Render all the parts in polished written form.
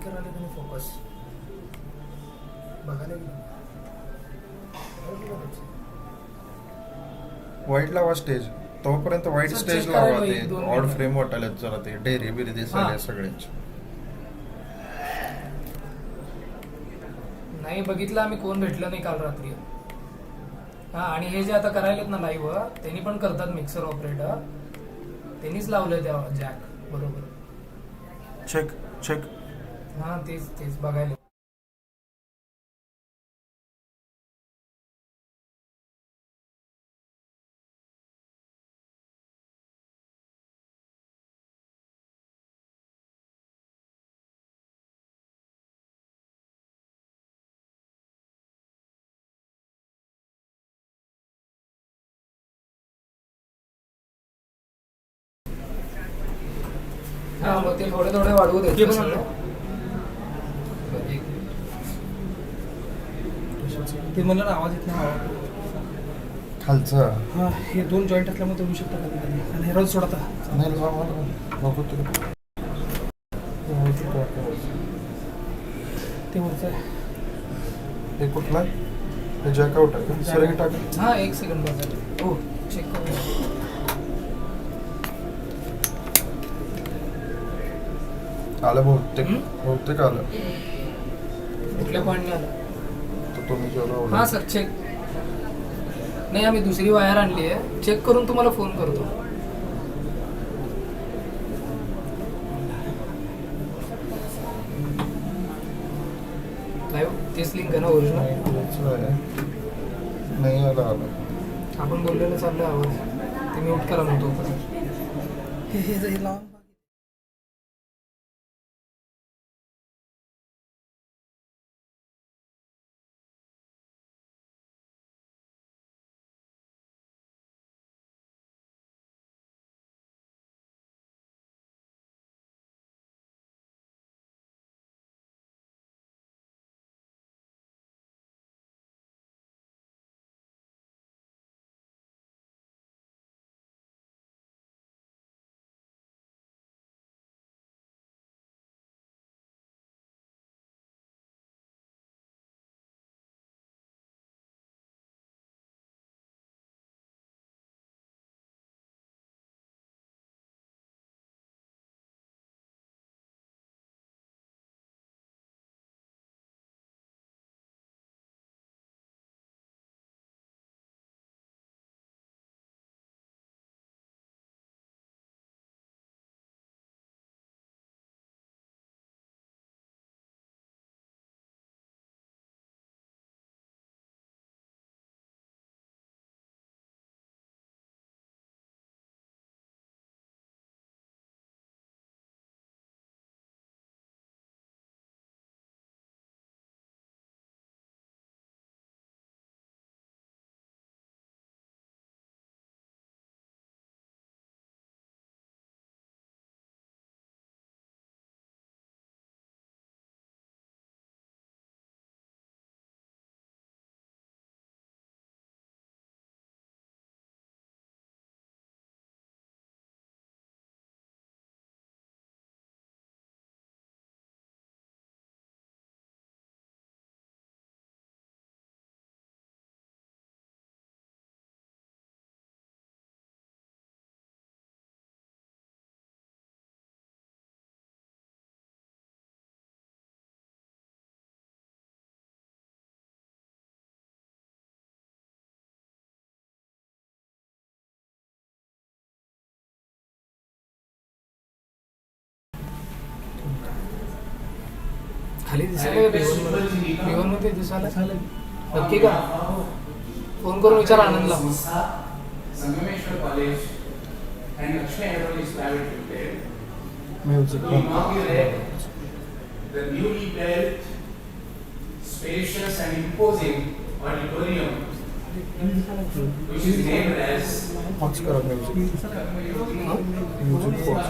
Picture आले तुम्ही focus बघायला व्हाईट लावा स्टेज तोपर्यंत व्हाईट स्टेज लावा. ते ऑड फ्रेम वाटायला जरा ते डेरी बिरी दिसायला सगळ्यांची. नाही बघितलं आम्ही, कोण भेटलं नाही काल रात्री. हा आणि हे जे आता करायलेत ना लाईव्ह त्यांनी पण करतात मिक्सर ऑपरेटर, त्यांनीच लावलंय त्या जॅक बरोबर. Check check. हा तेच तेच बघायला. हा मग ते थोडे थोडे वाढवू देत ते म्हणलं ना आवाज येत नाही खालचं. हा हे 2 जॉईंट असल्यामुळे होऊ शकतं कधी कधी. आणि हे रोज सोडता नाही ते वरचं आहे. हे कुठला हे जॅक आउट आहे सर टाक. हा 1 सेकंड बघा. हो चेक करू. आलं बहुतेक आलं. कुठल्या पॉईंटने आलं तर तुम्ही जेवढं. हा सर चेक. नाही आम्ही दुसरी वायर आणली आहे, चेक करून तुम्हाला फोन करतो. तेच लिंक आहे ना ओरिजिनल. नाही आलं. आपण बोललेलं चाललं आवाज ते म्यूट करा म्हणतो. खाली दिसायला B1 मध्ये दिसायला नक्की का? फोन करून विचार आनंदला. Sangameshwar College and Acclaimed is private limited. Music. The newly built, spacious and imposing auditorium, which is named as Fox करा music. Music Fox.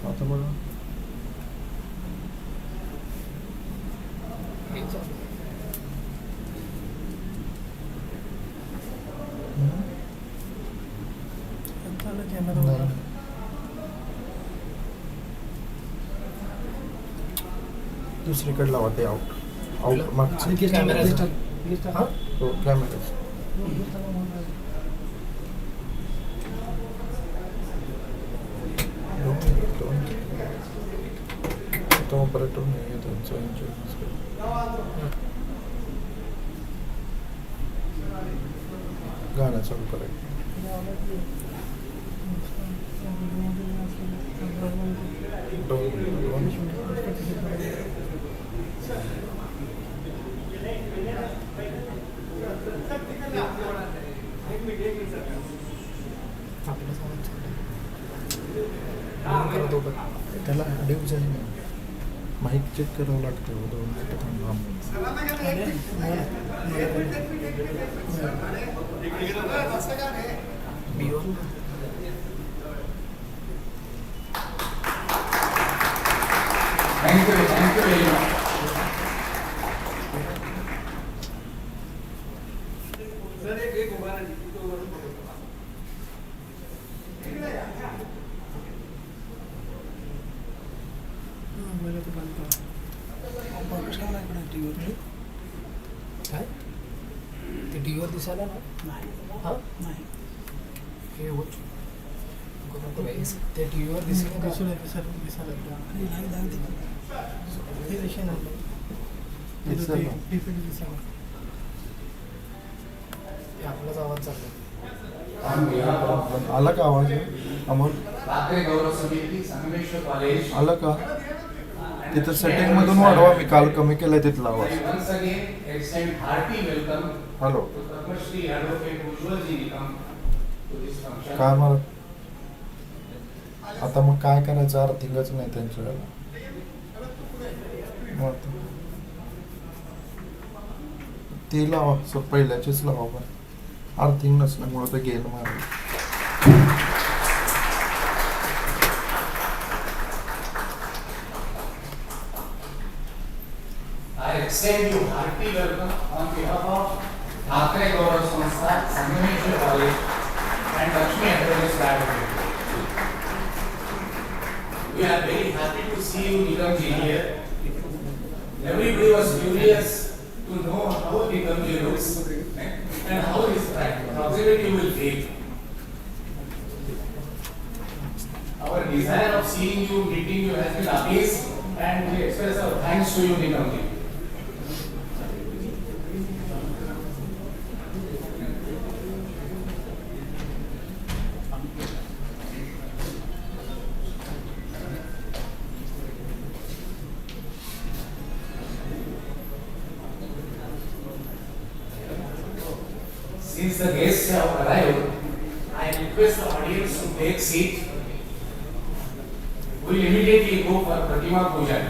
आता बघा दुसरीकडे लावा ते आउट मागचे कॅमेरा हो कॅमेरा तो ऑपरेटर नाही आहे त्यांचा इन्शुरन्स गाणं चालू करायचं त्याला डिव जाईल माईक चेक करावं लागतं 2 मिनिटं Thank you very much. काय ते टीव्हीवर दिसायला ना नाही हे होत ते टीव्हीवर दिसेल आपलाच आवाज चालला आला का आवाज अमोल ठाकरे गौरव समिती संगमेश्वर कॉलेज आलं का तिथं सेटिंग मधून वाढवा मी काल कमी केलंय तिथला आवाज once again extend hearty welcome hello to Padmashri Advocate Ujjwal ji Nikam to this function. काय मग आता मग काय करायचं अर्थिंगच नाही त्यांच्या मग ते लावा पहिल्याचीच लावा पण अर्थिंग नसल्यामुळे ते गेल मार I extend you hearty welcome on behalf of Thakare Gaurav Sanstha, Sangameshwar College and Lakshmi Academics Library. We are very happy to see you Nikam ji here. Everybody was curious to know how Nikam ji looks and how his proximity will feel. Our desire of seeing you, meeting you has been appeased and we express our thanks to you Nikam ji. Since the guests have arrived, I request the audience to take seat. We will immediately go for Pratima Pujan.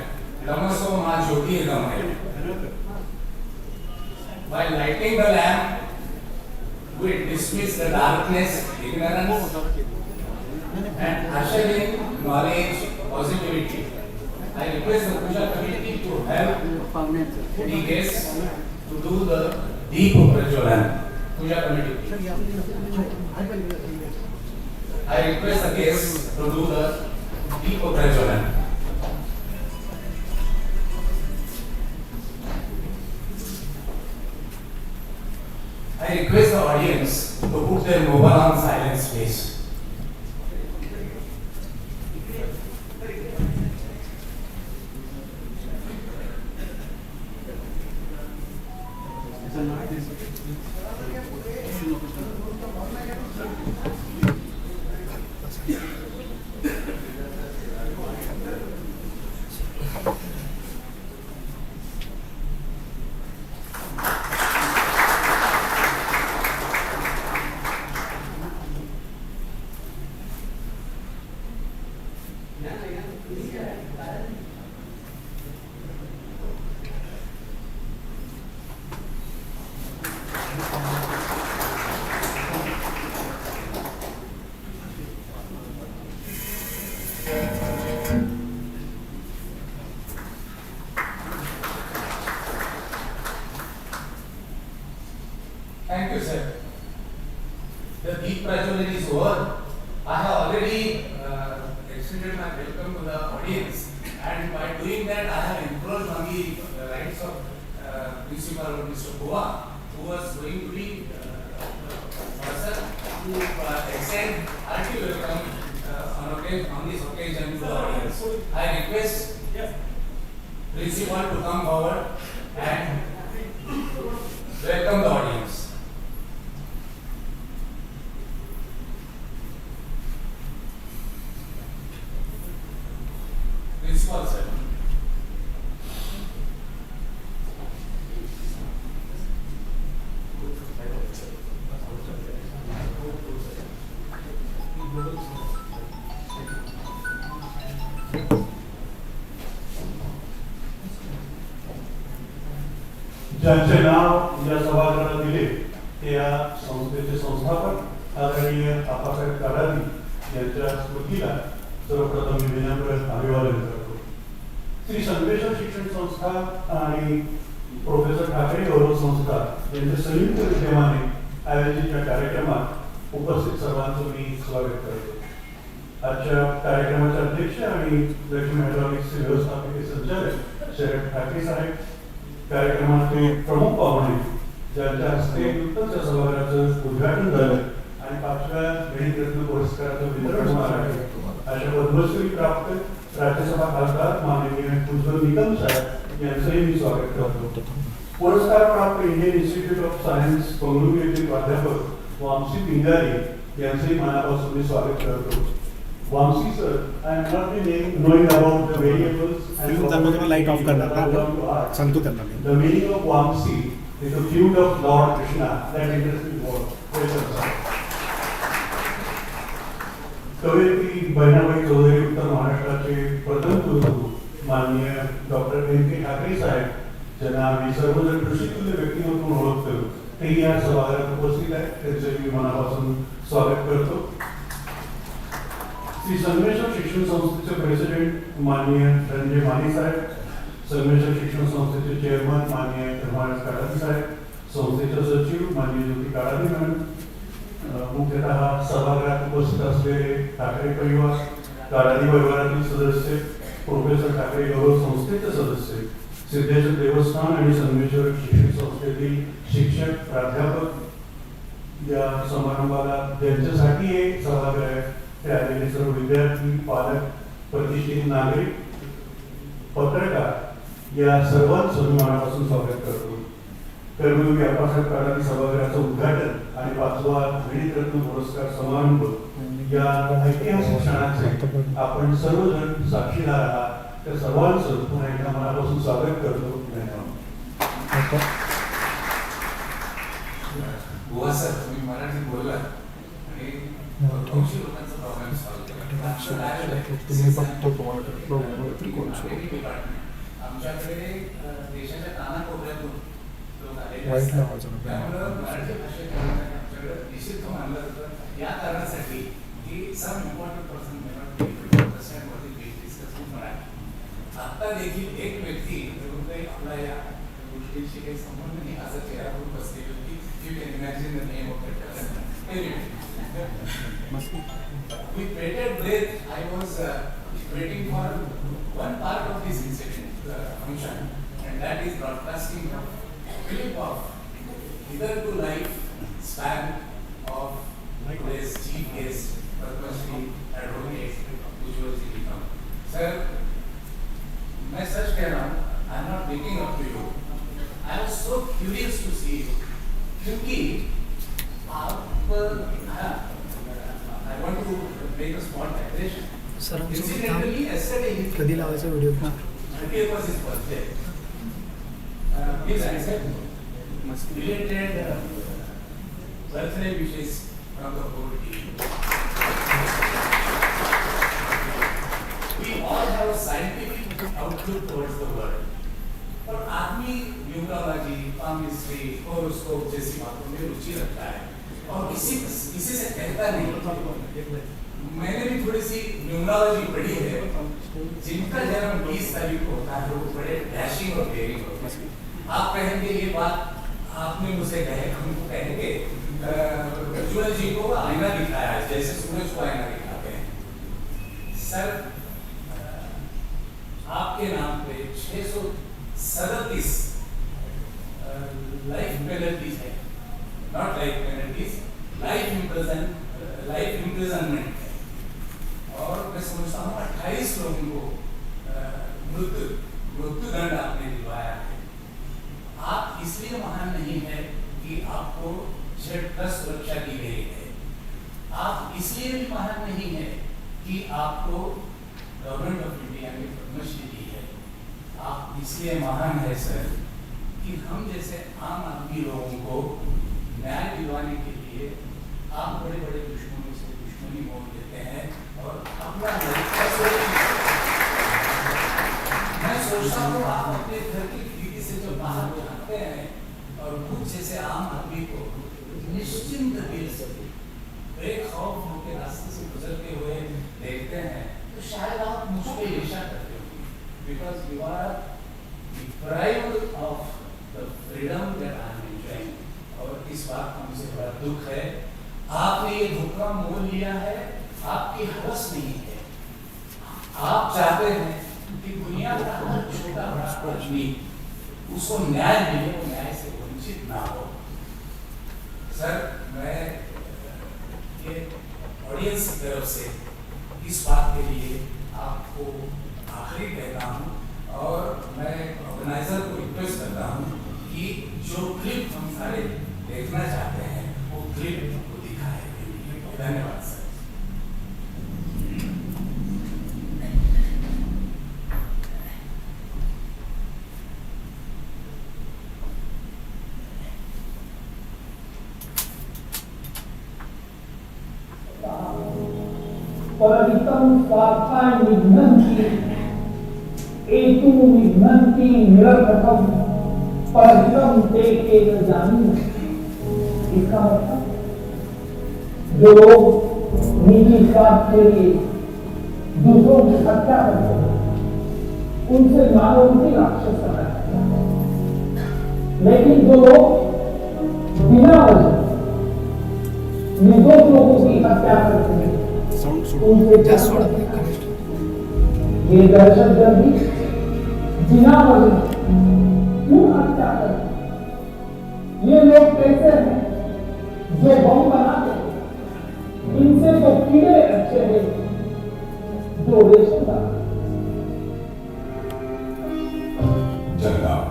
Namaso Ma Jyoti Gamaya. While lighting the lamp, we dismiss the darkness, ignorance, and usher in knowledge, positivity. I request the Puja committee to help the guests to do the deep Prajwalan. Puja committee. I request the guests to do the deep Prajwalan. I request the audience to put their mobile on silent space. welcome to the audience. And by doing that, I have encroached on the rights of Principal Mr. Goa, who was going to be person to extend hearty welcome on this occasion to the audience. I request Principal to come forward and welcome the audience. Principal, sir. ज्यांचे नाव या सभागृहाला दिले ते या संस्थेचे संस्थापक आदरणीय आप्पासाहेब कडादी यांच्या स्मृतीला सर्वप्रथम मी विनम्र अभिवादन करतो. श्री संगमेश्वर शिक्षण संस्था आणि प्रोफेसर ठाकरे गौरव संस्था यांच्या संयुक्त विद्यमाने आयोजित या कार्यक्रमात उपस्थित सर्वांचं मी स्वागत करतो. आजच्या कार्यक्रमाचे अध्यक्ष आणि लक्ष्मी हायड्रॉलिक्सचे व्यवस्थापकीय संचालक शरद ठाकरे साहेब, कार्यक्रमाचे प्रमुख पाहुणे ज्यांच्या हस्ते नुकतंच या सभागृहाचं उद्घाटन झालं आणि 5व्या गणित रत्न पुरस्काराचं वितरण होणार आहे अशा पद्मश्री प्राप्त राज्यसभा खासदार माननीय उज्ज्वल निकम साहेब यांचंही मी स्वागत करतो. पुरस्कार प्राप्त Indian institute of science Bengaluru येथील प्राध्यापक वामसी पिंगाली यांचंही मनापासून मी स्वागत करतो. Vamsi sir, I am not knowing about the variables and light off करणार ना सांगतो त्यांना मी. The meaning of Vamsi is the feud of Lord Krishna. That interesting word. Welcome sir. कवयित्री बहिणाबाई चौधरी उत्तर महाराष्ट्राचे प्रथम कुलगुरू माननीय डॉक्टर NK ठाकरे साहेब ज्यांना आम्ही सर्वजण ऋषितुल्य व्यक्तिमत्व म्हणून ओळखतो ते या सभागृहात उपस्थित आहेत. त्यांचे मी मनापासून स्वागत करतो. श्री संगमेश्वर शिक्षण संस्थेचे प्रेसिडेंट माननीय संजय माने साहेब, संगमेश्वर शिक्षण संस्थेचे चेअरमन माननीय कडादी साहेब, संस्थेचे सचिव माननीय ज्योती कडादी मॅडम, मुख्यतः सभागृहात उपस्थित असलेले ठाकरे परिवार, कडादी परिवारातील सदस्य, प्रोफेसर ठाकरे गौरव संस्थेचे सदस्य, सिद्धेश्वर देवस्थान आणि संगमेश्वर शिक्षण संस्थेतील शिक्षक प्राध्यापक, या समारंभाला ज्यांच्यासाठी हे सभागृह आहे ते आलेले सर्व विद्यार्थी, पालक, प्रतिष्ठित नागरिक, पत्रकार या सर्वांचं मी मनापासून स्वागत करतो. कर्मयोगी अप्पासाहेब कडादी सभागृहाचं उद्घाटन आणि 5वा गणित रत्न पुरस्कार समारंभ या ऐतिहासिक क्षणाचे आपण सर्वजण साक्षीदार आहात. त्या सर्वांचं पुन्हा एकदा मनापासून स्वागत करतो. गोवा सर, तुम्ही मराठीत बोलला आणि बहुतांशी लोकांचा प्रॉब्लेम सॉल्व्ह केला. आमच्याकडे देशाच्या कानाकोपऱ्यातून लोक आलेले असतात. त्यामुळं मराठी भाषेत आमच्याकडे निषिद्ध मानलं जातं या कारणासाठी की some important person may not be understand what is being discussed in Marathi. आता देखील एक व्यक्ती जरूर काही आपला या गोष्टींशी काही संबंध नाही असा चेहरा करून बसलेली होती. You can imagine the name of that person. With bated breath, I was waiting for one part of this incident function, and that is broadcasting a clip of either to life span of today's chief guest, Padmashri Advocate Ujjwal Nikam. Sir, मैं सच कह रहा हूँ, I am not making up to you. I was so curious to see you, क्योंकि आप I want to make a small declaration. Incidentally, yesterday कधी लावायचा video? 30th was his birthday. Please accept belated birthday wishes from the whole team. We all have a scientific outlook towards the world. और आदमी numerology, palmistry, horoscope जैसी बातों में रुचि रखता है और किसी से कहता नहीं. मैंने भी थोड़ी सी न्यूमरोलॉजी पढ़ी है. जिनका जन्म 20 तारीख को होता है वो बड़े डैशिंग और डेयरिंग होते हैं. आप कहेंगे ये बात आपने मुझसे कहे, हमको कहेंगे उज्ज्वल जी को आईना दिखाया है जैसे सूरज को आईना दिखाते हैं. सर आपके नाम पे 637 लाइफ पेनल्टीज है, not life penalties, life imprisonment है। और मैं समझता हूँ 28 लोगों को मृत्युदंड आपने दिलवाया है। आप इसलिए महान नहीं है कि आपको Z+ सुरक्षा दी गई है, आप इसलिए भी महान नहीं है कि आपको गवर्नमेंट ऑफ इंडिया ने पद्मश्री दी है, आप इसलिए महान है सर कि हम जैसे आम आदमी लोगों को न्याय दिलवाने के लिए आप बड़े बड़े दुश्मनों से दुश्मनी मोल देते हैं और अपना मैं सोचता हूँ आप अपने घर की खिड़की से जो बाहर भागते हैं और खुद जैसे आम आदमी को निश्चिंत दिल से बेखौफ होकर रास्ते से गुजरते हुए देखते हैं, तो शायद आप मुझ पे ईर्ष्या करते होंगे, because you are deprived of the freedom that I am enjoying। और इस बात का मुझे बड़ा दुख है। आपने ये धोखा मोल लिया है, आपकी हवस नहीं है। आप चाहते हैं कि दुनिया का हर छोटा बड़ा आदमी उसको न्याय मिले, वो न्याय से वंचित ना हो। सर, मैं ये ऑडियंस की तरफ से इस बात के लिए आपको आखिरी कहता हूँ और मैं ऑर्गेनाइजर को रिक्वेस्ट करता हूँ कि जो क्लिप हम सारे देखना चाहते हैं वो क्लिप को दिखाए। धन्यवाद sir. Paritam Swartham Vignanti Etu Vignanti Nirakam Paritam Te Ke न जानी। इसका मतलब जो लोग निजी स्वार्थ के लिए दूसरों की हत्या करते हैं उनसे मानो उनकी राक्षस बनाया, लेकिन जो लोग बिना वजह निर्दोष लोगों की हत्या करते हैं उनसे ये दहशतगर्दी बिना वजह क्यों हत्या करते? ये लोग कैसे हैं जो बम बनाते हैं? इनसे तो कीड़े अच्छे हैं जो रेशम। जलगांव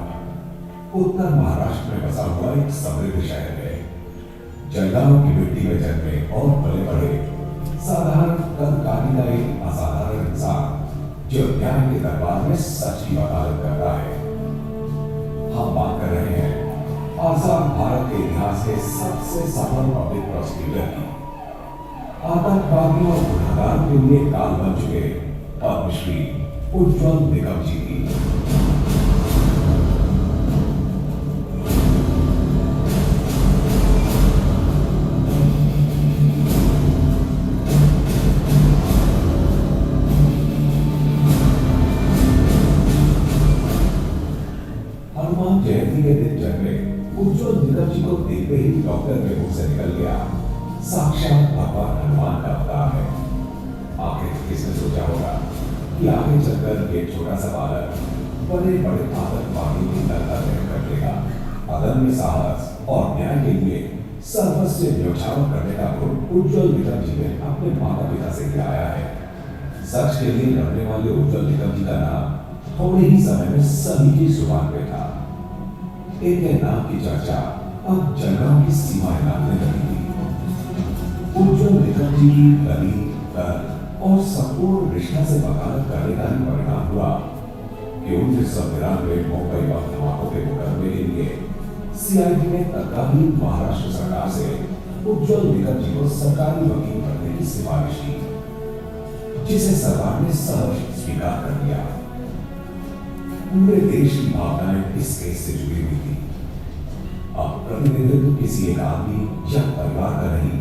उत्तर महाराष्ट्र में बसा हुआ एक समृद्ध शहर है। जलगांव की मिट्टी में जन्मे और पले बड़े साधारण कद काटी का एक असाधारण इंसान जो न्याय के दरबार में सच की वकालत करता है। हम बात कर रहे हैं आजाद भारत के इतिहास के सबसे सफल पब्लिक प्रोसिक्यूटर की, आतंकवादियों और गुनहगार के लिए काल बन चुके पद्मश्री उज्ज्वल निकम जी की। जयंती के दिन जन्मे उज्ज्वल निकम जी को देखते ही डॉक्टर के मुंह से निकल गया, साक्षात भगवान हनुमान का अवतार है। आखिर किसने सोचा होगा कि आगे चलकर एक छोटा सा बालक बड़े बड़े आतंकवादियों की तरह कर लेगा। अदम्य साहस और न्याय के लिए सर्वस्व न्यौछावर करने का गुण उज्ज्वल निकम जी ने अपने माता पिता से दिलाया है। सच के लिए लड़ने वाले उज्ज्वल निकम जी का नाम थोड़े ही समय में सभी की जुबान पे था। इनके नाम की चर्चा अब जलगांव की सीमाएं नापने लगी थी। उज्ज्वल निकम जी की दलील, दर्द और संपूर्ण रिश्ता से वकालत करने का ही परिणाम हुआ कि 1992 मुंबई बम धमाकों के मुकदमे के लिए CID ने तत्कालीन महाराष्ट्र सरकार से उज्ज्वल निकम जी को सरकारी वकील बनने की सिफारिश की, जिसे सरकार ने सहर्ष स्वीकार कर लिया। पूरे देश की भावनाएं इस केस से जुड़ी हुई थी। अब प्रतिनिधित्व किसी एक आदमी या परिवार का नहीं,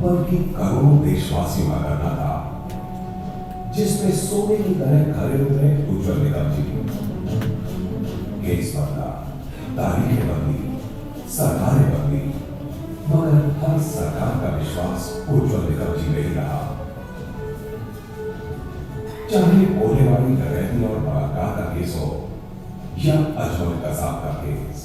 बल्कि करोड़ों देशवासियों का करना था, जिसपे सोने की तरह खड़े उतरे उज्ज्वल निकम जी। केस बदला, तारीखें बदली, सरकारें बदली, मगर हर सरकार का विश्वास उज्ज्वल निकम जी में ही रहा। चाहे कोलेवाड़ी डकैती और बलात्कार का केस हो या अजमल कसाब का केस।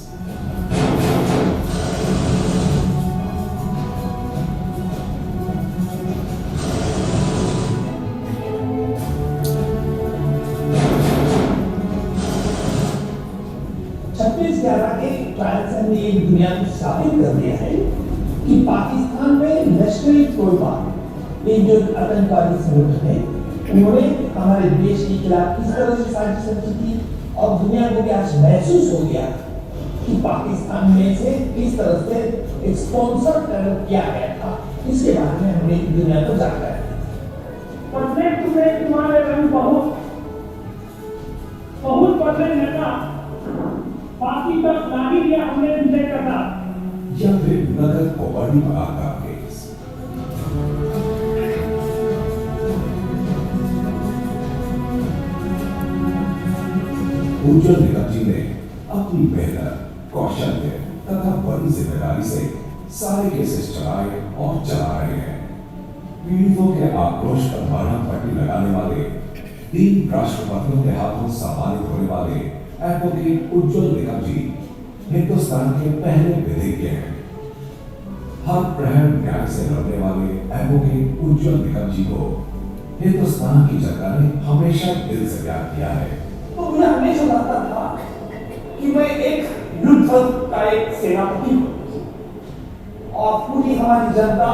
के ट्रांसफर ने एक दुनिया को साबित कर दिया है कि पाकिस्तान में लश्कर तोयबा ये जो आतंकवादी संगठन है उन्होंने हमारे देश के खिलाफ किस तरह से साजिश रची थी और दुनिया को भी आज महसूस हो गया कि पाकिस्तान में से किस तरह से एक स्पॉन्सर किया गया था। इसके बारे में हमने दुनिया को जानकारी पढ़ने तुम्हें तुम्हारे रंग बहुत बहुत पढ़ने लगा बाकी तक लागी दिया हमने इनसे कहा या फिर नगर कबाड़ी बलात्कार का केस। उज्जवल निकम जी ने अपनी मेहनत, कौशल्य तथा बड़ी जिम्मेदारी से सारे केसेस चलाए और चला रहे हैं। पीड़ितों के आक्रोश पर मरहम पट्टी लगाने वाले, 3 राष्ट्रपतियों के हाथों सम्मानित होने वाले एडवोकेट उज्जवल निकम जी हिंदुस्तान के पहले विधिज्ञ हैं। हर प्रहर न्याय से लड़ने वाले एडवोकेट उज्जवल निकम जी को हिंदुस्तान की जनता ने हमेशा दिल से प्यार किया है। तो मुझे हमेशा लगता था कि मैं एक युद्ध का एक सेनापति हूं और पूरी हमारी जनता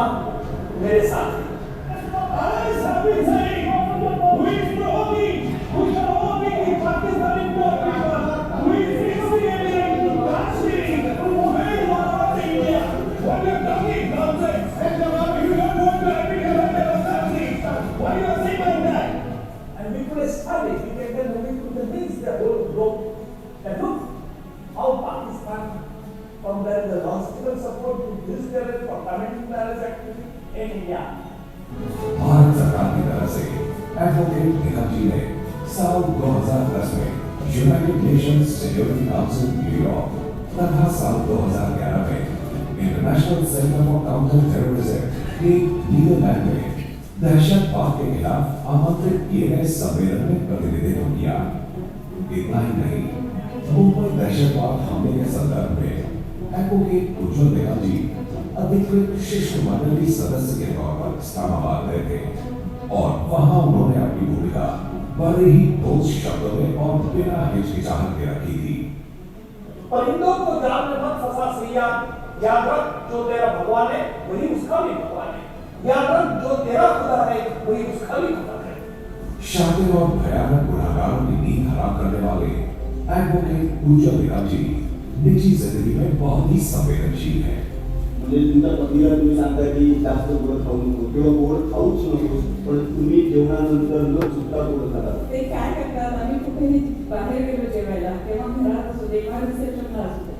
मेरे साथ है। From there, the logistical support to this level for community marriage activity in India. Bharat सरकार की तरफ से एडवोकेट निकम जी ने साल 2010 में United Nations security council New York तथा साल 2011 में international centre for counter terrorism के नीदरलैंड में दहशतवाद के खिलाफ आमंत्रित किए गए सम्मेलन में प्रतिनिधित्व किया। इतना ही नहीं, मुंबई दहशतवाद हमले के संदर्भ में एडवोकेट उज्जवल निकम जी अधिकृत शिष्टमंडल के सदस्य के तौर पर इस्लामाबाद गए थे और वहां उन्होंने अपनी भूमिका बड़े ही ठोस शब्दों में और बिना हिचकिचाहट के रखी थी। परिंदों को जाल में मत फंसा सिया, याद रख जो तेरा भगवान है वही उसका भी भगवान है, याद रख जो तेरा खुदा है वही उसका भी खुदा है। शातिर और भयानक गुनाहगारों की नींद हराम करने वाले एडवोकेट उज्जवल निकम जी निजी जिंदगी में बहुत ही संवेदनशील है। म्हणजे तुमच्या पतीला तुम्ही सांगता की जास्त गोड खाऊ नको किंवा गोड खाऊच नको, पण तुम्ही जेवणानंतर न चुकता गोड खाता। ते काय करतात, आम्ही कुठेही बाहेर गेलो जेवायला तेव्हा घरात असू दे किंवा रिसेप्शनला असू दे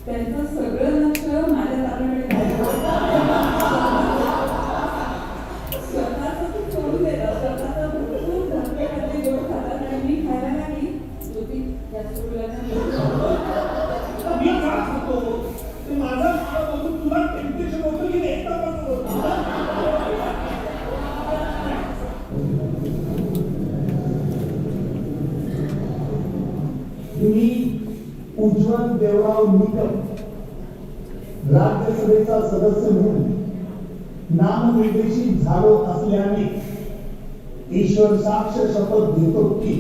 त्यांचं सगळं लक्ष माझ्या ताटाकडे स्वतःच सोडून देतात, स्वतःचा भरपूर धर्मेमध्ये गोड खातात आणि मी खायला लागली ज्योती जास्त बोलायला मी का खातो ते माझा खातो तुला टेम्पटेशन होतं की एकटा बनवतो। मी उज्ज्वल देवराव निकम राज्यसभेचा सदस्य म्हणून नामनिर्देशित झालो असल्याने ईश्वर साक्ष शपथ घेतो की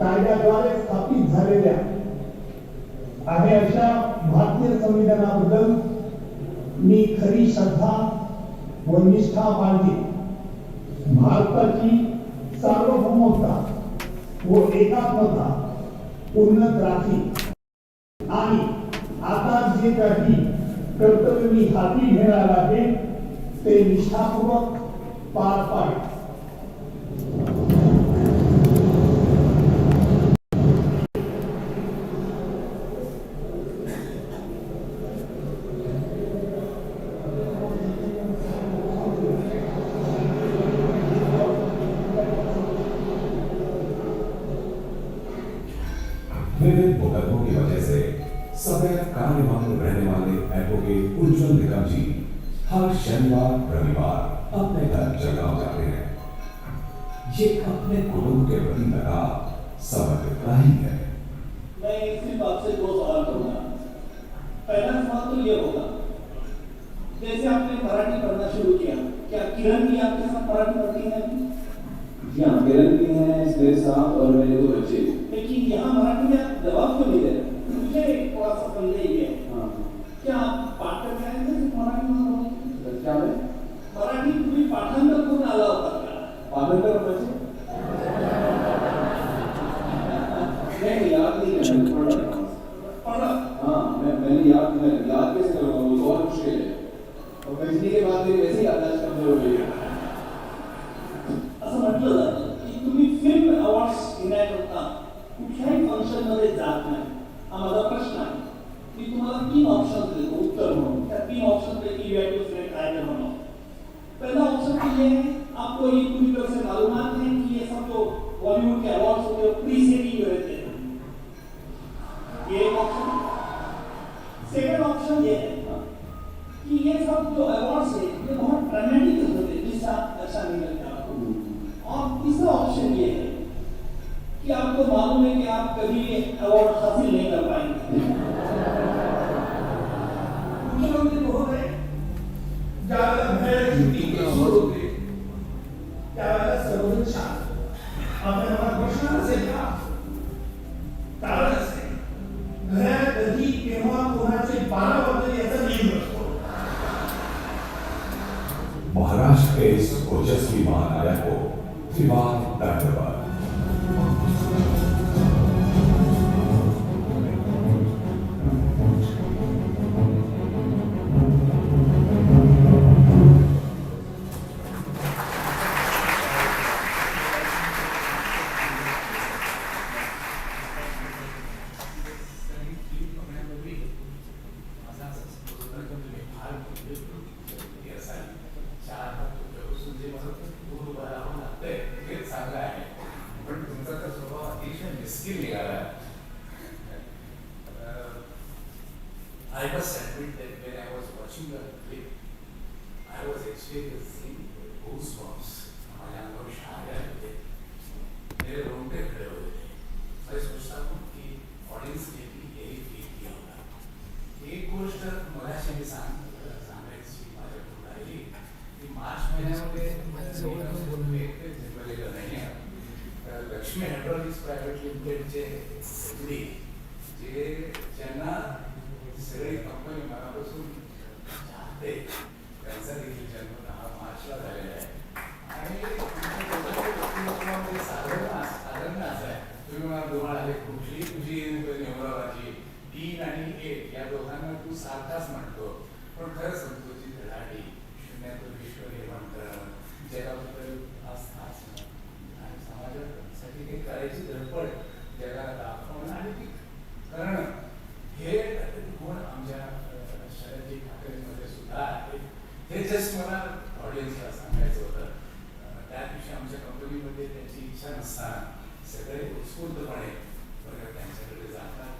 कायद्याद्वारे स्थापित झालेल्या आहे अशा भारतीय संविधानाबद्दल मी खरी श्रद्धा व निष्ठा बाळगेन। भारताची सार्वभौमता व एकात्मता उन्नत राखीन आणि आता जे काही कर्तव्य मी हाती घेणार आहे ते निष्ठापूर्वक पार पाडेन। विभिन्न मुकदमों की वजह से सदैव कार्यवाही रहने वाले एडवोकेट उज्जवल निकम जी हर शनिवार रविवार अपने घर जगाव जाते हैं ये अपने कुटुंब के प्रति लगाव समझ इतना ही है। मैं सिर्फ आपसे 2 सवाल करूंगा। पहला सवाल तो ये होगा, जैसे आपने मराठी पढ़ना शुरू किया, क्या किरण भी आपके साथ मराठी पढ़ती है? जी हाँ, किरण भी है मेरे साथ और मेरे 2 बच्चे। लेकिन यहाँ मराठी में आप जवाब क्यों नहीं दे रहे? मुझे थोड़ा सा संदेह ये है, क्या आप पाठ करके आए थे मराठी में? क्या है मराठी तुम्ही पाठांतर करून आला होता का? पाठांतर म्हणजे नहीं, याद नहीं है। पढ़ा? हाँ, मैंने याद कैसे करूँगा, वो तो और मुश्किल है। और पिछली के बाद मेरी वैसे ही याददाश्त कमजोर हो गई है। असं म्हटलं जातं की तुम्ही फिल्म अवॉर्ड्स घेण्याकरता कुठल्याही फंक्शनमध्ये जात नाही. हा माझा प्रश्न आहे. मी तुम्हाला 3 ऑप्शन देतो उत्तर म्हणून. त्या 3 ऑप्शन पैकी you have to select either one of. पहला ऑप्शन ये है, आपको ये पूरी तरह से मालूमात है कि ये सब जो बॉलीवुड के अवार्ड्स होते हैं प्री सेटिंग रहते हैं. ये एक ऑप्शन. सेकंड ऑप्शन ये है कि ये सब जो अवार्ड्स है ये बहुत ड्रामेटिक होते हैं, जिससे अच्छा नहीं लगता आपको. और तीसरा ऑप्शन ये है कि आपको मालूम है कि आप कभी भी अवार्ड हासिल नहीं कर पाएंगे. मुख्यमंत्री महोदय ज्यावेळेला बाहेर शूटिंग सुरू होते त्यावेळेला सर्वजण शांत. आपल्या मनात प्रश्न असेल का? कारण असे घरात कधी केव्हा कोणाचे 12 वाजले याचा नियम नसतो. महाराष्ट्र के इस ओजस्वी महानायक को त्रिवार दंडवत। I must admit that when I was watching the clip, I was experiencing goosebumps. हमारे अंदर शायर थे, मेरे रोंगटे खड़े हो गए. मैं सोचता हूँ कि ऑडियंस ने भी यही फील किया होगा. एक गोष्ट मगाशी मी सांगायची माझ्या पुढे की मार्च महिन्यामध्ये जिंकलेलं नाही आहे. लक्ष्मी हायड्रॉलिक्स प्रायव्हेट लिमिटेडचे एमडी जे ज्यांना सगळी कंपनी मनापासून चाहते त्यांचा देखील जन्म 10 मार्चला झालेला आहे. आणि साधारण असं आहे, तुम्ही मला दोघांना कुठली तुझी नेमराबाजी 3 आणि 1 या दोघांना तू सारखाच म्हणतो, पण खरं सांगतो तुझी धडाडी, शून्यातून विश्व निर्माण करणं, जगाबद्दल आस्था असणं आणि समाजासाठी काही करायची धडपड जगाला दाखवणं आणि ती करणं, हे गुण आमच्या शरदजी ठाकरेंमध्ये सुद्धा आहेत. हे जस्ट मला ऑडियन्सला सांगायचं होतं. त्या दिवशी आमच्या कंपनीमध्ये त्याची इच्छा नसताना सगळे उत्स्फूर्तपणे त्यांच्याकडे जातात,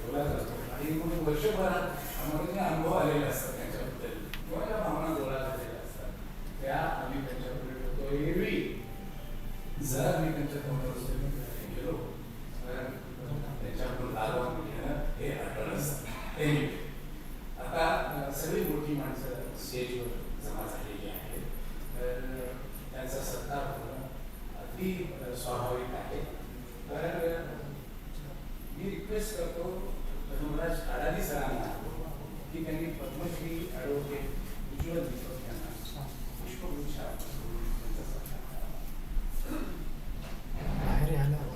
बोला जातो आणि म्हणून वर्षभरात आम्हाला अनुभव आलेले असतात त्यांच्याबद्दल किंवा त्या भावना गोळा झालेल्या असतात, त्या आम्ही त्यांच्याकडे ठेवतो. एरवी जर मी त्यांच्या तोंडावर गेलो तर त्याच्याकडून लाभून घेणं हे अटळ असतं. आता सगळी मोठी माणसं स्टेजवर जमा झालेली आहेत, तर त्यांचा सत्कार होणं अगदी स्वाभाविक आहे. तर मी रिक्वेस्ट करतो धर्मराज काडादी सरांना की त्यांनी पद्मश्री ॲडव्होकेट उज्ज्वल यांना पुष्पगुच्छ त्यांचा सत्कार करावा. बाहेर यायला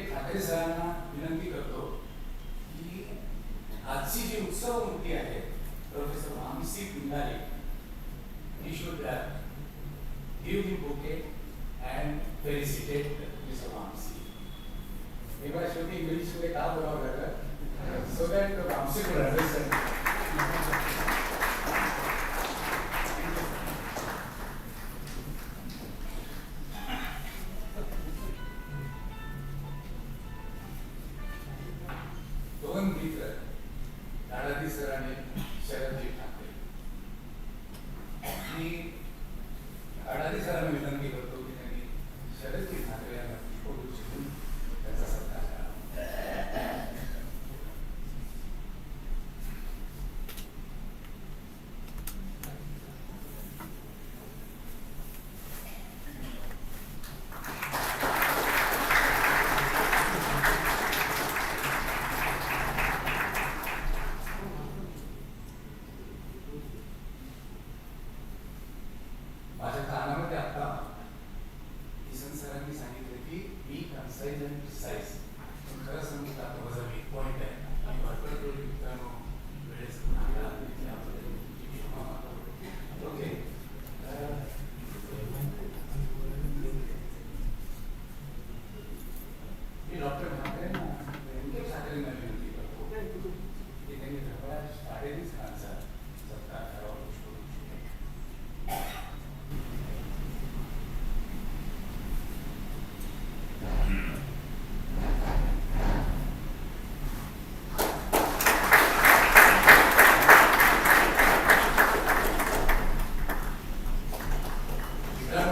ठाकरे सरांना विनंती करतो की आजची जी उत्सव मूर्ती आहे professor Vamsi Pingali, he should give the bouquet and felicitate मी मला शेवटी इंग्लिशमध्ये का बोलावं लागलं so that Vamsi could understand. दोन मित्र काडादी सर आणि शरदजी ठाकरे. मी काडादी सरांना विनंती करतो की त्यांनी शरदजी ठाकरे यांना फोटो शिकून त्याचा सत्कार करावा. माझ्या कानामध्ये आता किसन सरांनी सांगितलं की मी कन्साइज आणि प्रिसाइज. खरं सांगितलं आता माझा वीक पॉइंट आहे. मी भरपूर मित्रांनो वेळेस ओके. मी डॉक्टर ठाकरेंना ठाकरेंना विनंती करतो की त्यांनी धर्मराज शाळेतच खानचा सत्कार करावा.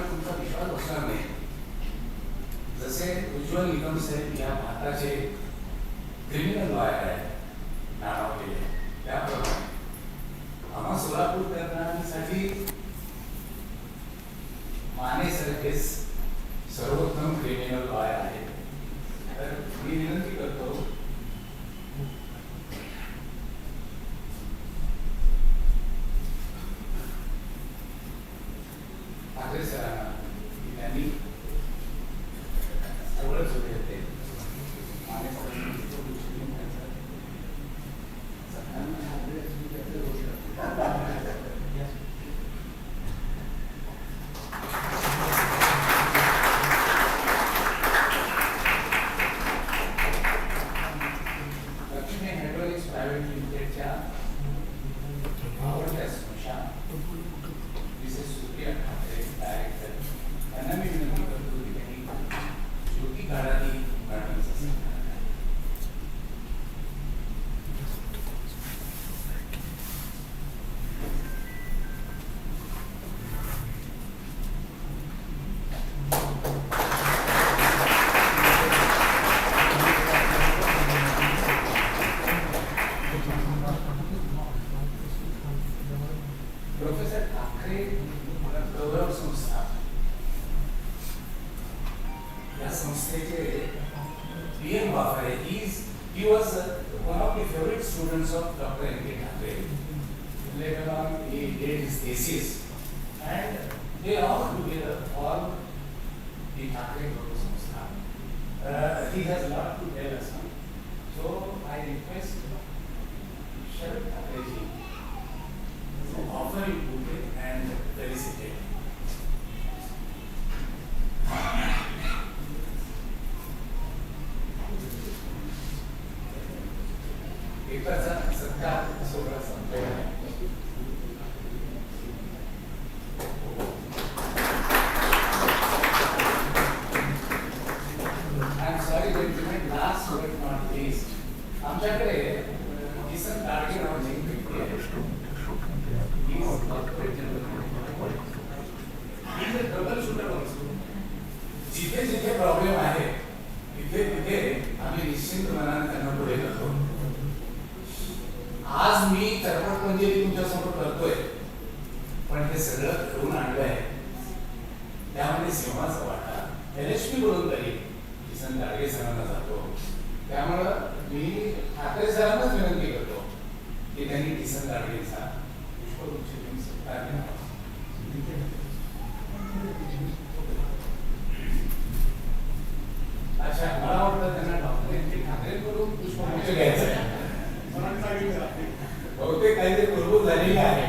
तुमचा विश्वास बसणार नाही. जसे उज्ज्वल निकम साहेब या भारताचे क्रिमिनल लॉयर आहेत नावावलेले, त्याप्रमाणे आम्हा सोलापूर तरुणांसाठी माने सारखेच सर्वोत्तम क्रिमिनल लॉयर आहेत. तर मी विनंती करतो ठाकरे सरांना की त्यांनी एवढंच होते माने सरांनी लक्ष्मी हायड्रोलिक्स प्रायव्हेट लिमिटेडच्या आवडत्या स्मशान मिसेस सुप्रिया ठाकरे डायरेक्टर यांना मी विनंती करतो की त्यांनी शेवटी काढादी गार्डनचा सत्कार करावा. प्रोफेसर ठाकरे गौरव संस्था या संस्थेचे PM वाफरे. He was one of the favorite students of Dr. N.K. Thakare. Later on he did his thesis and they all together formed the Thakare Gaurav Sanstha. He has a lot to tell us. So I request Sharad Thakare ji to offer you bouquet and felicitate. एकाचा सत्कार सोहळा संपलेला आहे. I'm sorry gentlemen, last but not least, आमच्याकडे किसन गाडगे नावाची एक व्यक्ती आहे. He is corporate general. He is a troubleshooter also. जिथे जिथे प्रॉब्लेम आहे तिथे तिथे आम्ही निश्चित मनाने त्यांना पुढे करतो. आज मी चरपट म्हणजे तुमच्यासमोर करतोय पण हे सगळं घडवून आणलंय त्यामध्ये सिंहाचा वाटा LHP कडून तरी किसन गाडगे सरांना जातो. त्यामुळं मी ठाकरे सरांनाच विनंती करतो की त्यांनी किसन गाडगेचा पुष्पगुच्छ देऊन सत्कार करावा. अच्छा, मला वाटतं त्यांना डॉक्टर ठाकरे कडून पुष्पगुच्छ घ्यायचा आहे. बहुतेक काहीतरी मूलभूत झालेली आहे.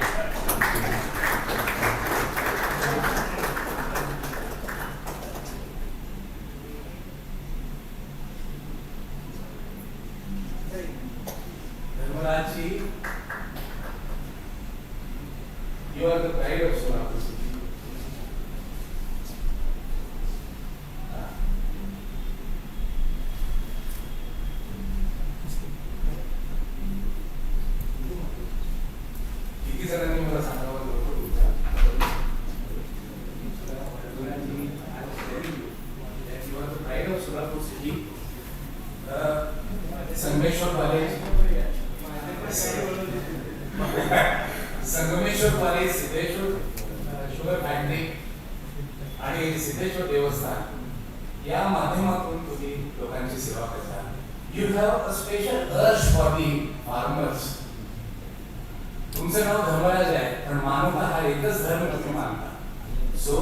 city. Sangameshwar College, Sangameshwar College, Citation, Sugar Factory आणि सिद्धेश्वर देवस्थान या माध्यमातून तुम्ही लोकांची सेवा करता. You have a special urge for the farmers. तुमचं नाव धर्मराज आहे, पण मानवता हा एकच धर्म तुम्ही मानता. सो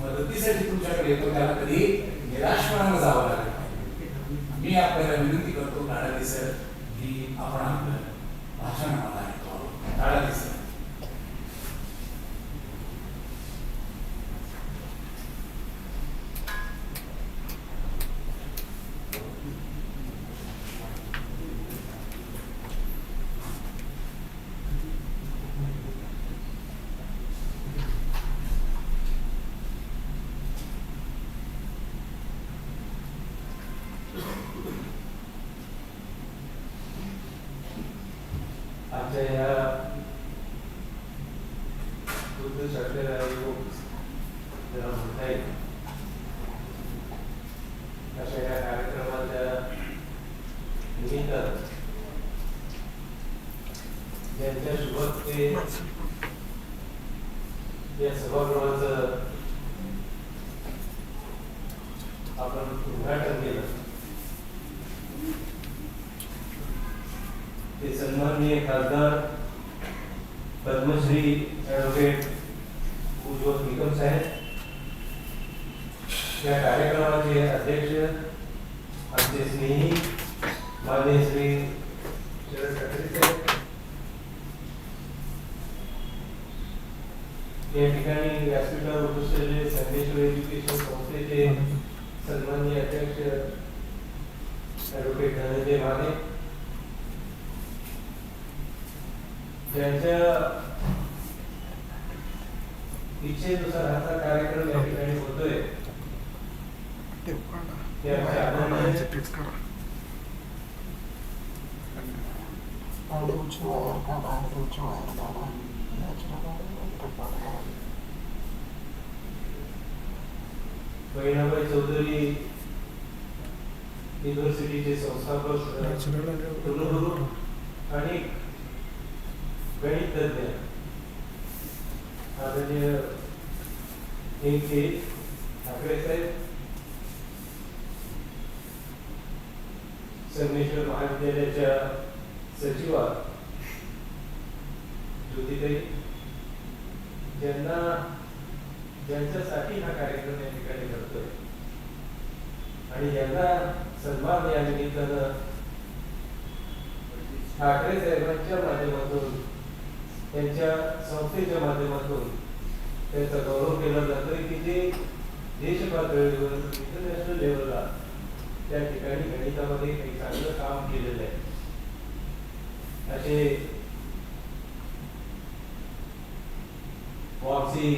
मदतीसाठी तुमच्याकडे येतो, त्याला कधी निराशपणानं जावं लागत नाही. मी आपल्याला विनंती करतो काडादी सर की आपण आपलं भाषण आम्हाला ऐकवावं. काडादी सर. आमच्या या बुद्ध शाखेला योग ज्याला म्हणता येईल अशा या कार्यक्रमाच्या निमित्तानं ज्यांच्या शुभते या सभागृहाचं आपण उद्घाटन केलं ते सन्माननीय खासदार पद्मश्री ॲडव्होकेट उज्ज्वल निकम साहेब, या कार्यक्रमाचे अध्यक्ष आमचे स्नेही माननीय श्री शरद ठाकरे साहेब, या ठिकाणी व्यासपीठावर उपस्थित संगमेश्वर एज्युकेशन संस्थेचे सन्माननीय अध्यक्ष ॲडव्होकेट गणित राणे, ज्यांच्या इच्छेनुसार हा कार्यक्रम या ठिकाणी होतोय, बहिणाबाई चौधरी युनिव्हर्सिटीचे संस्थापक कुलगुरू आणि गणित तज्ञ आदरणीय ठाकरे साहेब, संगमेश्वर महाविद्यालयाच्या सचिवा ज्योतिताई, ज्यांच्यासाठी हा कार्यक्रम या ठिकाणी करतोय आणि यांना सन्मान या निमित्तानं ठाकरे साहेबांच्या माध्यमातून, त्यांच्या संस्थेच्या माध्यमातून त्यांचा गौरव केला जातो की जे देश पातळीवर इंटरनॅशनल लेवलला त्या ठिकाणी गणितामध्ये काही चांगलं काम केलेलं आहे. असे वामसी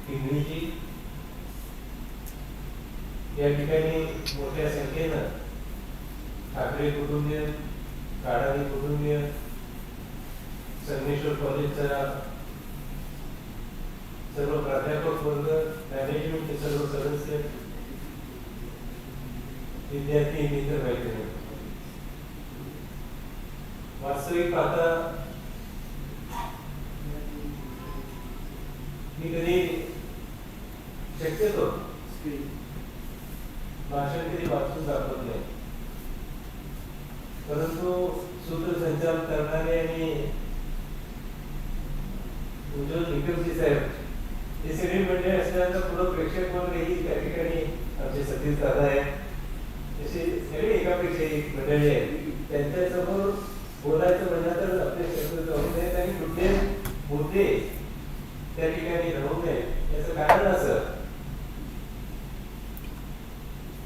पिंगळीजी या ठिकाणी मोठ्या संख्येनं ठाकरे कुटुंबीय, काडादी कुटुंबीय, संगमेश्वर कॉलेजचा सर्व प्राध्यापक वर्ग, मॅनेजमेंटचे सर्व सदस्य, विद्यार्थी, मित्र मैत्रिणी, वास्तविक पाहता मी कधी शक्यतो भाषण कधी वाचून दाखवत नाही, परंतु सूत्रसंचालन करणारे आणि उज्ज्वल निकमजी साहेब हे सगळी मंडळी असल्यानंतर पुढं प्रेक्षक वर्गही त्या ठिकाणी आमचे सतीश दादा आहेत, असे सगळे एकापेक्षा एक मंडळी आहेत. त्यांच्यासमोर बोलायचं म्हणलं तर आपले शब्द जाऊ नयेत आणि कुठले मुद्दे त्या ठिकाणी राहू नये. याचं कारण असं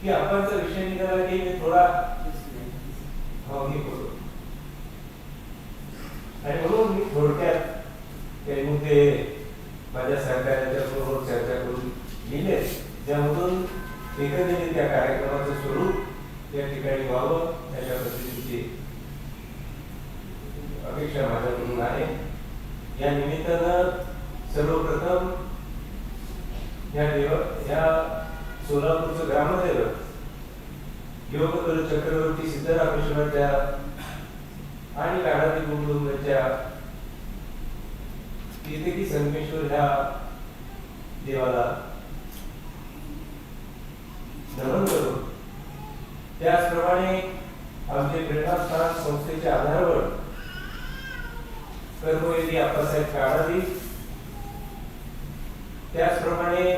की आपणचा विषय निघाला की मी थोडा भावनिक होतो आणि म्हणून मी थोडक्यात काही मुद्दे माझ्या सहकार्याच्या बरोबर चर्चा करून लिहिले, ज्यामधून एकंदरीत त्या कार्यक्रमाचं स्वरूप त्या ठिकाणी व्हावं अशा पद्धतीची अपेक्षा माझ्याकडून आहे. या निमित्तानं सर्वप्रथम या सोलापूरचं ग्रामदैवत योग चक्रवर्ती सिद्धरामेश्वराच्या आणि काडादी कुटुंबाच्या तिथे की संगमेश्वर ह्या देवाला नमन करू. त्याचप्रमाणे आमचे प्रेरणास्थान संस्थेच्या आधारावर कर्मयोगी अप्पासाहेब काडादी, त्याचप्रमाणे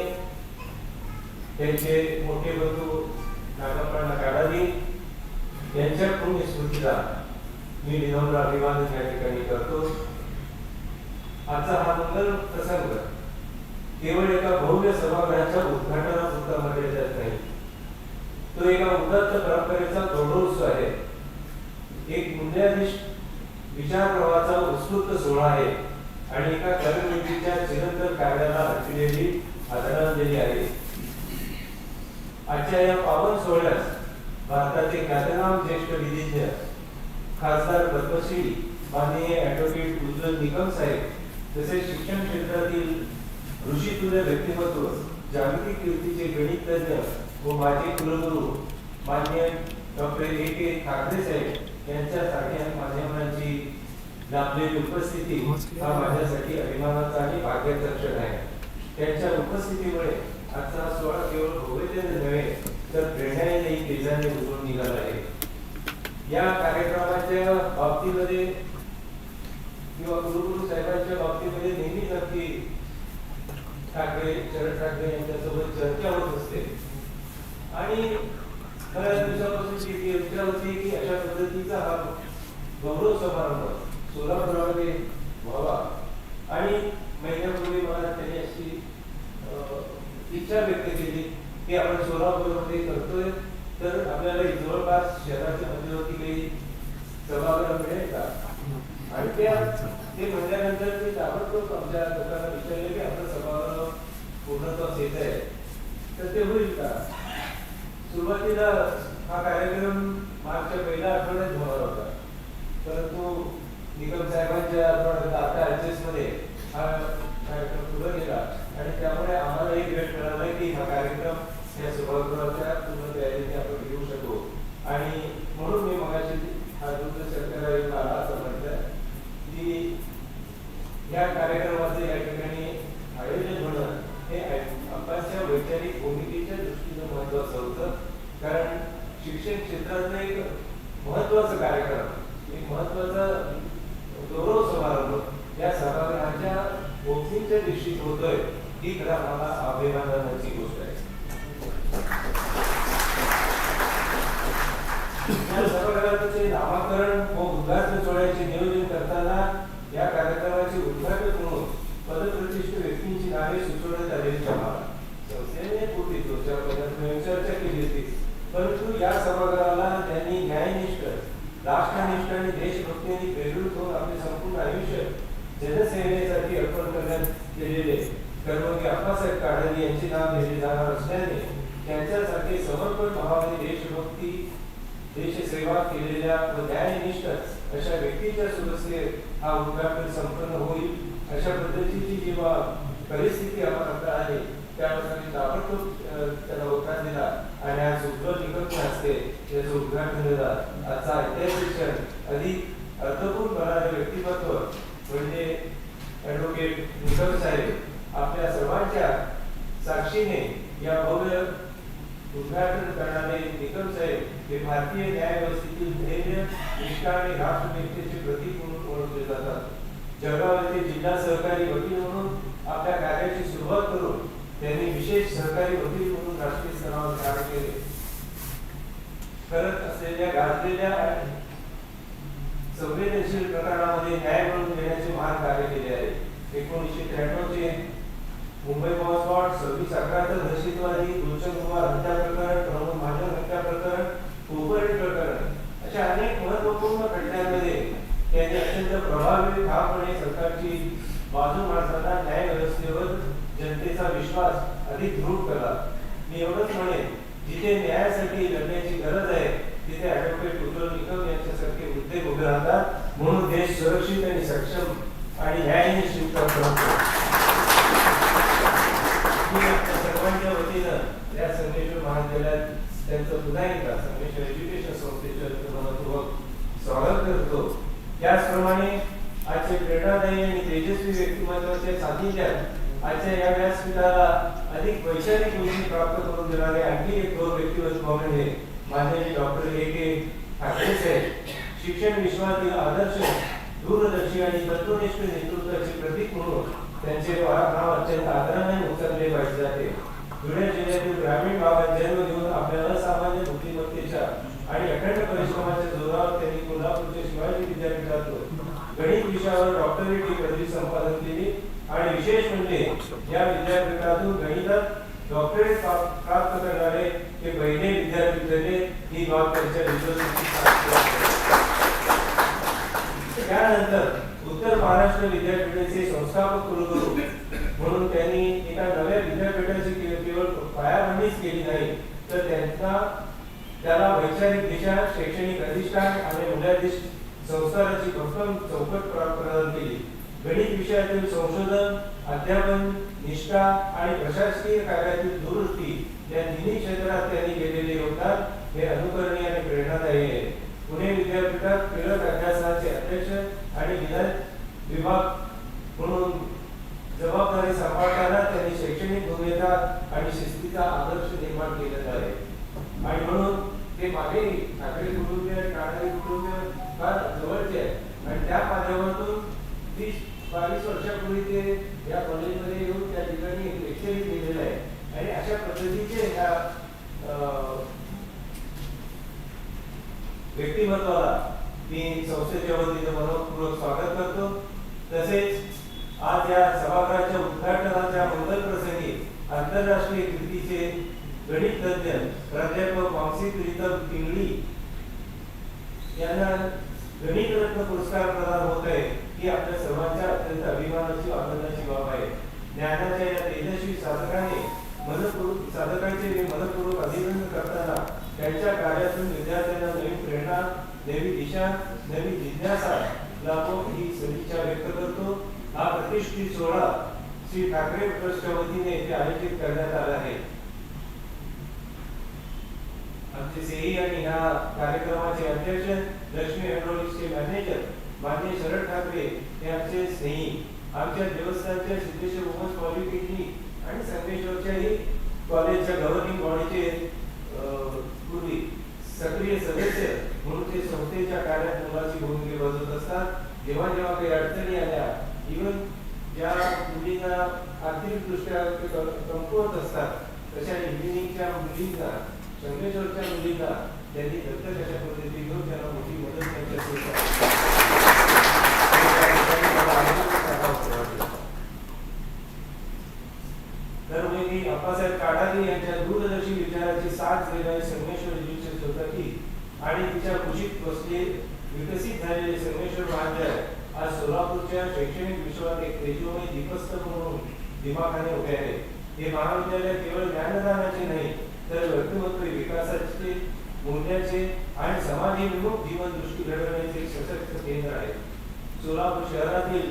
त्यांचे मोठे बंधू नागप्पा काडादी यांच्या पुण्यस्मृतीला मी विनम्र अभिवादन या ठिकाणी करतो. आजचा हा मंगल प्रसंग केवळ एका भव्य सभागृहाच्या उद्घाटनापुरता मर्यादित नाही, तो एका उदात्त परंपरेचा गौरवोत्सव आहे. एक मूल्याधिष्ठ विचार प्रवाहाचा उत्स्फूर्त सोहळा आहे आणि एका कर्मयोगीच्या चिरंतन कार्याला अर्पिलेली आदरांजली आहे. आजच्या या पावन सोहळ्यास भारताचे ख्यातनाम ज्येष्ठ विधिज्ञ खासदार पद्मश्री माननीय ॲडव्होकेट उज्ज्वल निकम साहेब, तसेच शिक्षण क्षेत्रातील ऋषितुल्य व्यक्तिमत्व, जागतिक कीर्तीचे गणितज्ञ व माजी कुलगुरू माननीय डॉक्टर A.K. ठाकरे साहेब यांच्यासारख्या मान्यवरांची लाभलेली उपस्थिती हा माझ्यासाठी अभिमानाचा आणि भाग्याचा क्षण आहे. त्यांच्या उपस्थितीमुळे आजचा सोहळा केवळ भव्यतेने नव्हे तर प्रेरणाने तेजाने उजळून निघाला आहे. या कार्यक्रमाच्या बाबतीमध्ये किंवा कुलगुरू साहेबांच्या बाबतीमध्ये नेहमीच अगदी शरद ठाकरे यांच्यासोबत चर्चा होत असते आणि बऱ्याच दिवसापासून चर्चा होती की अशा पद्धतीचा हा गौरव समारंभ सोलापुरामध्ये व्हावा. आणि महिन्यापूर्वी मला त्यांनी अशी इच्छा व्यक्त केली की आपण सोलापूरमध्ये करतोय तर आपल्याला जवळपास शहराच्या मध्यवर्ती काही सभागृह मिळेल का. आणि ते म्हणल्यानंतर मी ताबडतोब आमच्या लोकांना विचारले की आपलं सभागृह पूर्णत्वास येत आहे तर ते होईल का. सुरुवातीला हा कार्यक्रम मार्चच्या पहिल्या आठवड्यात होणार होता, परंतु निकम साहेबांच्या आता ऍडजस्टमध्ये हा कार्यक्रम पुढे गेला आणि त्यामुळे आम्हाला एक वेळ मिळाला की हा कार्यक्रम या सभागृहाच्या पूर्ण तयारीने आपण घेऊ शकू. आणि म्हणून मी मगाशी हा दुसऱ्या सरकार आला असं म्हटलं की या कार्यक्रमाचं या ठिकाणी आयोजन होणं हे अभ्यासाच्या वैचारिक भूमिकेच्या दृष्टीनं महत्वाचं होतं. कारण शिक्षण क्षेत्रातलं एक महत्वाचं कार्यक्रम, एक महत्वाचा गौरव समारंभ या सभागृहाच्या ओपनिंगच्या दिवशी होतोय ही खरं आम्हाला अभिमानाची गोष्ट आहे. या सभागृहाचे नामकरण व उद्घाटन सोहळ्याचे नियोजन करताना या कार्यक्रमाचे उद्घाटक म्हणून पदप्रतिष्ठित व्यक्तींची नावे सुचवण्यात आलेली आम्हाला संस्थेने पूर्वी चर्चा केली होती. परंतु या सभागृहाला त्यांनी न्यायनिष्ठ, राष्ट्रनिष्ठ आणि देशभक्तीने प्रेरित होऊन आपले संपूर्ण आयुष्य जनसेवेसाठी अर्पण करण्यात केलेले कर्मयोगी अप्पासाहेब काडादी यांचे नाव घेतले जाणार असल्याने त्यांच्यासारखे समर्पण भावाने देशभक्ती, देशसेवा केलेल्या व न्यायनिष्ठ अशा व्यक्तीच्या सुरक्षे हा उद्घाटन संपन्न होईल. अशा पद्धतीची जेव्हा परिस्थिती आता आहे त्यानुसार मी ताबडतोब त्याला होकार दिला आणि आज उज्ज्वल निकमच्या हस्ते त्याचं उद्घाटन झालं. आजचा ऐतिहासिक क्षण अधिक अर्थपूर्ण बनारे व्यक्तिमत्व म्हणजे ॲडव्होकेट निकम साहेब आपल्या सर्वांच्या साक्षीने या भव्य उद्घाटन करणारे निकम साहेब हे भारतीय न्याय व्यवस्थेतील धैर्य, निष्ठा आणि राष्ट्रनिष्ठेचे प्रतीक म्हणून ओळखले जातात. जळगाव येथे जिल्हा सहकारी वकील म्हणून आपल्या कार्याची सुरुवात करून त्यांनी विशेष सहकारी वकील म्हणून राष्ट्रीय स्तरावर कार्य केले. करत असलेल्या गाजलेल्या संवेदनशील प्रकरणामध्ये न्याय मिळवून देण्याचे महान कार्य केले आहे. 1993 चे मुंबई बॉम्बस्फोट, 26/11 दहशतवादी, गुलशन कुमार हत्या प्रकरण, प्रमोद महाजन हत्या प्रकरण, कोपरेट प्रकरण अशा अनेक महत्वपूर्ण घटनांमध्ये त्यांनी अत्यंत प्रभावी ठामपणे सरकारची बाजू मांडताना न्याय व्यवस्थेवर जनतेचा विश्वास अधिक दृढ केला. मी एवढंच म्हणेन, जिथे न्यायासाठी लढण्याची गरज आहे तिथे ॲडव्होकेट उज्ज्वल निकम यांच्यासारखे उद्योग उभे राहतात. म्हणून देश सुरक्षित आणि सक्षम आणि न्यायनिष्ठ करतो. सर्वांच्या वतीनं या संगमेश्वर महाविद्यालयात संगमेश्वर एज्युकेशन संस्थेचं मनपूर्वक स्वागत करतो. त्याचप्रमाणे आजचे प्रेरणादायी आणि तेजस्वी व्यक्तिमत्वाच्या सानिध्यात आजच्या या व्यासपीठाला अधिक वैचारिक उंची प्राप्त करून देणारे आणखी एक दोन व्यक्तिमत्व म्हणजे माननीय डॉक्टर A.K. ठाकरे साहेब. शिक्षण विश्वातील आदर्श, दूरदर्शी आणि तत्वनिष्ठ नेतृत्वाचे प्रतीक म्हणून त्यांचे नाव अत्यंत आदराने उचलले पाहिजे जाते. धुळे जिल्ह्यातील ग्रामीण भागात जन्म घेऊन आपल्या असामान्य बुद्धिमत्तेच्या आणि अखंड परिश्रमाच्या जोरावर त्यांनी कोल्हापूरच्या शिवाजी विद्यापीठातून गणित विषयावर डॉक्टरेट ही पदवी संपादन केली आणि विशेष म्हणजे या विद्यापीठातून गणितात डॉक्टरेट प्राप्त करणारे ते पहिले विद्यापीठ झाले. ही बाब त्यांच्या त्यानंतर उत्तर महाराष्ट्र विद्यापीठाचे संस्थापक कुलगुरू म्हणून त्यांनी एका नव्या विद्यापीठाची केवळ पायाभरणीच केली नाही तर त्याला वैचारिक दिशा, शैक्षणिक अधिष्ठान आणि मूल्याधिष्ठ संस्काराची भक्कम चौकट प्रदान केली. गणित विषयातील संशोधन, अध्यापन, निष्ठा आणि प्रशासकीय कार्यातील दूरदृष्टी या तिन्ही क्षेत्रात त्यांनी केलेले योगदान हे अनुकरणीय आणि प्रेरणादायी आहे. पुणे विद्यापीठात टिळक अभ्यासनाचे अध्यक्ष आणि विधान विभाग म्हणून जबाबदारी सांभाळताना त्यांनी शैक्षणिक भूमिका आणि शिस्तीचा आदर्श निर्माण केलेला आहे. आणि म्हणून ते मागे ठाकरे कुटुंबीय आणि काडारी कुटुंबीय फार जवळचे आहे आणि त्या माध्यमातून 20-22 वर्षापूर्वी ते या कॉलेजमध्ये येऊन त्या ठिकाणी एक लेक्चरही दिलेलं आहे. आणि अशा पद्धतीचे या व्यक्तिमत्वाला मी संस्थेच्या वतीने मनपूर्वक स्वागत करतो. तसेच आज या सभागृहाच्या उद्घाटनाच्या मंगल प्रसंगी आंतरराष्ट्रीय कीर्तीचे गणित तज्ञ प्राध्यापक वामसी प्रीतम पिंगली यांना गणित रत्न पुरस्कार प्रदान होत आहे ही आपल्या सर्वांच्या अत्यंत अभिमानाची आनंदाची बाब आहे. ज्ञानाच्या या तेजस्वी साधकांचे मी मनपूर्वक अभिनंदन करताना त्यांच्या कार्यातून विद्यार्थ्यांना नवीन प्रेरणा, नवी दिशा, नवी जिज्ञासा लाभो ही सदिच्छा व्यक्त करतो. हा प्रतिष्ठित सोहळा श्री ठाकरे ट्रस्टच्या वतीने येथे आयोजित करण्यात आला आहे. आमचे सेई आणि ह्या कार्यक्रमाचे अध्यक्ष, लक्ष्मी एम्ब्रॉयडरीचे मॅनेजर माननीय शरद ठाकरे हे आमचे स्नेही, आमच्या देवस्थानच्या सिद्धेश्वर वुमन्स पॉलिटेक्निक आणि संगमेश्वरच्याही कॉलेजच्या गव्हर्निंग बॉडीचे पूर्वी सक्रिय सदस्य म्हणून ते संस्थेच्या कार्यात मोलाची भूमिका बजावत असतात. जेव्हा जेव्हा काही अडचणी आल्या, इव्हन ज्या मुलींना आर्थिकदृष्ट्या कमकुवत असतात तशा इंजिनिअरिंगच्या मुलींना, संगमेश्वरच्या मुलींना त्यांनी दत्तक अशा पद्धतीने घेऊन त्यांना मोठी मदत त्यांच्या दरम्यान अप्पासाहेब काडादी यांच्या दूरदर्शी विचाराची साथ देणारी संगमेश्वर एज्युकेशन सोसायटी आणि तिच्या कुशीत बसले विकसित झालेले संगमेश्वर महाविद्यालय आज सोलापूरच्या शैक्षणिक विश्वात एक तेजोमय दीपस्तंभ म्हणून दिमाखाने उभे आहे. हे महाविद्यालय केवळ ज्ञानदानाचे नाही तर व्यक्तिमत्व विकासाचे, मूल्याचे आणि समाजाभिमुख जीवन दृष्टी घडवण्याचे एक सशक्त केंद्र आहे. सोलापूर शहरातील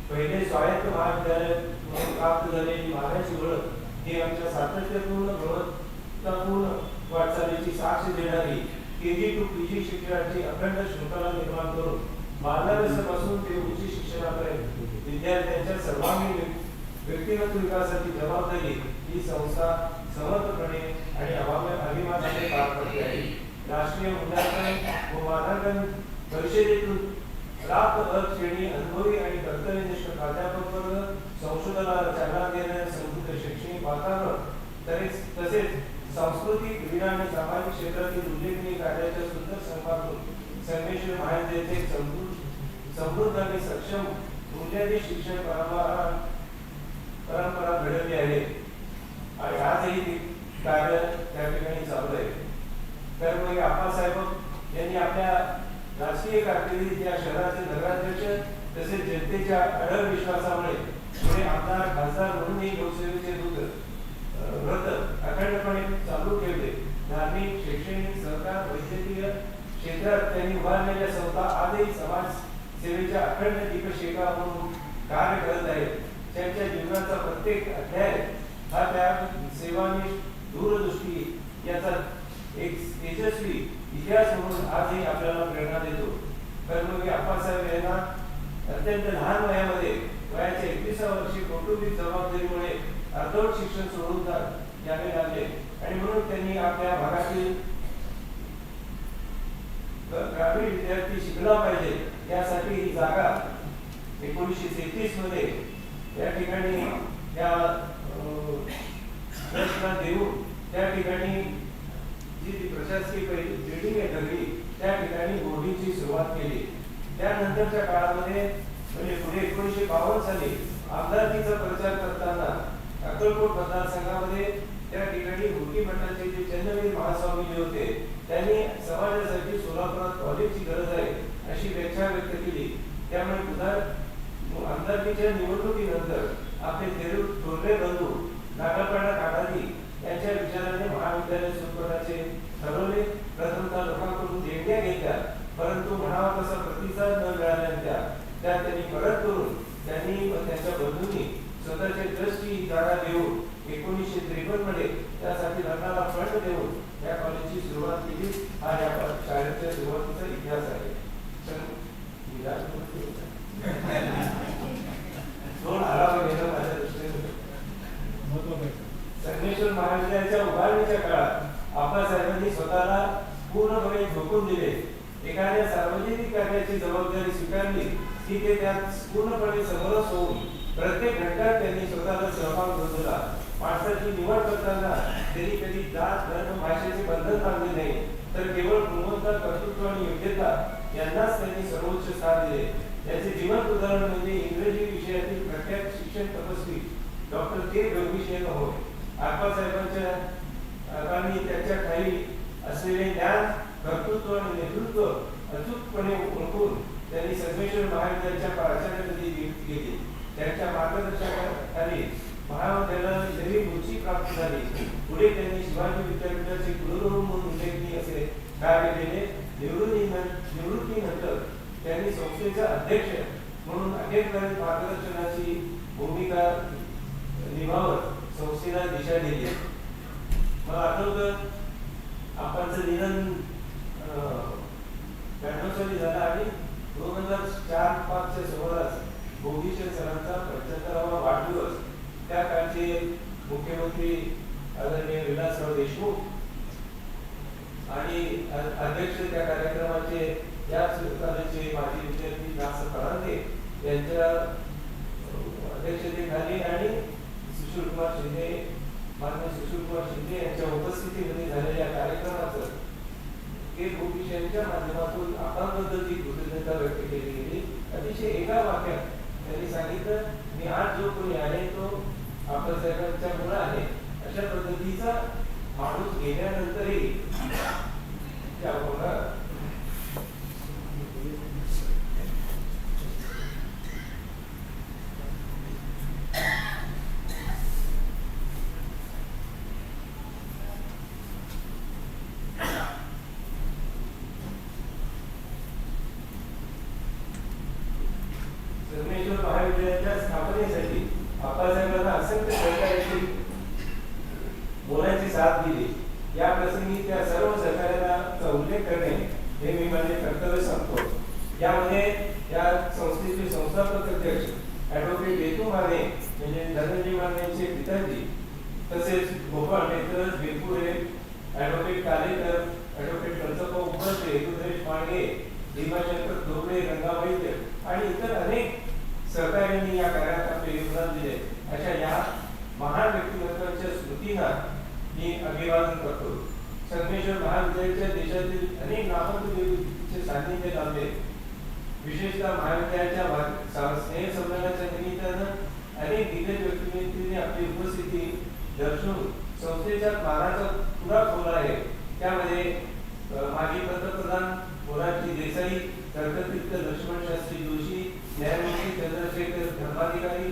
पहिले स्वायत्त महाविद्यालय म्हणून प्राप्त झालेली मागाची ओळख ही आमच्या सातत्यपूर्ण, गुणवत्तापूर्ण वाटचालीची साक्ष देणारी KG to PG शिक्षणाची अखंड शृंखला निर्माण करून 12 वर्षापासून ते उच्च शिक्षणापर्यंत विद्यार्थ्यांच्या सर्वांगीण व्यक्तिगत विकासाची जबाबदारी ही संस्था समर्थपणे आणि अभिमानाने पार पडते आहे. राष्ट्रीय मूल्यांकन व मानांकन परिषदेतून प्राप्त श्रेणी अनुभवी आणि कर्तव्यनिष्ठ प्राध्यापक वर्ग, संशोधनाला चालना देणारे समृद्ध शैक्षणिक वातावरण, तसेच सांस्कृतिक, क्रीडा आणि सामाजिक क्षेत्रातील उल्लेखनीय कार्याच्या सुंदर संघातून संगमेश्वर महाविद्यालयाचे समृद्ध आणि सक्षम मूल्याधिष्ठ शिक्षण परंपरा घडवली आहे आणि आजही ती कार्य त्या ठिकाणी चालू आहे. तर मग आप्पासाहेब यांनी आपल्या राजकीय कारकिर्दीत या शहराचे नगराध्यक्ष तसेच जनतेच्या अढळ विश्वासामुळे पुढे आमदार, खासदार म्हणूनही लोकसेवेचे व्रत अखंडपणे चालू ठेवले. धार्मिक, शैक्षणिक, सहकार, वैद्यकीय क्षेत्रात त्यांनी उभारलेल्या संस्था आजही समाज सेवेच्या अखंड दीपशिखा म्हणून कार्य करत आहेत. त्यांच्या जीवनाचा प्रत्येक अध्याय हा त्या सेवानिष्ठ, दूरदृष्टी याचा एक तेजस्वी इतिहास म्हणून आजही आपल्याला प्रेरणा देतो. कर्मयोगी आप्पासाहेब यांना अत्यंत लहान वयामध्ये वयाच्या 21व्या वर्षी कौटुंबिक जबाबदारीमुळे अर्धवट शिक्षण सोडून यावे लागले आणि म्हणून त्यांनी आपल्या भागातील ग्रामीण विद्यार्थी शिकला पाहिजे यासाठी ही जागा 1933 मध्ये या ठिकाणी त्या रचना देऊन त्या ठिकाणी जी प्रशासकीय बिल्डिंग आहे ठरली त्या ठिकाणी बोर्डिंगची सुरुवात केली. त्यानंतरच्या काळामध्ये म्हणजे पुढे 1952 साली आमदारकीचा प्रचार करताना अक्कलकोट मतदारसंघामध्ये त्या ठिकाणी हुकी मठाचे जे चंद्रवीर महास्वामी जे होते त्यांनी समाजासाठी सोलापुरात कॉलेजची गरज आहे अशी व्याख्या व्यक्त केली. त्यामुळे आमदारकीच्या निवडणुकीनंतर आपले थोरले बंधू नागापाडा काडादी यांच्या विचाराने महाविद्यालय सुरू करण्याचे ठरवले. प्रथमतः लोकांकडून देणग्या घेतल्या, परंतु म्हणावा तसा प्रतिसाद न मिळाल्यानंतर त्या त्यांनी परत करून त्यांनी व त्यांच्या बंधूंनी स्वतःच्या ट्रस्टची जागा देऊन 1953 मध्ये त्यासाठी लग्नाला फंड देऊन या कॉलेजची सुरुवात केली. हा या शाळेच्या सुरुवातीचा इतिहास आहे. 2 आराम घेणं माझ्या दृष्टीने संगमेश्वर महाविद्यालयाच्या उभारणीच्या काळात आप्पासाहेबांनी स्वतःला पूर्णपणे झोकून दिले. एखाद्या सार्वजनिक कार्याची जबाबदारी स्वीकारली की ते त्यात पूर्णपणे समरस होऊन प्रत्येक घटकात त्यांनी स्वतःला सहभाग नोंदवला. माणसाची निवड करताना त्यांनी कधी जात धर्म भाषेचे बंधन बांधले नाही, तर केवळ गुणवत्ता, कर्तृत्व आणि योग्यता यांनाच त्यांनी सर्वोच्च स्थान दिले. याचे जीवन उदाहरण म्हणजे इंग्रजी विषयातील प्रख्यात शिक्षण तपस्वी डॉक्टर के योगेश होय. आप्पासाहेबांच्या त्याच्या खाली असलेले ज्ञान, कर्तृत्व आणि नेतृत्व अचूकपणे ओळखून त्यांनी संगमेश्वर महाविद्यालयाच्या प्राचार्यपदी नियुक्ती केली. त्यांच्या मार्गदर्शनाखाली महाविद्यालयाला जरी रुची प्राप्त झाली. पुढे त्यांनी शिवाजी विद्यापीठाचे कुलगुरू म्हणून उल्लेखनीय असे कार्य केले. निवृत्तीनंतर त्यांनी संस्थेचा अध्यक्ष म्हणून अखेरपर्यंत मार्गदर्शनाची भूमिका निभावत संस्थेला दिशा दिली. मला आठवतं आपणचं निधन 92 साली झालं आणि 2004-05 च्या सुमारास भोगीशर सरांचा 75वा वाढदिवस त्या काळचे मुख्यमंत्री आदरणीय विलासराव देशमुख आणि अध्यक्ष त्या कार्यक्रमाचे या कॉलेजचे माजी विद्यार्थी दास फरांदे यांच्या अध्यक्षतेखाली आणि मान्य सुशीलकुमार शिंदे यांच्या उपस्थितीमध्ये झालेल्या कार्यक्रमाचं भूमिशांच्या माध्यमातून आपल्याबद्दलची कृतज्ञता व्यक्त केली गेली. अतिशय एका वाक्यात त्यांनी सांगितलं, मी आज जो कोणी आहे तो आप्पासाहेबांच्या मुळे आहे. अशा पद्धतीचा माणूस गेल्यानंतरही त्या संगमेश्वर महाविद्यालयाच्या स्थापनेसाठी आप्पासाहेबांना असंख्य सहकार्याची बोलायची साथ दिली. या प्रसंगी त्या सर्व सहकार्यांचा उल्लेख करणे हे मी माझे कर्तव्य समजतो. यामध्ये या संस्थेचे संस्थापक अध्यक्ष ॲडव्होकेट येतू माने म्हणजे धनंजय मानेचे पिताजी, तसेच गोपाळ नेत्रज बिरपुरे, ॲडव्होकेट कालेकर, ॲडव्होकेट कंचप्पा उपरसे, रुद्रेश मांडगे, भीमाशंकर धोबळे, रंगावैद्य आणि इतर अनेक सहकार्यांनी या कार्यात आपले योगदान दिले. अशा या महान व्यक्तिमत्वांच्या स्मृतींना मी अभिवादन करतो. संगमेश्वर महाविद्यालयाच्या देशातील अनेक नामवंत व्यक्तींचे सान्निध्य लाभले. विशेषतः महाविद्यालयाच्या स्नेह संमेलनाच्या निमित्तानं अनेक दिग्गज व्यक्तिमत्वांनी आपली उपस्थिती दर्शवून संस्थेच्या मानाचा पुरा खोला आहे. त्यामध्ये माजी पंतप्रधान मोरारजी देसाई, तर्कतीर्थ लक्ष्मण शास्त्री जोशी, न्यायमूर्ती चंद्रशेखर धर्माधिकारी,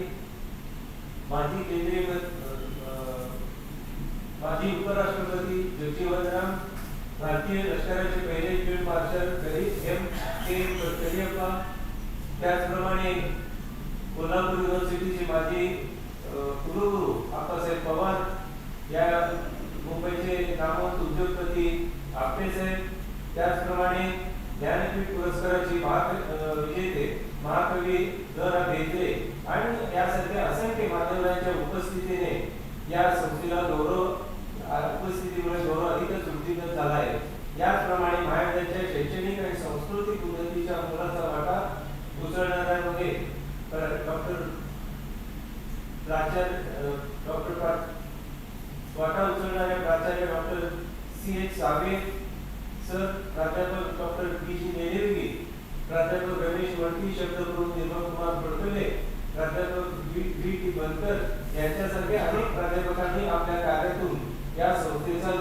माजी उपराष्ट्रपती ज्योतिवंतराम, भारतीय लष्कराचे पहिले फील्ड मार्शल गणित के करियप्पा, त्याचप्रमाणे कोल्हापूर युनिव्हर्सिटीचे माजी कुलगुरू आप्पासाहेब पवार, या मुंबईचे नामवंत उद्योगपती आपटेसाहेब, त्याचप्रमाणे ज्ञानपीठ पुरस्काराची विजेते महाकवी द रा बेंद्रे आणि यासारख्या असंख्य मान्यवरांच्या उपस्थितीने या संस्थेला उपस्थितीमुळे गौरव अधिकच वृद्धिंगत झाला आहे. याचप्रमाणे महाविद्यालयाच्या शैक्षणिक आणि सांस्कृतिक उन्नतीच्या मोलाचा वाटा उचलणाऱ्यांमध्ये प्राचार्य डॉक्टर C.H. सावे सर, प्राध्यापक डॉक्टर B.G. नेलेरगी, प्राध्यापक रमेश वंटी, शब्दप्रमुख निर्मल कुमार पडकले, प्राध्यापक V.T. बनकर यांच्यासारख्या अनेक प्राध्यापकांनी आपल्या कार्यातून या संस्थेचा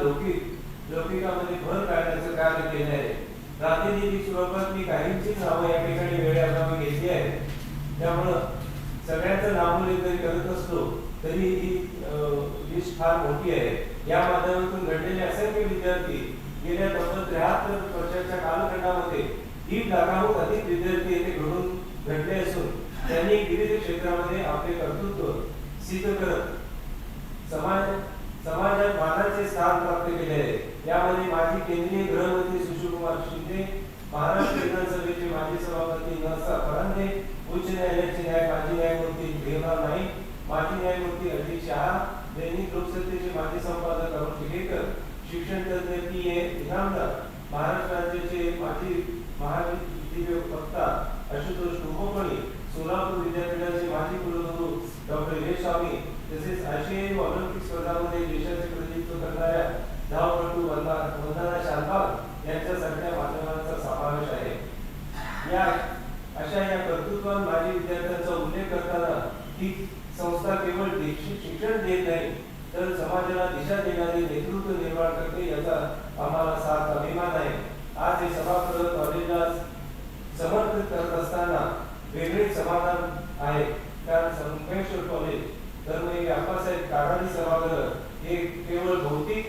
लौकिकामध्ये भर काढण्याचं कार्य केले आहे. प्रातिनिधिक स्वरूपात मी काहींची नावं या ठिकाणी वेळेअभावी घेतली आहे. त्यामुळं सगळ्यांचं नामोल्लेख जरी करत असलो तरी ही लिस्ट फार मोठी आहे. या माध्यमातून घडलेले असंख्य विद्यार्थी गेल्या तब्बल 73 वर्षाच्या कालखंडामध्ये 1.5 लाखाहून अधिक विद्यार्थी येथे घडले असून त्यांनी विविध क्षेत्रामध्ये आपले कर्तृत्व सिद्ध करत समाजात मानाचे स्थान प्राप्त केले आहे. यामध्ये माजी केंद्रीय गृहमंत्री सुशीलकुमार शिंदे, महाराष्ट्र विधानसभेचे माजी सभापती नरसा फरांदे, उच्च न्यायालयाचे माजी न्यायमूर्ती देवराव नाईक, माजी न्यायमूर्ती अजित शहा, दैनिक लोकसत्तेचे माजी संपादक अरुण टिकेकर, शिक्षण तज्ञ P.A. इनामदार, महाराष्ट्र राज्याचे माजी महाधिवक्ता आशुतोष कुंभकोणी, सोलापूर विद्यापीठाचे माजी कुलगुरू डॉक्टर यश स्वामी, तसेच आशियाई ऑलिम्पिक स्पर्धांमध्ये देशाचे प्रतिनिधित्व करणाऱ्या धावपटू वंदना शानभाग यांच्यासारख्या माध्यमांचा समावेश आहे. अशा या कर्तृत्वान माजी विद्यार्थ्यांचा उल्लेख करताना ही संस्था केवळ शिक्षण देत नाही तर समाजाला दिशा देणारे नेतृत्व निर्माण करते याचा आम्हाला सार्थ अभिमान आहे. आज हे सभागृह कॉलेजला समर्पित करत असताना वेगळेच समाधान आहे, कारण संगमेश्वर कॉलेज धर्मवीर अप्पासाहेब काडादी सभागृह हे केवळ भौतिक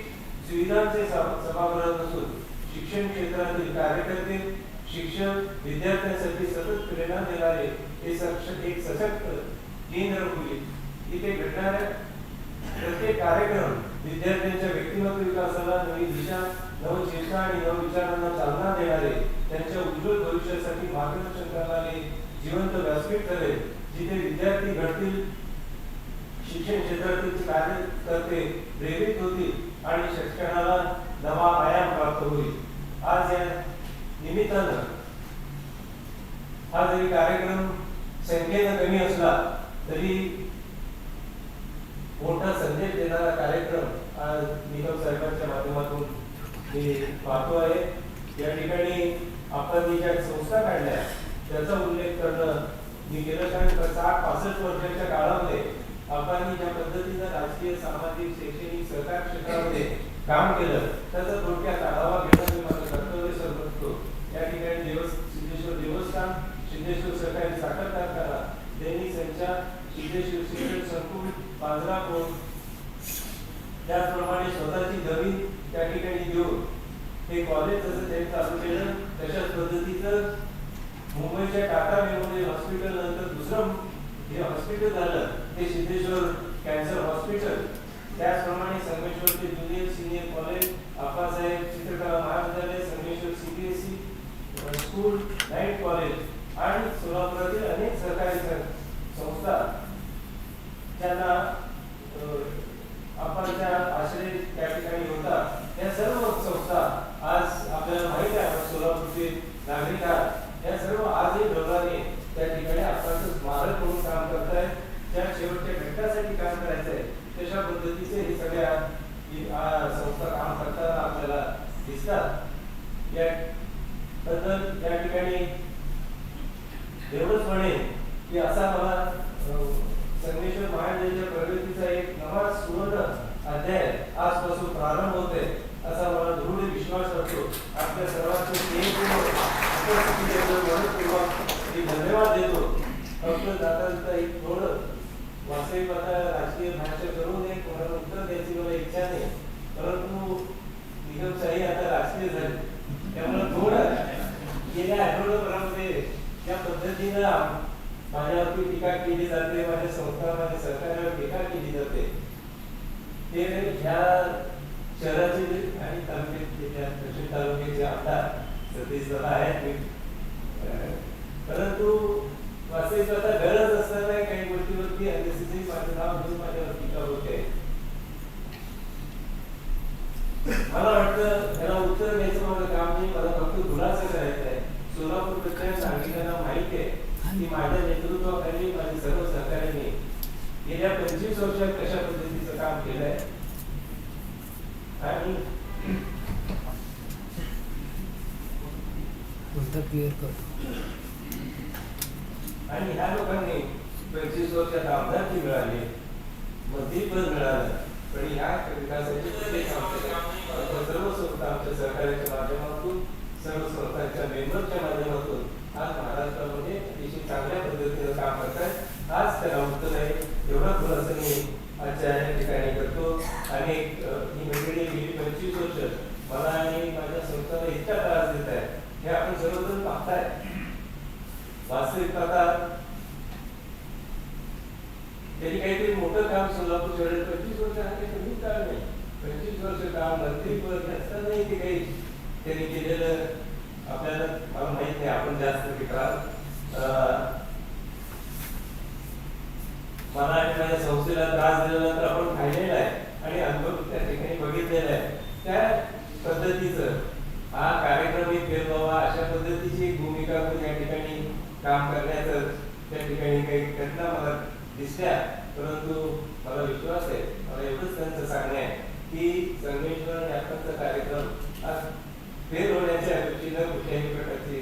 सुविधांचे सभागृह नसून शिक्षण क्षेत्रातील कार्यकर्ते, शिक्षक, विद्यार्थ्यांसाठी सतत प्रेरणा देणारे एक सशक्त केंद्र होईल. इथे घडणाऱ्या प्रत्येक कार्यक्रम विद्यार्थ्यांच्या व्यक्तिमत्व विकासाला नवी दिशा, नवचेतना आणि नवविचारांना चालना देणारे, त्यांच्या उज्ज्वल भविष्यासाठी मार्गदर्शन करणारे जिवंत व्यासपीठ ठरेल, जिथे विद्यार्थी घडतील, शिक्षण क्षेत्रातील कार्यकर्ते प्रेरित होतील आणि शिक्षणाला नवा आयाम प्राप्त होईल. आज या निमित्तानं हा जरी कार्यक्रम संख्येनं कमी असला तरी मोठा संदेश देणारा कार्यक्रम आज निकम साहेबांच्या माध्यमातून मी पाहतो आहे. या ठिकाणी आपण ज्या संस्था काढल्या त्याचा उल्लेख करणं मी केलं, कारण 60-65 वर्षाच्या काळामध्ये आपण ज्या पद्धतीनं राजकीय, सामाजिक, शैक्षणिक, सहकार क्षेत्रामध्ये काम केलं त्याचा थोडक्यात आढावा घेणं मी माझं कर्तव्य समजतो. या ठिकाणी सिद्धेश्वर देवस्थान, सिद्धेश्वर सहकारी साखर कारखाना, दैनिक संचार, सिद्धेश्वर शिक्षण संकुल, पांजरा कोट, त्याचप्रमाणे स्वतःची जमीन त्या ठिकाणी देऊन हे कॉलेज जसं त्यांनी चालू केलं तशाच पद्धतीचं मुंबईच्या टाटा मेमोरियल हॉस्पिटल नंतर दुसरं जे हॉस्पिटल झालं ते सिद्धेश्वर कॅन्सर हॉस्पिटल, त्याचप्रमाणे संगमेश्वरचे ज्युनियर सिनियर कॉलेज, अप्पासाहेब चित्रकला महाविद्यालय, Sangameshwar CBSE school, night college आणि सोलापुरातील अनेक सरकारी संस्था ज्यांना आपणच्या आश्रय त्या ठिकाणी होता, या सर्व संस्था आज आपल्याला माहिती आहे, सोलापूरचे नागरिक आहात, या सर्व आजही डोलाने त्या ठिकाणी आपण स्मारक म्हणून काम करताय, ज्या शेवटच्या घटकासाठी काम करायचं आहे तशा पद्धतीचे हे सगळ्या संस्था काम करताना आपल्याला दिसतात. याबद्दल या ठिकाणी एवढंच म्हणेन की असा मला संगमेश्वर महाविद्यालयाच्या प्रगतीचा एक नवा सुवर्ण अध्याय आजपासून प्रारंभ होतोय असा मला दृढ विश्वास असतो. आपल्या सर्वांचे धन्यवाद देतो. फक्त जाता एक थोडं वास्तविक आता राजकीय भाषा करून एक कोणाला उत्तर द्यायची मला इच्छा नाही, परंतु निकमशाही आता राजकीय झाली त्यामुळे थोडं गेल्या आठवड्याभरामध्ये ज्या पद्धतीनं माझ्यावरती टीका केली जाते, माझ्या संस्था, माझ्या सरकारवर टीका केली जाते, ते ह्या शहराचे आणि तालुक्याचे दक्षिण तालुक्याचे आमदार सतीश दादा आहेत. परंतु वास्तविक आता गरज असताना काही गोष्टीवरती अननेसेसरी माझं नाव घेऊन माझ्यावर टीका होते. मला वाटतं त्याला उत्तर द्यायचं माझं काम नाही, मला फक्त खुलासा करायचा आहे. सोलापूरच्या नागरिकांना माहिती आहे की माझ्या नेतृत्वाखाली माझे सर्व सहकार्यांनी गेल्या 25 वर्षात कशा पद्धतीचं काम केलंय आणि क्लिअर करतो. आणि ह्या लोकांनी 25 वर्षात आमदारकी मिळाली, मंत्रीपद मिळालं, पण ह्या विकासाची सर्व संस्था आमच्या सहकार्याच्या माध्यमातून, सर्व संस्थांच्या मेंबरच्या माध्यमातून आज महाराष्ट्रामध्ये अतिशय चांगल्या पद्धतीनं काम करतात. आज त्याला उत्तर आहे. एवढा खुलासा मी आजच्या या ठिकाणी करतो. आणि ही मंडळी गेली 25 वर्ष मला आणि माझ्या संस्थांना इतका त्रास देत आहे हे आपण सर्वजण पाहताय. वास्तविक आता त्यांनी काहीतरी मोठं काम सोलापूर शहरात 25 वर्ष हा काही कमी काळ नाही. 25 वर्ष काम मंत्रीपद असतानाही ते काही त्यांनी केलेलं आपल्याला मला माहित नाही. आपण जास्त टिकणार मला आणि माझ्या संस्थेला त्रास दिल्यानंतर आपण खाल्लेला आहे आणि अनुभव त्या ठिकाणी बघितलेला आहे. त्या पद्धतीचं हा कार्यक्रम फेल व्हावा अशा पद्धतीची एक भूमिका या ठिकाणी काम करण्याचं त्या ठिकाणी काही घटना मला दिसल्या. परंतु मला विश्वास आहे, मला एवढंच त्यांचं सांगणं आहे की संगमेश्वर आणि आत्ताचा कार्यक्रम आज फेल होण्याच्या अपेक्षेनं कुठल्याही प्रकारची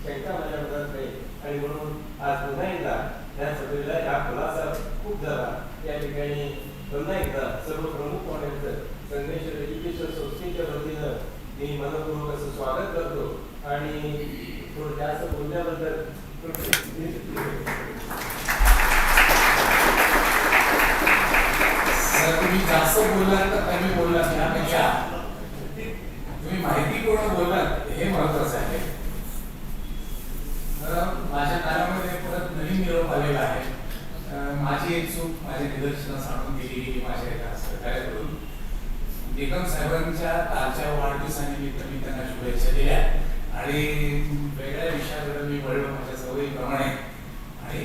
शंका माझ्या मनात नाही. आणि म्हणून आज पुन्हा एकदा या सभेला हा खुलासा खूप झाला. या ठिकाणी पुन्हा एकदा सर्व प्रमुख पाहुण्यांचं संगमेश्वर एज्युकेशन संस्थेच्या वतीनं मी मनपूर्वक असं स्वागत करतो आणि थोडं जास्त बोलण्याबद्दल तुम्ही जास्त बोललात तर कमी बोललात यापेक्षा तुम्ही माहितीपूर्ण बोललात हे महत्वाचं आहे. माझ्या कानामध्ये परत नवीन निरोप आलेला आहे. माझी एक चूक माझ्या निदर्शनास आणून दिली माझ्या एका सहकार्याकडून. निकम साहेबांच्या कालच्या वाढदिवसानिमित्त मी त्यांना शुभेच्छा दिल्या आणि वेगळ्या विषयाकडे मी वळलो माझ्या सवयीप्रमाणे. आणि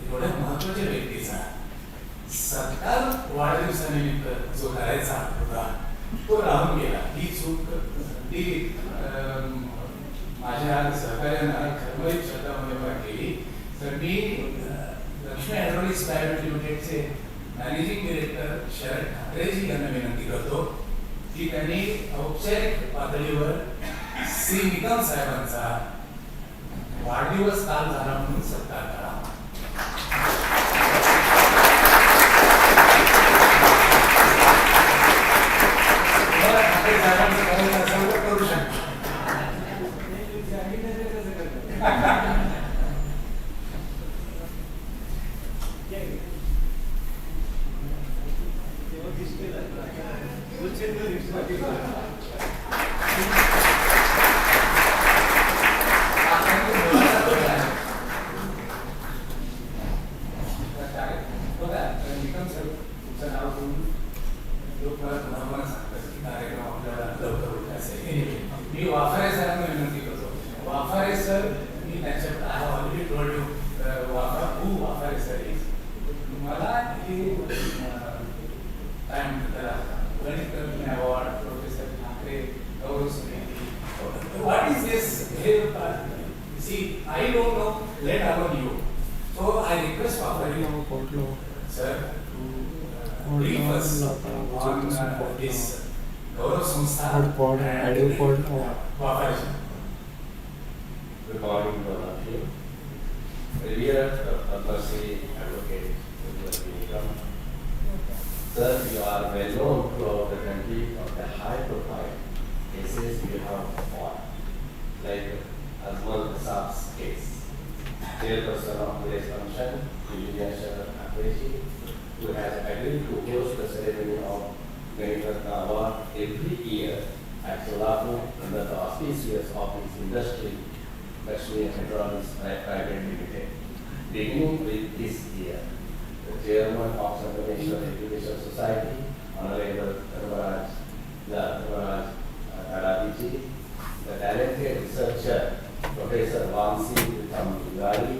एवढ्या महत्वाच्या व्यक्तीचा सत्कार वाढदिवसानिमित्त जो करायचा होता तो राहून गेला. ही चूक ती माझ्या सहकार्यांना खरमरीत शब्दामध्ये केली. तर मी लक्ष्मी ॲग्रोलिक्स प्रायव्हेट लिमिटेडचे मॅनेजिंग डिरेक्टर शरद ठाकरेजी यांना विनंती करतो की त्यांनी औपचारिक पातळीवर श्री निकम साहेबांचा वाढदिवस काल झाला म्हणून सत्कार करा. ठाकरे साहेबांचं करायचं असेल तर करू शकतो. मी वाफारे सरांना विनंती करतो. वाफारे सर मी त्यांच्या I have already told you Wafare sir मला हे काय म्हणतात त्याला Ganit Ratna award professor Thakare Gaurav Samiti what is this हे see I don't know let alone you. So I request Wafare sir to brief us on this Gaurav Sanstha and cooperation. Good morning to all of you. Revered Appasaheb advocate Nikam. Sir, you are well known throughout the country of the high profile cases you have fought, like Appasaheb's case. Chairperson of today's function, who has agreed to host the ceremony of Ganit Ratna Award every year at Solapur under the auspicious of his industry, Sangameshwar Private Limited. Beginning with this year, the chairman of Sangameshwar Education Society Honorable Kadadi, the talented researcher, Professor Vamsi from Pingali,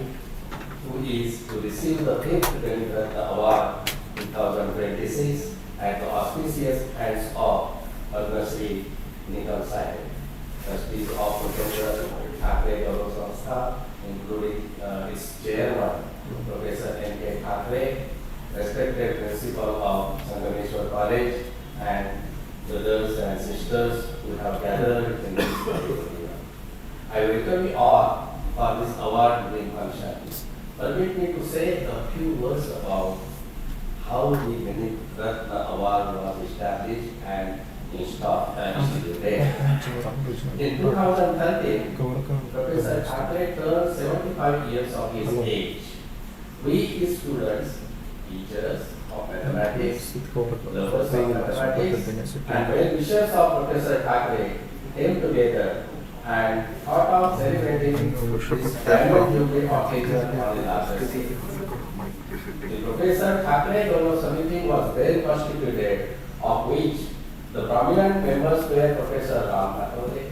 who is to receive the 5th Ganit Ratna Award 2026 at the auspicious hands of Padmasri Nikam Sahib, trustees of Professor Thakare Gaurav Sanstha, including its chairman, Professor N.K. Thakare, respected principal of Sangameshwar College, and brothers and sisters who have gathered in this auditorium. I welcome you all for this award-winning function. Permit me to say a few words about how the Ganit Ratna Award was established and instituted. In 2013, Professor Thakare turned 75 years of his age. We, his students, teachers of mathematics, lovers of mathematics, and well-wishers of Professor Thakare came together and thought of celebrating this diamond jubilee occasion on a larger scale. The Professor Thakare Gaurav Samiti was well constituted, of which the prominent members were Professor Thakare,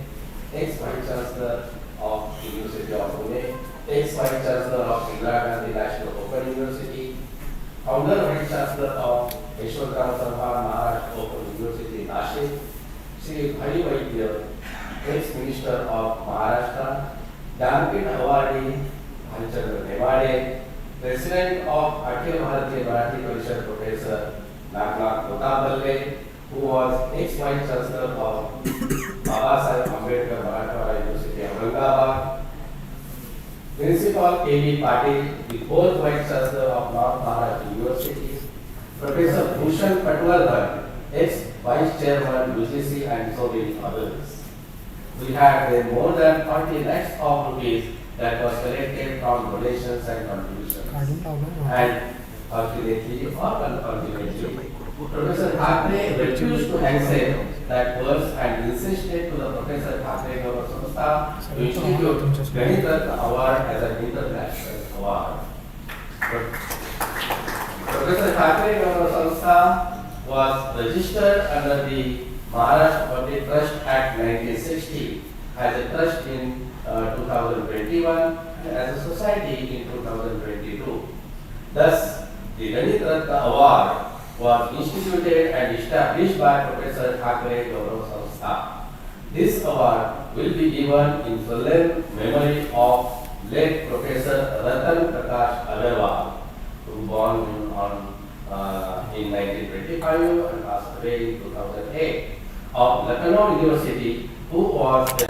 ex-Vice Chancellor of University of Pune, ex-Vice Chancellor of Indira Gandhi National Open University, founder Vice Chancellor of Yeshwantrao Sarwan Maharashtra Open University, Nashik, Sri Hari Vaidya, ex-Minister of Maharashtra, Danpit Awardee Bhalchandra Nevade, President of Akhil Bharatiya Marathi Parishad Professor Naglak Kotaballe, who was ex-Vice Chancellor of Appasaheb Marathwada University, Aurangabad, Principal A.B. Patil, the fourth Vice Chancellor of North Maharashtra University, Professor Bhushan Patwardhan, ex-Vice Chairman UGC, and so many others. We had more than 40 lakhs of rupees that was collected from donations and contributions. And ultimately, Professor Thakare refused to accept that verse and insisted to the Professor Thakare Gaurav Sanstha to institute Ganit Ratna Award as an international award. Professor Thakare Gaurav Sanstha was registered under the Maharashtra Public Trust Act 1960 as a trust in 2021 and as a society in 2022. Thus, the Ganit Ratna Award was instituted and established by Professor Thakare Gaurav Sanstha. This award will be given in solemn memory of late Professor Ratan Prakash Agarwal, who born in 1925 and passed away in 2008, of Lucknow University, who was a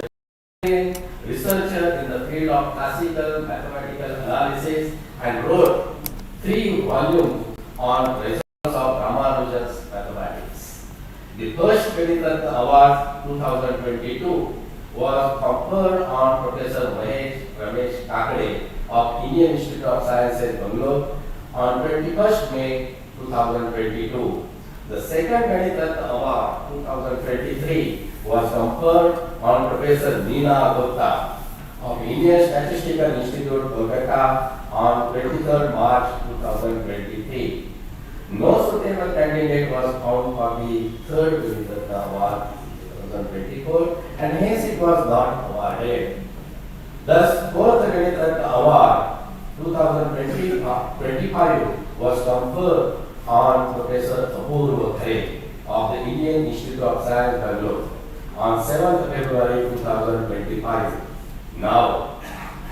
researcher in the field of classical mathematical analysis and wrote 3 volumes on results of Ramanujan's mathematics. The first Ganit Ratna Award 2022 was conferred on Professor Ramesh Thakare of Indian Institute of Sciences, Bangalore on 21st May 2022. The second Ganit Ratna Award 2023 was conferred on Professor Neena Gupta of Indian Statistical Institute, Kolkata on 23rd March 2023. No suitable candidate was found for the third Ganit Ratna Award 2024 and hence it was not awarded. Thus, fourth Ganit Ratna Award 2025 was conferred on Professor Apurva Khare of the Indian Institute of Science, Bangalore on 7th February 2025. Now,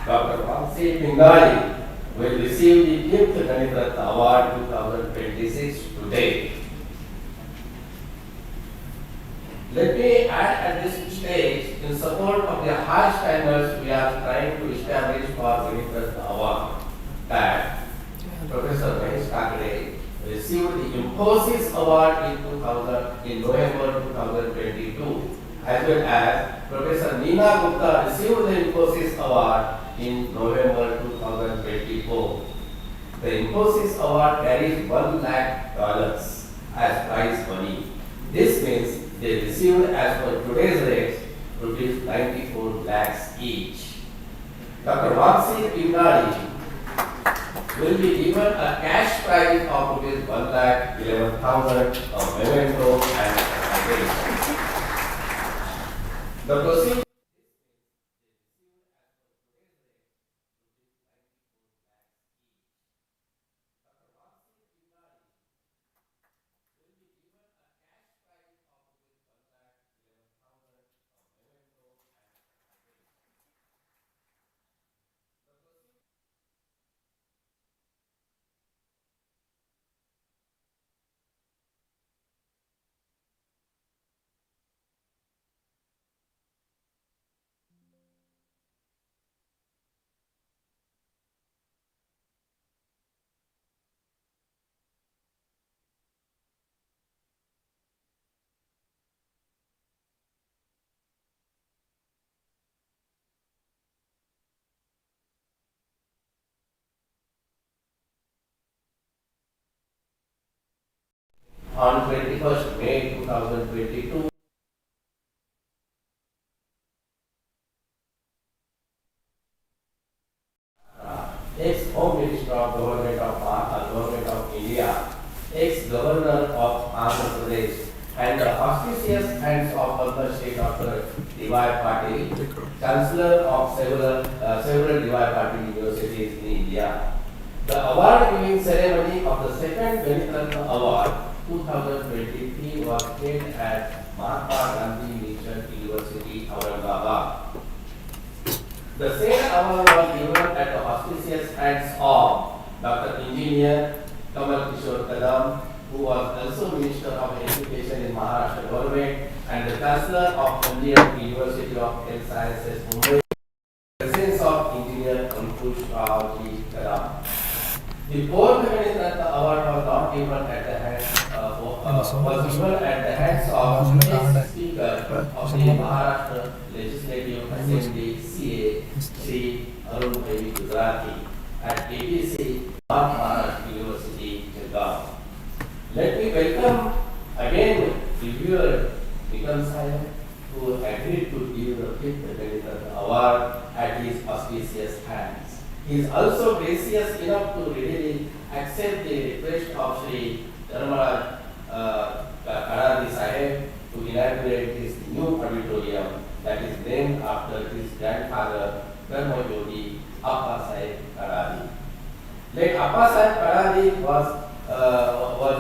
Dr. Vamsi Pingali will receive the 5th Ganit Ratna Award 2026 today. Let me add at this stage, in support of the high standards we are trying to establish for Ganit Ratna Award, that Professor Ramesh Thakare received the Infosys Award in November 2022, as well as Professor Neena Gupta received the Infosys Award in November 2024. The Infosys Award carries $1 lakh as prize money. This means they received, as per today's rates, rupees 94 lakhs each. Dr. Vamsi Pingali will be given a cash prize of rupees 1,11,000, a memento and a citation. The proceeds on 21st May 2022. Ex-Home Minister of Government of India, ex-Governor of Andhra Pradesh, and the auspicious hands of Padma Dr. D.Y. Patil, Chancellor of several D.Y. Patil universities in India. The award-giving ceremony of the second Ganit Ratna Award 2023 was held at Mahatma Gandhi Mission University, Aurangabad. The same award was given at the auspicious hands of Dr. Engineer Kamal Kishore Kadam, who was also Minister of Education in Maharashtra government and the Chancellor of Indian University of Health Sciences, Mumbai, presence of Engineer Ankush Raoji Kadam. The fourth Ganit Ratna Award was not given at the hands of the Speaker of the Maharashtra Legislative Assembly CA, Sri Arun Bhai Gujarati at APC, Maharashtra University, Jalgaon. Let me welcome again reviewer Nikam who agreed to give the fifth Ganit Ratna Award at his auspicious hands. He is also gracious enough to readily accept the request of Sri Dharmaraj Kadadi Sahib to inaugurate his new auditorium that is named after his grandfather, Karmyogi Appasaheb Kadadi. Late Appasaheb Kadadi was a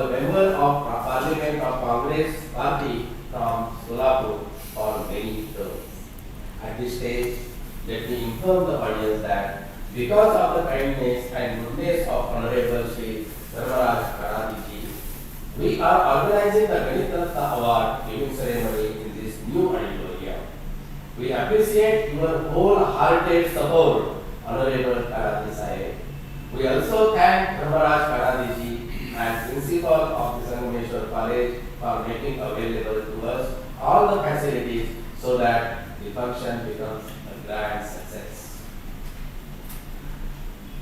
member of Parliament of Congress Party from Solapur for many terms. At this stage, let me inform the audience that because of the kindness and goodness of Honorable Sri Dharmaraj Kadadi ji, we are organizing the Ganit Ratna Award giving ceremony in this new auditorium. We appreciate your wholehearted support, Honorable Kadadi Sahib. We also thank Dharmaraj Kadadi ji and Principal of the Sangameshwar College for making available to us all the facilities so that the function becomes a grand success.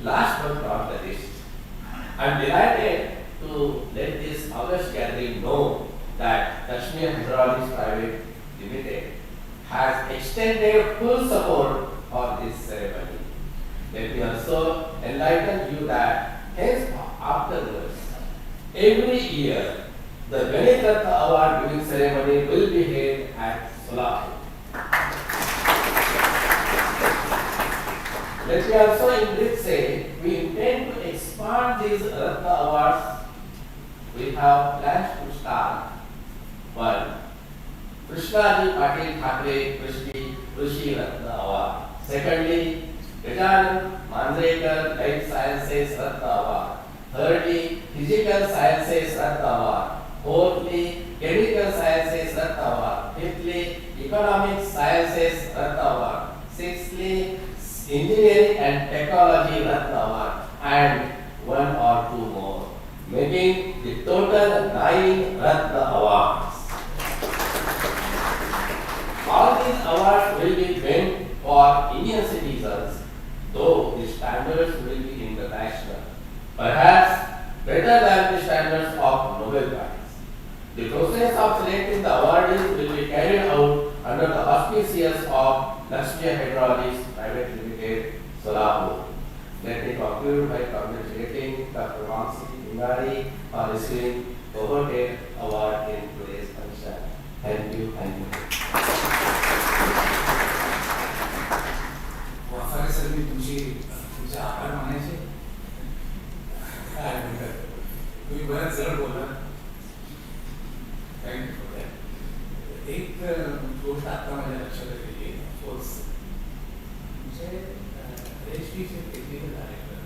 Last but not the least, I am delighted to let this august gathering know that Lakshmi Hydraulics Private Limited has extended full support for this ceremony. Let me also enlighten you that hence afterwards, every year, the Ganit Ratna Award giving ceremony will be held at Solapur. Let me also in brief say, we intend to expand these Ratna Awards. We have plans to start 1. Krishnaji Patil Thakare Krishi Ratna Award. Secondly, Gajan Manjrekar Life Sciences Ratna Award. Thirdly, Physical Sciences Ratna Award. Fourthly, Chemical Sciences Ratna Award. Fifthly, Economic Sciences Ratna Award. Sixthly, Engineering and Technology Ratna Award, and 1 or 2 more, making the total 9 Ratna Awards. All these awards will be meant for Indian citizens, though the standards will be international, perhaps better than the standards of Nobel Prize. The process of selecting the awardees will be carried out under the auspices of Lakshmi Hydraulics Private Limited, Solapur. Let me conclude by congratulating Dr. Vamsi Pingali for receiving overhead award in today's function. Thank you. Wafare sir मी तुमचे आभार मानायचे काय म्हणतात तुम्ही बऱ्याच जण बोलला thank you for that. एक गोष्ट आता माझ्या लक्षात आलेली ऑफकोर्स म्हणजे एचपीचे टेक्निकल डायरेक्टर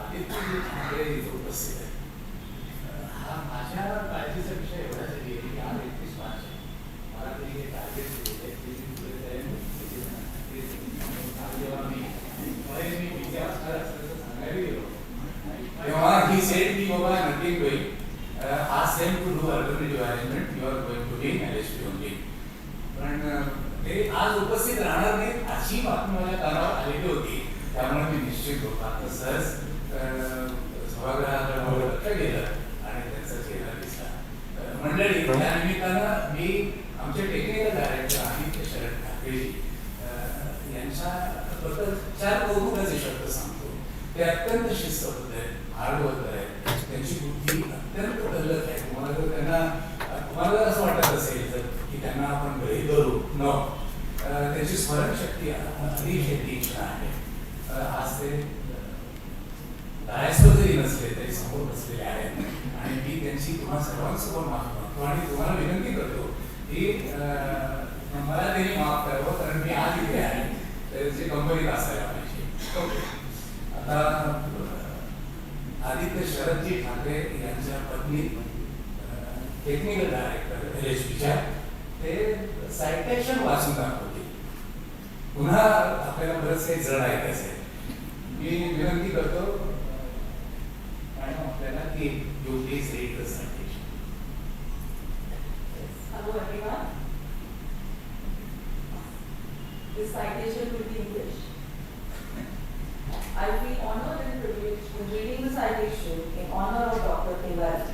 आदित्य ठाकरे इथे उपस्थित आहे. हा माझ्या काळजीचा विषय एवढ्यासाठी आहे की आज 31 मार्च आहे. मला तरी हे टार्गेट दिलेले आहे की मी पुढे जाईन जेव्हा मी विद्या असणार असल्याचं सांगायला गेलो तेव्हा ही सेड की बाबा नक्की होईल ask them to do alternative arrangement, you are going to be in LHP only. पण ते आज उपस्थित राहणार नाहीत अशी बातमी माझ्या कानावर आलेली होती. त्यामुळे मी निश्चित होतो आता सहज सभागृहाकडे लक्ष गेलं आणि त्यांचा चेहरा दिसला. मंडळी त्या निमित्तानं मी आमचे टेक्निकल डायरेक्टर आदित्य शरद ठाकरेजी यांच्याबद्दल 4 कौतुकाचे शब्द सांगतो. ते अत्यंत शिस्तबद्ध आहेत, हार्डवर्कर आहेत, त्यांची बुद्धी अत्यंत तल्लख आहे. तुम्हाला असं वाटत असेल तर की त्यांना आपण गृहीत धरू न त्यांची स्मरणशक्ती अतिशय तीक्ष्ण आहे. आज ते डायस्वर जरी नसले तरी समोर बसलेले आहेत आणि मी त्यांची तुम्हा सर्वांसमोर माफ करतो आणि तुम्हाला विनंती करतो की मला त्यांनी माफ करावं कारण मी आज इथे आहे त्याची कंपनीत असायला पाहिजे. ओके. आता आदित्य शरदजी ठाकरे यांच्या पत्नी टेक्निकल डायरेक्टर LHPच्या ते सायटेशन वाचून दाखवते. पुन्हा आपल्याला बरंच काही जड ऐकायचं आहे. मी विनंती करतो मॅडम आपल्याला की you please read the citation. Hello everyone. This citation will be English. I feel honored and privileged in reading the citation in honor of Dr. Pingali.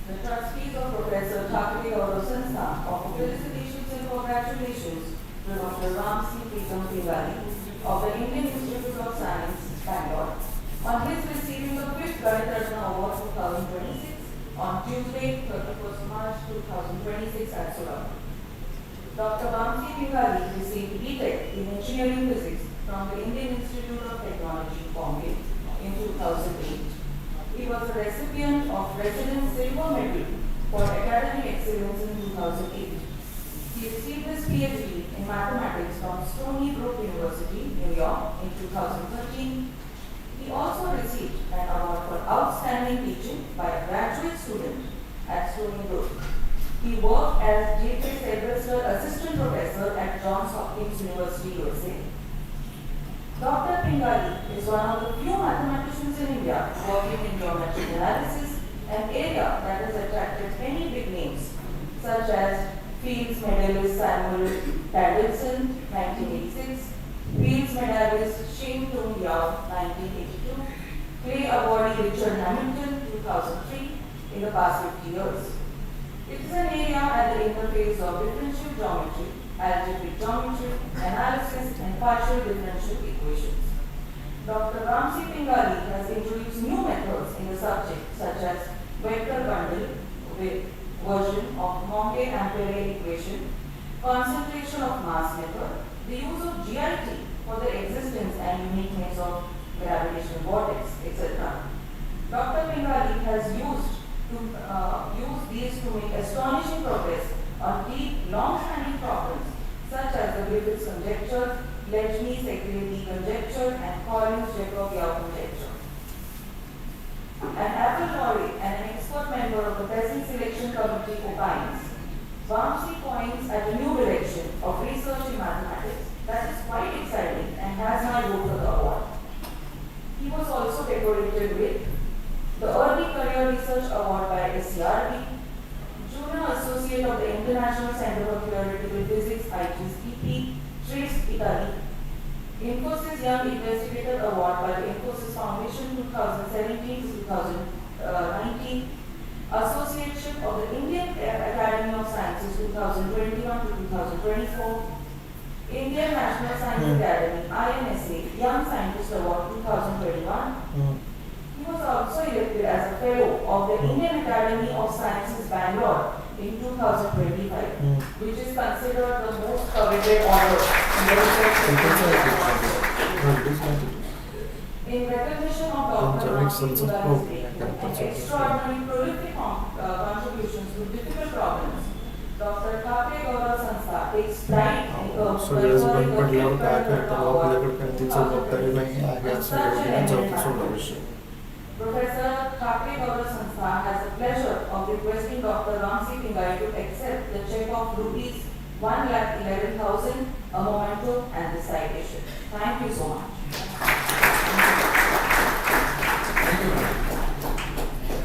The trustees of Professor Thakare Gaurav Sanstha offer felicitations and congratulations to Dr. Vamsi Pritham Pingali of the Indian Institute of Science, Bangalore, on his receiving the 5th Ganit Ratna Award 2026 on Tuesday, 31st March 2026 at Solapur. Dr. Vamsi Pingali received B.Tech in Engineering Physics from the Indian Institute of Technology, Bombay, in 2008. He was a recipient of President's Silver Medal for Academic Excellence in 2008. He received his PhD in Mathematics from Stony Brook University, New York, in 2013. He also received an award for outstanding teaching by a graduate student at Stony Brook. He worked as J.K. Assistant Professor at Johns Hopkins University, USA. Dr. Pingali is one of the few mathematicians in India working in geometric analysis, an area that has attracted many big names, such as Fields medalist Samuel Davidson, 1986, Fields medalist Shane Tung Yao, 1982, Clay awardee Richard Hamilton, 2003, in the past 50 years. It is an area at the interface of differential geometry, algebraic geometry, analysis, and partial differential equations. Dr. Vamsi Pingali has introduced new methods in the subject, such as vector bundle with version of Monge-Ampere equation, concentration of mass method, the use of GIT for the existence and uniqueness of gravitational vortex, etc. Dr. Pingali has used these to make astonishing progress on deep, long-standing problems such as the Griffiths conjecture, Legny-Security conjecture, and Collins-Jacob-Yau conjecture. An Apple laureate and an expert member of the present selection committee opines, Vamsi points at a new direction of research in mathematics that is quite exciting and has my vote for the award. He was also decorated with the Early Career Research Award by SCRB, Junior Associate of the International Center for Theoretical Physics, IGCP, Trace, Italy, Infosys Young Investigator Award by the Infosys Foundation 2017 to 2019, Association of the Indian Academy of Sciences 2021 to 2024, Indian National Science Academy, INSA, Young Scientist Award 2021. He was also elected as a fellow of the Indian Academy of Sciences, Bangalore in 2025, which is considered the most coveted honor in the research field. In recognition of Dr. Vamsi and extraordinary prolific contributions to difficult problems, Dr. Thakare Gaurav Sanstha takes pride in सगळ्याच बंद पडल्यावर काय करता आपल्याकडे कोणती जबाबदारी नाही आहे असं जातो सोडाविषयी. Professor Thakare Gaurav Sanstha has the pleasure of requesting Dr. Vamsi Pingali to accept the check of rupees 1,11,000, a memento and the citation. Thank you so much.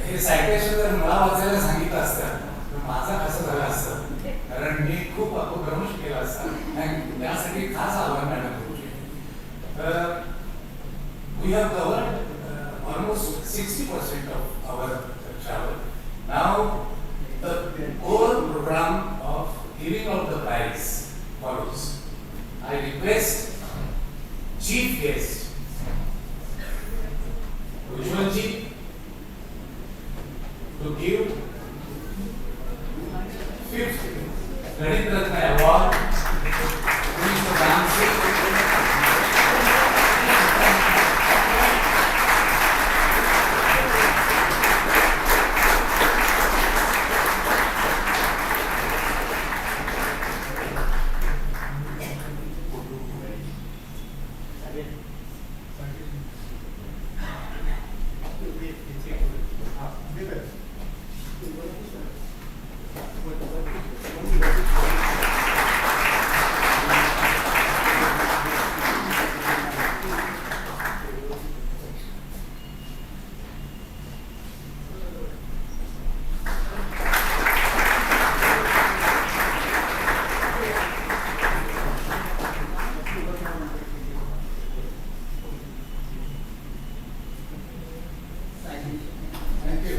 हे सायटेशन जर मला वाचायला सांगितलं असतं तर माझं कसं झालं असतं, कारण मी खूप अपभ्रंश केला असता आणि त्यासाठी खास आभार मॅडम तुमचे. We have covered almost 60% of our travel. Now the core program of giving out the prize follows. I request chief guest Ujjwal ji to give 5th Ganit Ratna Award to Mr. Vamsi. Thank you.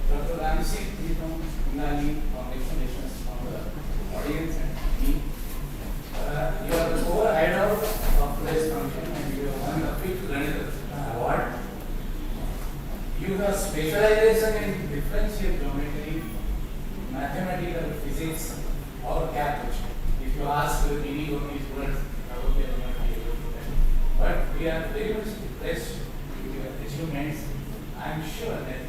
Dr. Vamsi, Pritham, Pingali, congratulations from the audience and me. You are the co-head of today's function and you have won the 5th Ganit Ratna Award. You have specialization in differential geometry, mathematical physics, or calculus. If you ask any of these students, probably they will not be able to tell. But we are very much impressed with your achievements. I am sure that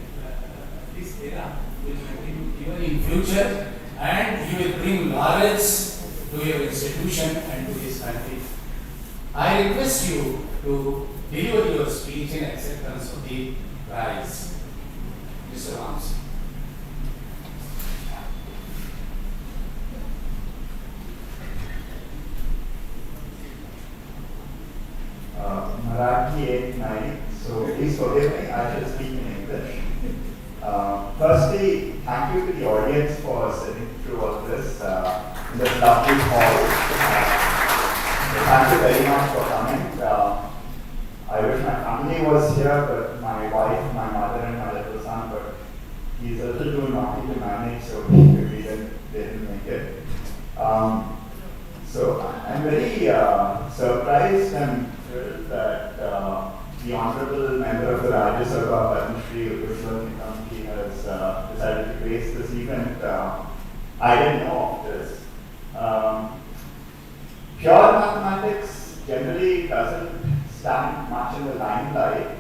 this era will continue even in future, and you will bring knowledge to your institution and to this country. I request you to deliver your speech in acceptance of the prize. Mr. Vamsi. Marathi 8-9, so please forgive me, I shall speak in English. Firstly, thank you to the audience for sitting through all this in this lovely hall. Thank you very much for coming. I wish my family was here, but my wife, my mother and my little son, but he's a little too naughty to manage, so we didn't make it. So I'm very surprised and thrilled that the Honorable Member of the Rajya Sabha, Padma Shri Ujjwal Nikam has decided to grace this event. I didn't know of this. Pure mathematics generally doesn't stand much in the limelight,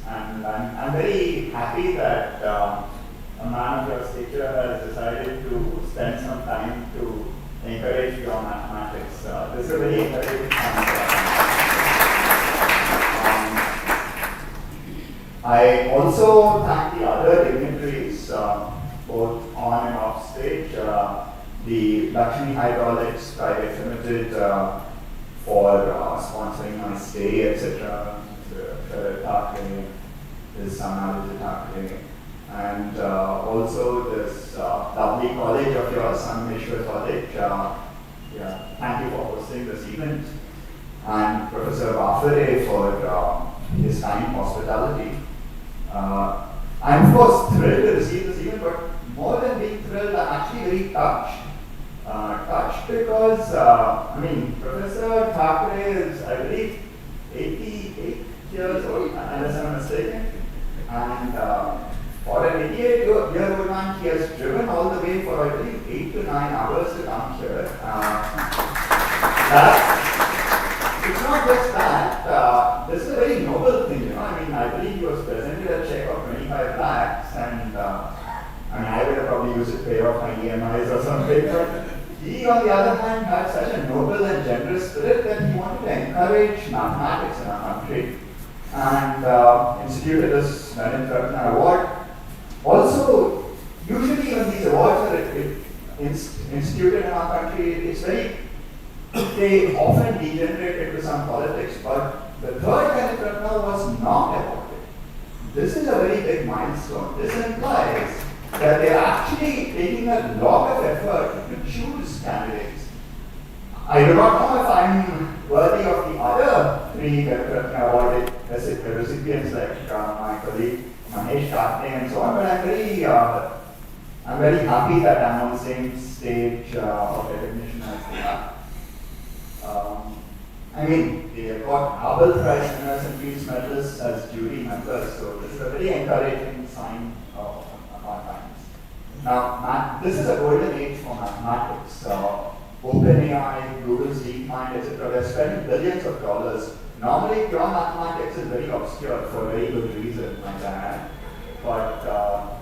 and I'm very happy that a man of your stature has decided to spend some time to encourage your mathematics. This is a very encouraging time. I also thank the other dignitaries, both on and off stage, the Lakshmi Hydraulics Private Limited for sponsoring my stay, etc. Thakare, this Thakare, and also this lovely college of yours, Sangameshwar College. Thank you for hosting this event, and Professor Thakare for his kind hospitality. I'm of course thrilled to receive this event, but more than being thrilled, I'm actually very touched because, Professor Thakare is, I believe, 88 years old, unless I'm mistaken. And for an 88-year-old man, he has driven all the way for, I believe, 8 to 9 hours to come here. It's not just that. This is a very noble thing, I believe he was presented a check of 25 lakhs, and I would have probably used it to pay off my EMIs or something. But he, on the other hand, had such a noble and generous spirit that he wanted to encourage mathematics in our country, and instituted this Ganit Ratna award. Also, usually when these awards are instituted in our country, they often degenerate into some politics, but the third Ganit Ratna was not awarded. This is a very big milestone. This implies that they are actually taking a lot of effort to choose candidates. I do not know if I'm worthy of the other 3 Ganit Ratna awarded recipients like my colleague Mahesh Katne and so on, but I'm very happy that I'm on the same stage of recognition as they are. They have got Nobel Prize winners and Peace medalists as jury members, so this is a very encouraging sign of our times. Now, this is a golden age for mathematics. OpenAI, Google's DeepMind, etc. They're spending billions of dollars. Normally, pure mathematics is very obscure for a very good reason, like that. But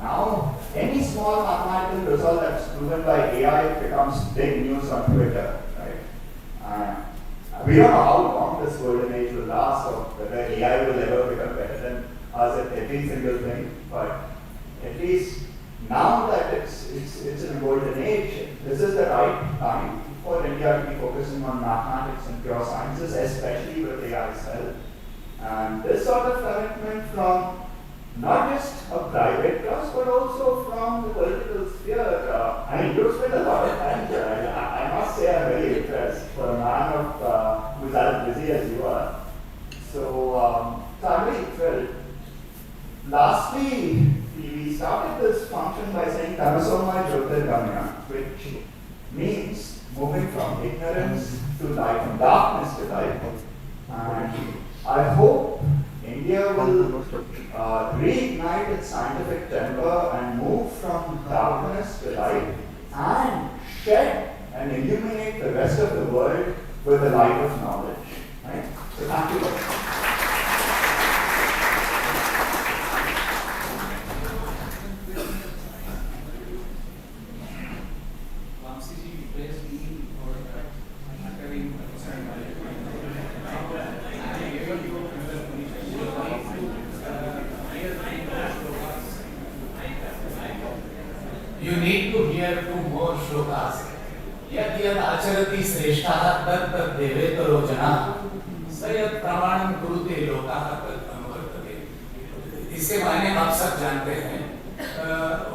now, any small mathematical result that's proven by AI becomes big news on Twitter, right? We don't know how long this golden age will last, or whether AI will ever become better than us at every single thing. But at least now that it's in a golden age, this is the right time for India to be focusing on mathematics and pure sciences, especially with AI's help. And this sort of commitment from not just a private trust, but also from the political sphere. You spend a lot of time here. I must say I'm very impressed for a man who's as busy as you are. So I'm very thrilled. Lastly, we started this function by saying Tamasoma Jyotirgamya, which means moving from ignorance to light, from darkness to light. And I hope India will reignite its scientific temper and move from darkness to light and shed and illuminate the rest of the world with the light of knowledge. Right? So thank you very much. Vamsi ji replaced me for uttering You need to hear 2 more shlokas. Yad yad acharati sreshtaha tat tat devetaro jana sayat pramanam kurute lokaha tat anuvartate. इसके मायने आप सब जानते हैं.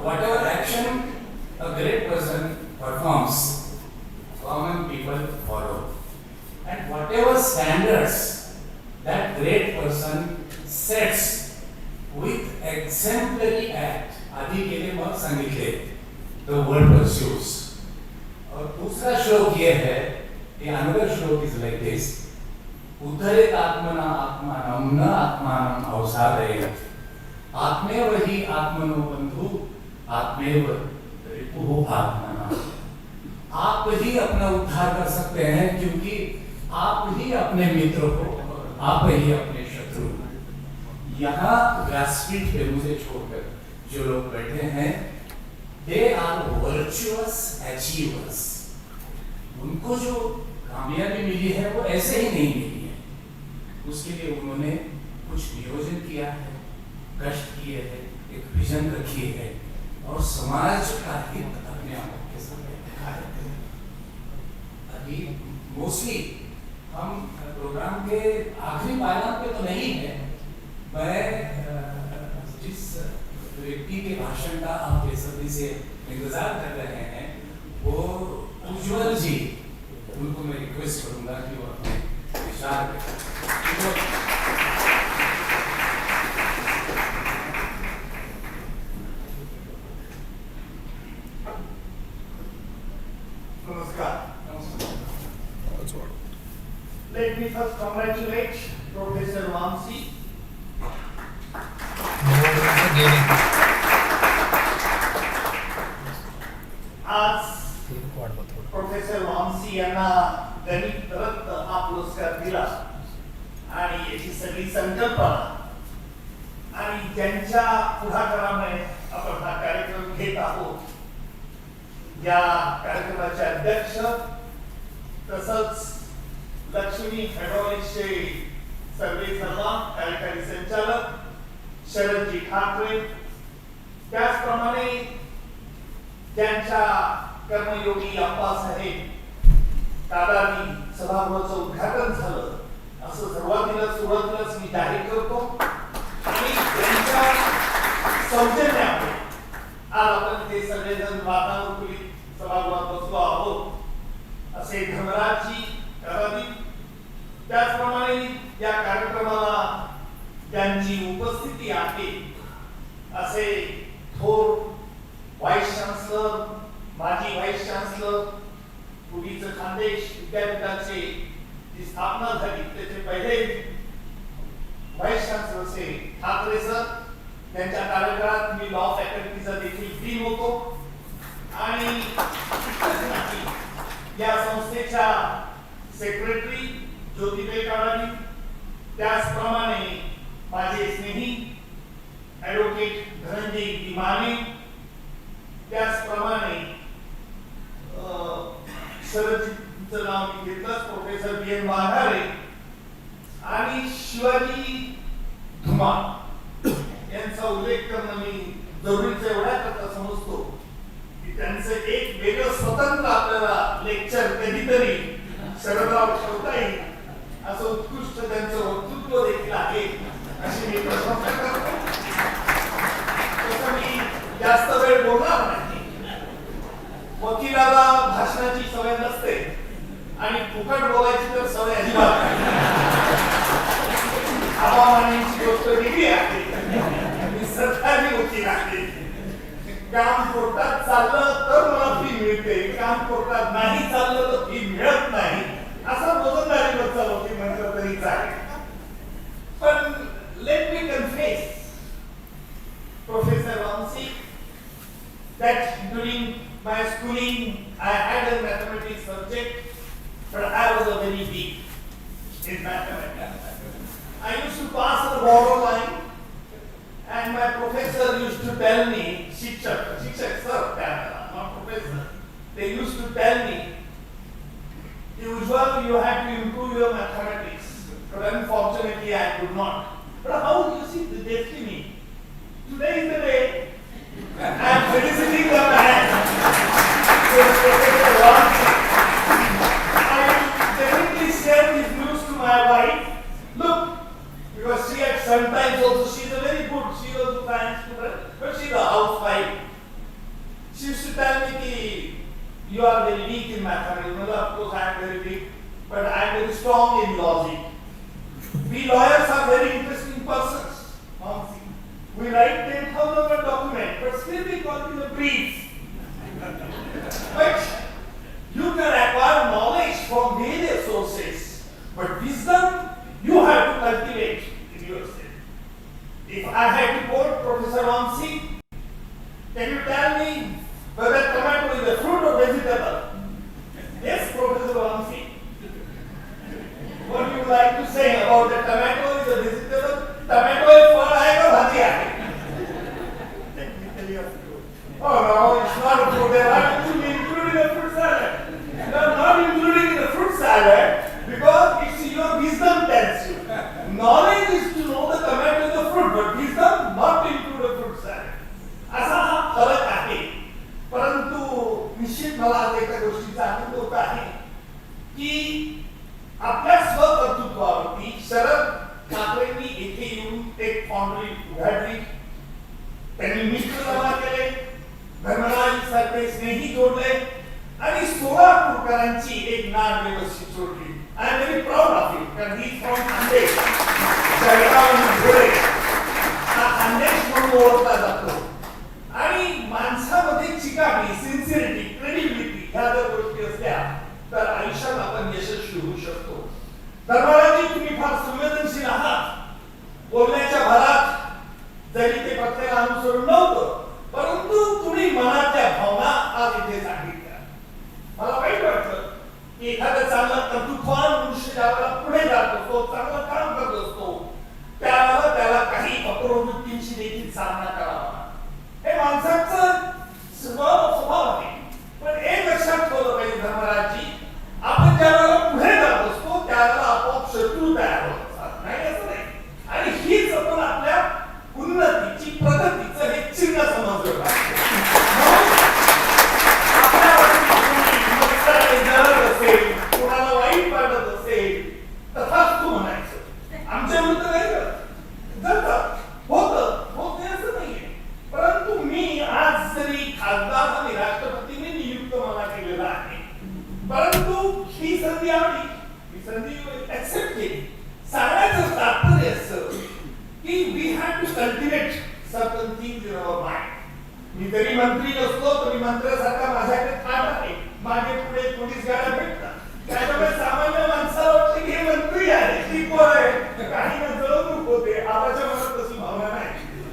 Whatever action a great person performs, common people follow. And whatever standards that great person sets with exemplary act, आदि के लिए बहुत सांगितले, the world pursues. और दूसरा श्लोक ये है, the another श्लोक is like this: उद्धरेत आत्मना आत्मानं न आत्मानं अवसादयेत्, आत्मेव हि आत्मनो बन्धु आत्मेव रिपुः आत्मनः. आप ही अपना उद्धार कर सकते हैं, क्योंकि आप ही अपने मित्र हो, आप ही अपने शत्रु. यहाँ व्यासपीठ पे मुझे छोड़कर जो लोग बैठे हैं, they are virtuous achievers. उनको जो कामयाबी मिली है वो ऐसे ही नहीं मिली है. उसके लिए उन्होंने कुछ नियोजन किया है, कष्ट किए हैं, एक विजन रखी है और समाज का हित अपने आप के सामने दिखाया है. अभी मोस्टली हम प्रोग्राम के आखिरी पायदान पे तो नहीं है. मैं जिस व्यक्ति के भाषण का आप बेसब्री से इंतजार कर रहे हैं, वो उज्जवल जी, उनको मैं रिक्वेस्ट करूंगा कि वो अपने विचार नमस्कार. महत्वाचं वाटतं. Let me first congratulate Professor Vamsi. आज प्रोफेसर वामसी यांना गणित रत्न हा पुरस्कार दिला आणि याची सगळी संकल्पना आणि ज्यांच्या पुढाकारामुळे आपण हा कार्यक्रम घेत आहोत, या कार्यक्रमाचे अध्यक्ष तसंच लक्ष्मी हायड्रॉलिक्सचे सर्वे सर्वा कार्यकारी संचालक शरदजी ठाकरे, त्याचप्रमाणे त्यांच्या कर्मयोगी अप्पासाहेब कादादी सभागृहाचं उद्घाटन झालं असं सुरुवातीलाच मी जाहीर करतो आणि त्यांच्या सौजन्यामुळे आज आपण ते सगळेजण वातानुकूलित सभागृहात बसलो आहोत असे धर्मराजजी कादादी, त्याचप्रमाणे या कार्यक्रमाला ज्यांची उपस्थिती आहे असे थोर व्हाईस चान्सलर, माजी व्हाईस चान्सलर, पूर्वीचं खानदेश विद्यापीठाचे जी स्थापना झाली त्याचे पहिले व्हाईस चान्सलर असे ठाकरे सर, त्यांच्या कार्यकाळात मी लॉ फॅकल्टीचा देखील डीन होतो आणि या संस्थेच्या सेक्रेटरी ज्योतिबे काडादी, त्याचप्रमाणे माझे स्नेही ऍडव्होकेट धनंजय दिमाने, त्याचप्रमाणे शरदजींचं नाव मी घेतलंच, प्रोफेसर बी.एन. वाघारे आणि शिवाजी धुमाळ यांचा उल्लेख करणं मी जरुरीचं एवढ्या करता समजतो की त्यांचं एक वेगळं स्वतंत्र आपल्याला लेक्चर कधीतरी शरदराव ठेवता येईल असं उत्कृष्ट त्यांचं वक्तृत्व देखील आहे अशी मी प्रशंसा करतो. तसं मी जास्त वेळ बोलणार नाही. वकिलाला भाषणाची सवय नसते आणि फुकट बोलायची तर सवय अजिबात नाही. हवामानाची गोष्ट वेगळी आहे. मी सरकारी वकील आहे. काम कोर्टात चाललं तर मला फी मिळते, काम कोर्टात नाही चाललं तर फी मिळत नाही, असा रोजंदारीवरचा वकील म्हटलं तरी चालेल. पण let me confess Professor Vamsi that during my schooling I had a mathematics subject, but I was a very weak in mathematics. I used to pass the borderline and my professor used to tell me, Shikshak sir, not professor, they used to tell me, Ujjwal, you have to improve your mathematics, but unfortunately I could not. But how do you see the destiny? Today is the day I am feliciting the man. I definitely share this news to my wife. Look, because she at sometimes also, she is a very good, she was a science student, but she is a housewife. She used to tell me that you are very weak in mathematics. Well, of course I am very weak, but I am very strong in logic. We lawyers are very interesting persons. We write 10,000 document, but still we call it a brief. But you can acquire knowledge from various sources, but wisdom you have to cultivate in yourself. If I had to quote Professor Vamsi, can you tell me whether tomato is a fruit or vegetable? Yes, Professor Vamsi. What do you like to say about the tomato is a vegetable? Tomato is फल है या भाजी है? Technically a fruit. Oh no, it's not a fruit. They are including a fruit salad. They are not including in the fruit salad because it's your wisdom tells you. Knowledge is to know the tomato is a fruit, but wisdom not to include a fruit salad. असा हा फरक आहे. परंतु निश्चित मला आज एका गोष्टीचा आनंद होत आहे की आपल्या स्वकर्तृत्वावरती शरद ठाकरेंनी येथे येऊन एक फाउंड्री उघडली. त्यांनी मित्र जमा केले, धर्मराज सारखे स्नेही जोडले आणि सोलापूरकरांची एक नाळ व्यवस्थित जोडली. I am very proud of you कारण ही फ्रॉम खानदेश, जळगाव आणि धुळे हा खानदेश म्हणून ओळखला जातो. आणि माणसामध्ये चिकाटी, सिन्सिरिटी, क्रेडिबिलिटी ह्या जर गोष्टी असल्या तर आयुष्यात आपण यशस्वी शकतो. धर्मराजी, तुम्ही फार संवेदनशील आहात. बोलण्याच्या भरात जरी ते पत्त्याला अनुसरून नव्हतं, परंतु तुम्ही मनाच्या भावना आज इथे सांगितल्या. मला वाईट वाटलं की एखादा चांगला कर्तृत्ववान मनुष्य ज्यावेळेला पुढे जात असतो, चांगलं काम करत असतो, त्यावेळेला त्याला काही अपप्रवृत्तींशी देखील सामना करावा. हे माणसाचं स्वभाव आहे. पण एक लक्षात ठेवलं पाहिजे धर्मराजी, आपण ज्यावेळेला पुढे जात असतो त्यावेळेला आपोआप शत्रू तयार होत असतात, नाही असं नाही. आणि हीच आपण आपल्या उन्नतीची, प्रगतीचं हे चिन्ह समजलं पाहिजे. असेल, कोणाला वाईट वाटत असेल, तथाच तू म्हणायचं. आमच्या विरुद्ध नाही करत, होत नाही असं नाहीये. परंतु मी आज जरी खासदार आणि राष्ट्रपतीने नियुक्त मला केलेला आहे, परंतु ही संधी आली, ही संधी ऍक्सेप्ट केली. सांगायचं तात्पर्य असं की we have to cultivate certain things in our mind. मी जरी मंत्री नसलो तरी मंत्र्यासारखा माझ्याकडे थाट आहे, मागे पुढे पोलीस गाड्या भेटतात. त्याच्यामुळे सामान्य माणसाला वाटतं की हे मंत्री आहे, ती कोण आहे, काही ना जळवणूक होते. आबाच्या मनात तशी भावना नाही.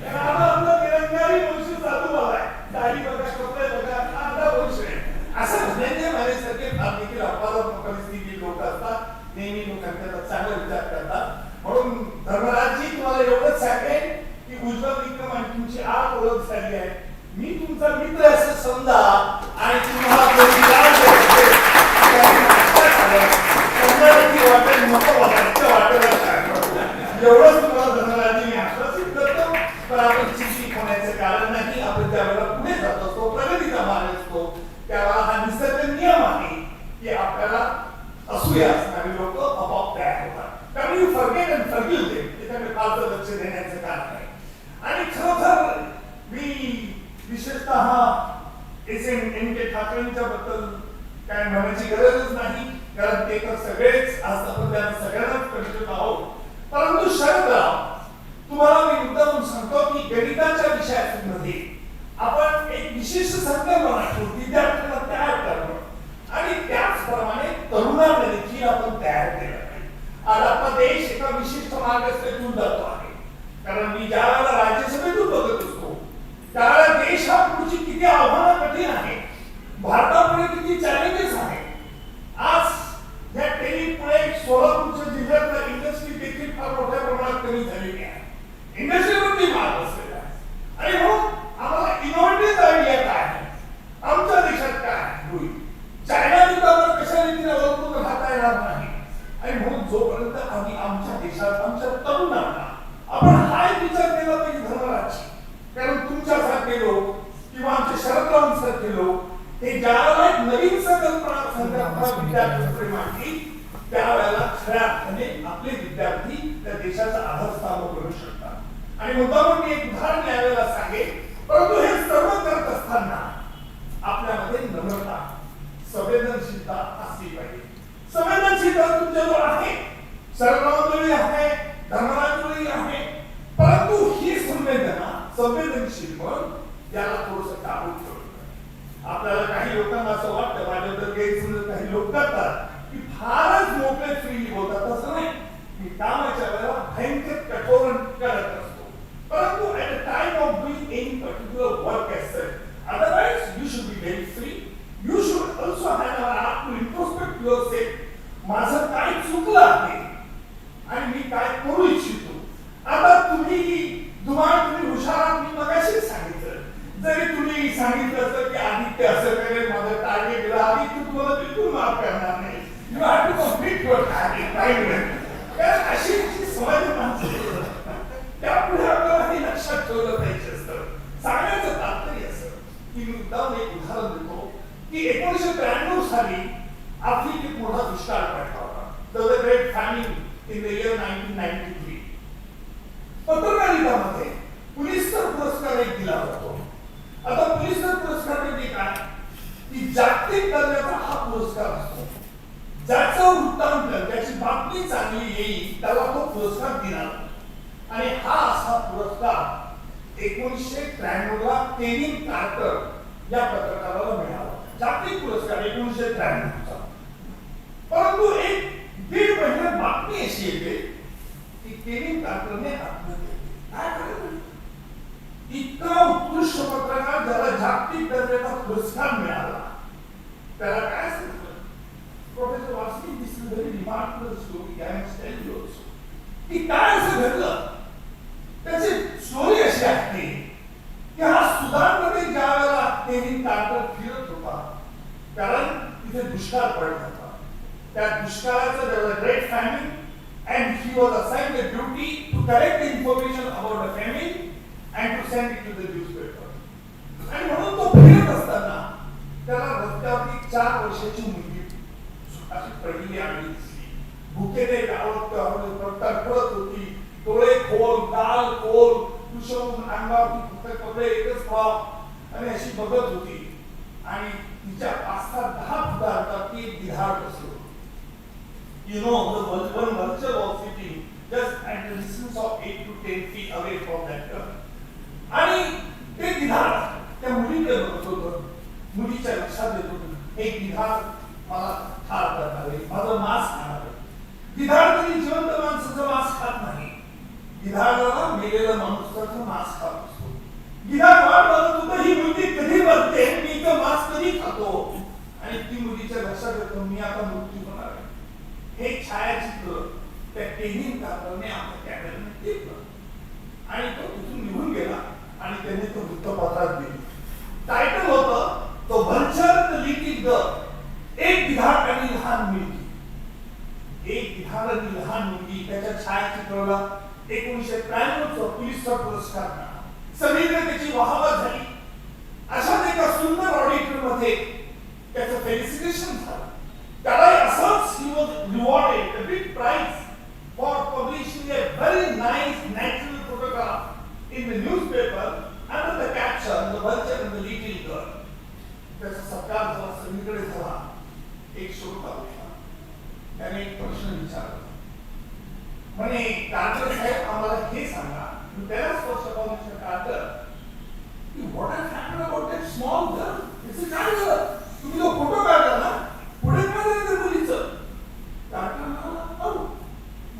आबा आपला निरंकारी वंश साधू आहे, दाढी बघा, कपडे बघा, अर्धा वंश आहे असं म्हणण्याचे माझ्यासारखे फार देखील अपवादात्मक परिस्थिती लोक असतात. नेहमी लोकांचा चांगला विचार करतात. म्हणून धर्मराजजी, तुम्हाला एवढंच सांगेन की उज्ज्वल निकम आणि तुमची आज ओळख झाली आहे. मी तुमचा मित्र असं समजा आणि तुम्हाला वाटेल नको वाटायचं वाटेल एवढंच तुम्हाला धर्मराजी मी आश्वासित करतो. पण आपण चिंतित होण्याचं कारण नाही. आपण ज्यावेळेला पुढे जात असतो, प्रगतीचा मार्ग असतो, त्यावेळेला हा निसर्ग नियम आहे की आपल्याला असूया असणारी लोक आपोआप तयार होतात. त्यामुळे you forget and forgive them. त्याच्याकडे फारसं लक्ष देण्याचं कारण नाही. आणि खरोखर मी विशेषतः एस.एन.के. ठाकरेंच्या बद्दल काय म्हणायची गरजच नाही, कारण ते तर सगळेच आज आपण त्यांना सगळ्यांनाच परिचित आहोत. परंतु शरदराव, तुम्हाला मी मुद्दाम सांगतो की गणिताच्या विषयामध्ये आपण एक विशिष्ट संकल्पना ठेवून विद्यार्थ्यांना तयार करणं आणि त्याचप्रमाणे तरुणांना देखील आपण तयार केलं पाहिजे. आज आपला देश एका विशिष्ट मार्गदर्शनातून जातो आहे. कारण मी ज्या वेळेला राज्यसभेतून बघत असतो त्यावेळेला देश हा पुढची किती आव्हानं कठीण आहे, भारतापुढे किती चॅलेंजेस आहेत. आज या टेलीपुढे सोलापूरच्या जिल्ह्यातल्या इंडस्ट्री देखील फार मोठ्या प्रमाणात कमी झालेली आहे. इंडस्ट्रीवरती मार्ग असलेला आहे. आणि मग आम्हाला इनोव्हेटिव्ह आयडिया काय आहे, आमच्या देशात काय होईल, चायना विरुद्ध कशा रीतीने अवलंबून राहता येणार नाही. आणि म्हणून जोपर्यंत आम्ही आमच्या देशात आमच्या तरुणांना आपण हा विचार केला पाहिजे धर्मराजी. कारण तुमच्यासारखे लोक किंवा आमचे शरदरावांसारखे लोक हे ज्यावेळेला एक नवीन संकल्पना विद्यार्थ्यांकडे मांडली त्यावेळेला खऱ्या अर्थाने आपले विद्यार्थी त्या देशाचा आधारस्तंभ बनू शकतात. आणि मुद्दामून मी एक उदाहरण यावेळेला सांगेन. परंतु हे सर्व करत असताना आपल्यामध्ये नम्रता, संवेदनशीलता असली पाहिजे. संवेदनशीलता तुमच्याजवळ आहे, शरदरावांजवळ आहे, धर्मराजजवळ आहे. परंतु ही संवेदनशील पण याला थोडंसं काबू ठेवलं. आपल्याला काही लोकांना असं वाटतं, माझ्याबद्दल गैरसमज काही लोक करतात की फारच मोकळे फ्रीली बोलतात. तसं नाही. मी कामाच्या वेळेला भयंकर कठोर करत असतो. परंतु at the time of doing any particular work as such, otherwise you should be very free. You should also have an art to introspect yourself. माझं काय चुकलं आहे आणि मी काय करू इच्छितो. आता तुम्ही हुशार, मी मगाशी सांगितलं, जरी तुम्ही सांगितलं असतं की आदित्य असं करेल, माझं टार्गेट दिलं, आदित्य तुम्हाला बिलकुल माफ करणार नाही. You have to complete your target. कारण अशी समाज माणसं त्यापुढे आपल्याला हे लक्षात ठेवलं पाहिजे असतं. सांगण्याचं तात्पर्य असं की मी मुद्दाम एक उदाहरण देतो की 1993 साली आफ्रिकेत मोठा दुष्काळ पडला होता. The great famine in the year 1993. पत्रकारितामध्ये पुलिसर पुरस्कार एक दिला जातो. आता पुलिसर पुरस्कार म्हणजे काय की जागतिक दर्जाचा हा पुरस्कार असतो. ज्याचं वृत्तांत, ज्याची बातमी चांगली येईल त्याला तो पुरस्कार दिला जातो. आणि हा असा पुरस्कार 1993 ला केविन कार्टर या पत्रकाराला मिळाला. जागतिक पुरस्कार 1993 चा. परंतु एक part of the story I must tell you also. की काय असं घडलं त्याची स्टोरी अशी आहे की हा सुदानमध्ये ज्या वेळेला नेहमी तांडव फिरत होता कारण तिथे दुष्काळ पडत होता त्या दुष्काळाचं there was a great famine and he was assigned the duty to collect the information about the famine and to send it to the newspaper. आणि म्हणून तो फिरत असताना त्याला रस्त्यावरती 4 वर्षाची मुलगी अशी पहिली आली भुकेने तडफडत होती डोळे खोल गाल खोल कुशवून अंगावरती फक्त कपडे एकच फ्रॉक आणि अशी बघत होती आणि तिच्या 5-10 फुटावरती एक गिधाड बसलो. You know, the one vulture was sitting just at the distance of 8 to 10 feet away from that girl. आणि ते गिधाड त्या मुलीकडे बघत होतं. मुलीच्या लक्षात येत होतं एक गिधाड मला ठार करणार आहे माझं मांस खाणार आहे. गिधाड कधी जिवंत माणसाचं मांस खात नाही. गिधाडाला मेलेल्या माणसाचं मांस खात असतो. गिधाड वाट बघत होतं ही मुलगी कधी बघते मी इथं मांस कधी खातो आणि ती मुलीच्या लक्षात येतं मी आता मृत्यू होणार आहे. हे छायाचित्र त्या टेनिंग कापरने आपल्या कॅमेऱ्याने टिपलं आणि तो तिथून निघून गेला आणि त्याने तो वृत्तपत्रात दिली. टायटल होतं तो व्हल्चर द लिटिल गर्ल एक गिधाड आणि लहान मुलगी. एक गिधाड आणि लहान मुलगी त्याच्या छायाचित्राला 1993 पोलिसचा पुरस्कार मिळाला. सगळीकडे त्याची वाहवा झाली. अशाच एका सुंदर ऑडिटोरियम मध्ये त्याचं फेलिसिटेशन झालं. त्याला असंच he was rewarded a big prize for publishing a very nice natural photograph in the newspaper under the caption the vulture and the little girl. त्याचा सत्कार झाला सगळीकडे झाला. एक श्रोता उठला त्याने एक प्रश्न विचारला म्हणे कार्टर साहेब आम्हाला हे सांगा त्याला स्पष्ट करून quarter what has happened about that small girl? It's काय झालं तुम्ही जो फोटो काढला ना पुढे काय झालं त्या मुलीचं कार्टर म्हणाला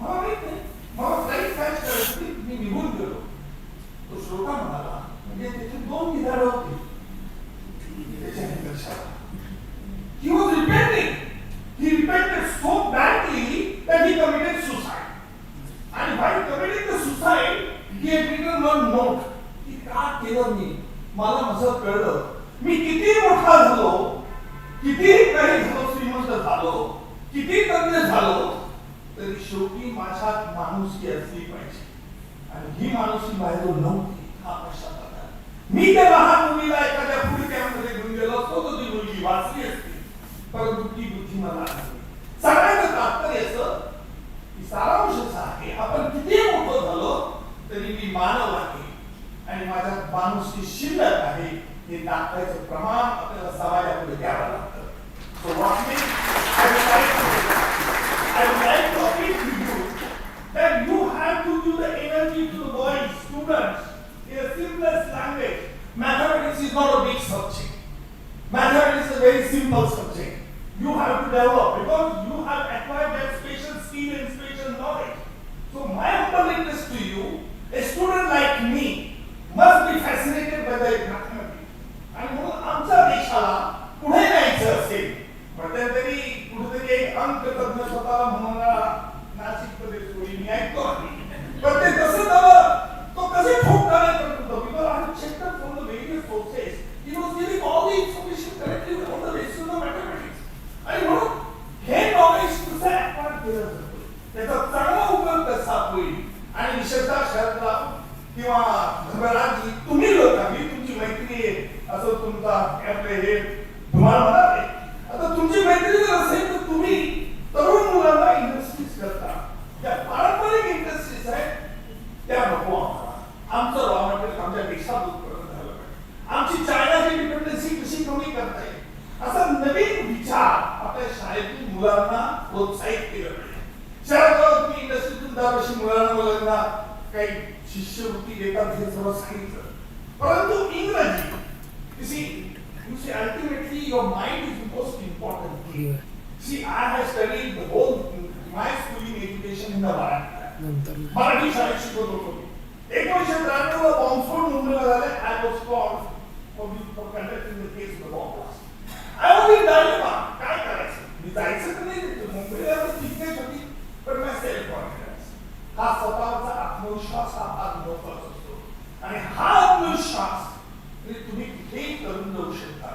मला माहित नाही मला फ्लाईट क्रॅश करायची मी निघून गेलो. तो श्रोता म्हणाला म्हणजे त्याची 2 गिधाडं होती. He was repenting. He repented so badly that he committed suicide. And while committing the suicide, he had written one note. की का केलं मी मला माझं कळलं मी किती मोठा झालो किती काही झालो श्रीमंत झालो किती तज्ञ झालो तरी शेवटी माझ्यात माणुसकी असली पाहिजे आणि ही माणुसकी माझ्याजवळ नव्हती. हा पश्चाताप मी त्या लहान मुलीला एखाद्या पुढक्यामध्ये घेऊन गेलो असतो तर ती मुलगी वाचली असती परंतु ती बुद्धी मला नाही. सगळ्याचं तात्पर्य असं की सारांश आहे आपण किती मोठं झालो तरी मी मानव आहे आणि माझ्यात माणुसकी शिल्लक आहे हे दाखवायचं प्रमाण आपल्याला समाजापुढे द्यावं लागतं. So what me I would like to appeal to you that you have to give the energy to the boys, students in a simplest language. Mathematics is not a big subject. Mathematics is a very simple subject. You have to develop because you have acquired that special skill and special knowledge. So my humble request to you, a student like me must be fascinated by the mathematics. आणि म्हणून आमच्या देशाला पुढे न्यायचं असेल मध्यंतरी कुठेतरी एक अंक तज्ञ स्वतःला म्हणणारा नाशिकमध्ये स्टोरी मी ऐकतो आहे पण ते कसं झालं तो कसे ठोकताना करत होतो because I have checked from the various sources he was giving all the information correctly on the basis of mathematics आणि म्हणून हे नॉलेज कसं ऍक्वायर केलं जातं त्याचा चांगला उपयोग कसा होईल आणि विशेषतः शरदराव किंवा धनराजी तुम्ही लोक मी तुमची मैत्री आहे असं तुमचा आपले हे तुम्हाला म्हणाले आता तुमची मैत्री जर असेल तर तुम्ही तरुण मुलांना इंडस्ट्रीज करता ज्या पारंपरिक इंडस्ट्रीज आहेत त्या नको आमचं रॉ मटेरियल आमच्या देशात उत्पन्न झालं पाहिजे आमची चायनाची डिपेंडन्सी कशी कमी करता येईल असा नवीन विचार आपल्या शाळेतील मुलांना प्रोत्साहित केलं पाहिजे. शहरात तुम्ही इंडस्ट्रीतून दरवर्षी मुलांना काही शिष्यवृत्ती देतात हे सर्व सांगितलं परंतु इंग्रजी you see ultimately your mind is the most important thing. See I have studied the whole my schooling education in the Marathi शाळेत शिकवत होतो. 1993 ला बॉम्बस्फोट मुंबईला झाला. I was called for conducting the case of the bomb blast. I was in dilemma काय करायचं मी जायचं तर नाही मुंबईला तिथे होती हा स्वतःचा आत्मविश्वास हा फार महत्वाचा असतो आणि हा आत्मविश्वास तुम्ही कुठेही करून जाऊ शकता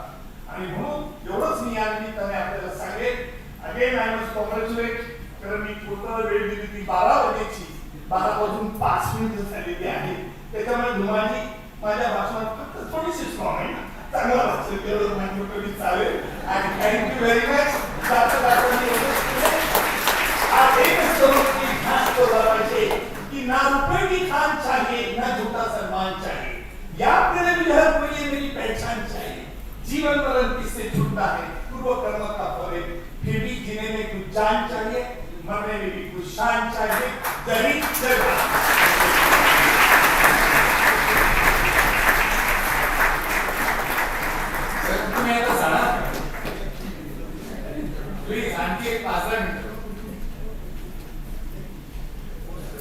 आणि म्हणून एवढंच मी या निमित्ताने आपल्याला सांगेन अगेन आय मस्ट कॉंग्रॅच्युलेट कारण मी पूर्ण वेळ दिली ती 12 वाजेची 12 वाजून 5 मिनिटं झालेली आहे त्याच्यामुळे माझ्या भाषणात फक्त थोडीशी स्ट्रॉंग आहे चांगला भाषण केलं म्हणजे कधी चालेल आणि थँक्यू व्हेरी मच आज एकच करून की खास तो पाहिजे कि ना रुपए की खान चाहिए ना झूठा सम्मान चाहिए याद तेरे भी हर कोई मेरी पहचान चाहिए जीवन मरण किससे छूटता है पूर्व कर्म का फल फिर भी जीने में कुछ जान चाहिए मरने में भी कुछ शान चाहिए जय तुम्ही आता सांगा प्लीज आणखी एक 5 मिनिट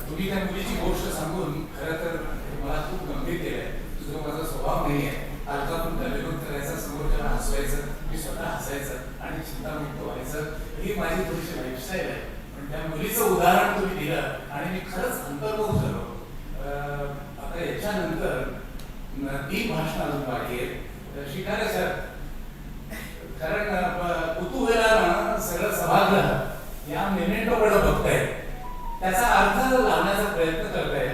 तुम्ही त्या मुलीची गोष्ट सांगून खरं तर मला खूप गंभीर केलंय तुझा माझा स्वभाव नाही आहे अर्थातून त्या विरोध करायचा समोरच्याला हसवायचं मी स्वतः हसायचं आणि चिंतामुक्त व्हायचं ही माझी थोडीशी लाईफस्टाईल आहे पण त्या मुलीचं उदाहरण तुम्ही दिलं आणि मी खरंच अंतर्मुख झालो आता याच्यानंतर 3 भाषण अजून बाकी आहेत शिकारे सर कारण कुतूहलानं सगळं सभागृह या मेमेंटोकडे बघताय त्याचा अर्थ लावण्याचा प्रयत्न करताय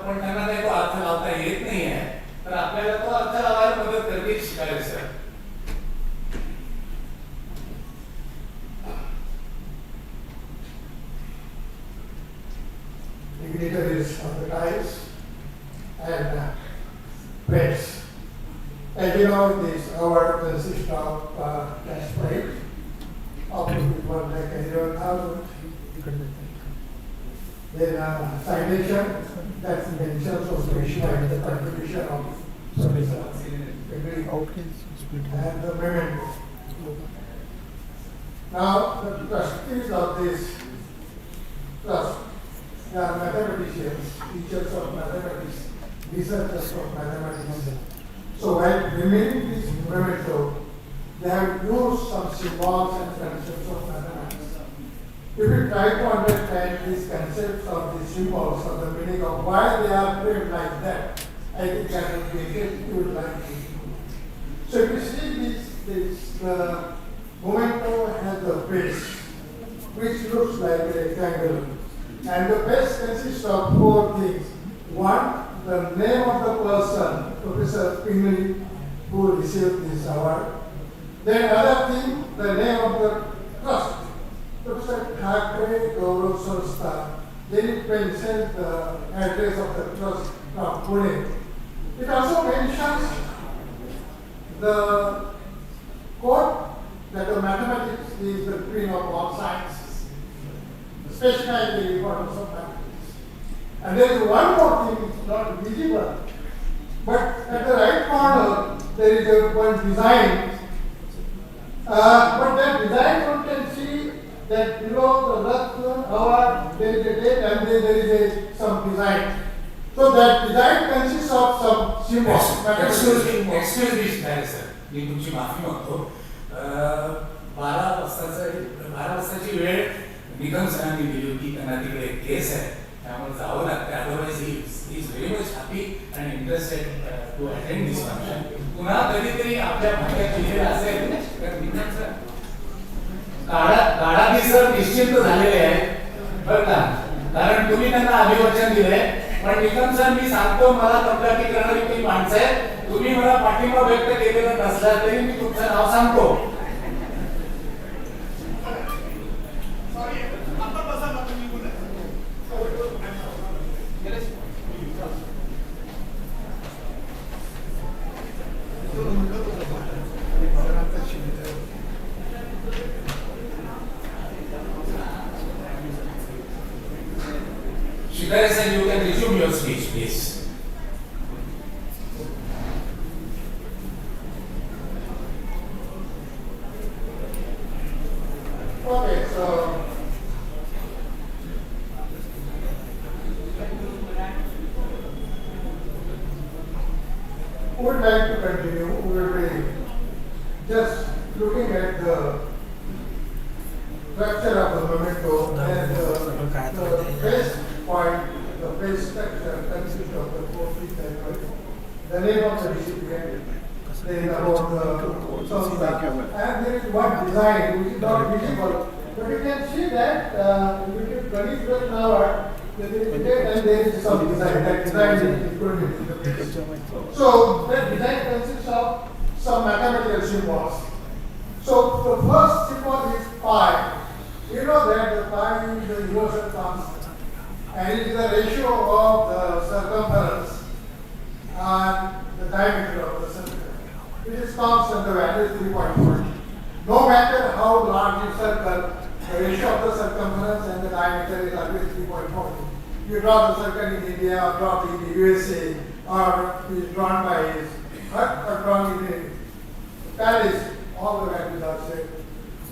पण त्यांना काही तो अर्थ लावता येत नाही आहे तर आपल्याला तो अर्थ लावायला मदत करतील शिकारे sir dignitaries of the times and press. As you know, this award consists of cash prize of ₹1,11,000. Then citation that mentions of ratio and the contribution of and the memento. Now, the trustees of this trust, they are mathematicians, teachers of mathematics, researchers of mathematics. So while remaining this memento, they have used some symbols and concepts of mathematics. If you try to understand these concepts of the symbols, of the meaning of why they are framed like that, I think that would be a good like this. So if you see this memento has the base, which looks like a rectangle. And the base consists of 4 things. One, the name of the person, Professor Pingali, who received this award. Then other thing, the name of the trust, Professor Thakare, Gaurav, Sanstha. Then it mentions the address of the trust from Pune. It also mentions the quote that the mathematics is the queen of all sciences. Specifying the importance of mathematics. And there is one more thing, it's not visible, but at the right corner there is one design. But that design one can see that below the Ratna award there is a date and then there is some design. So that design consists of some symbols. Excuse me, sir. मी तुमची माफी मागतो 12 वाजताची वेळ निकम सरांनी दिली होती त्यांना तिकडे एक केस आहे त्यामुळे जावं लागतं otherwise he is very much happy and interested to attend this function पुन्हा कधीतरी आपल्या भाग्यात लिहिलेलं असेल तर निकम सर काढादी सर निश्चित झालेले आहे बरं का कारण तुम्ही त्यांना अभिवचन दिलंय पण निकम सर मी सांगतो मला तबलाटी करणारी ती माणसं आहे तुम्ही मला पाठिंबा व्यक्त केलेला नसला तरी मी तुमचं नाव सांगतो Shikara sir, you can resume your speech, please. Okay, so we would like to continue. We will be just looking at the structure of the memento and the best point, the base structure consists of the four key categories. The name of the recipient, then about the Sanstha, and there is one design which is not visible, but you can see that if it is Ganit Ratna, and there is some design. That design is included in the base. So that design consists of some mathematical symbols. So the first symbol is pi. You know that the pi is the universal constant, and it is the ratio of the circumference and the diameter of the circle. It is constant, the value is 3.4. No matter how large the circle, the ratio of the circumference and the diameter is always 3.4. You draw the circle in India or draw it in the USA or is drawn by or drawn in Paris, all the values are same.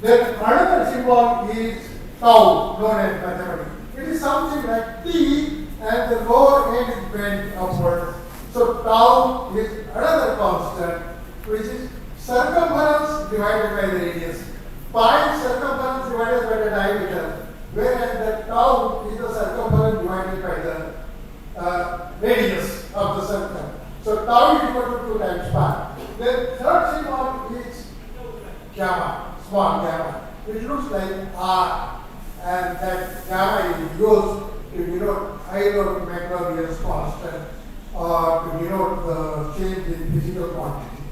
Then another symbol is tau, known as mathematics. It is something like T and the lower end is bent upward. So tau is another constant, which is circumference divided by the radius. Pi is circumference divided by the diameter, whereas the tau is the circumference divided by the radius of the circle. So tau is equal to 2 times pi. The third symbol is gamma, small gamma. It looks like R, and that gamma is used to denote either Macrobius constant or to denote the change in physical quantity.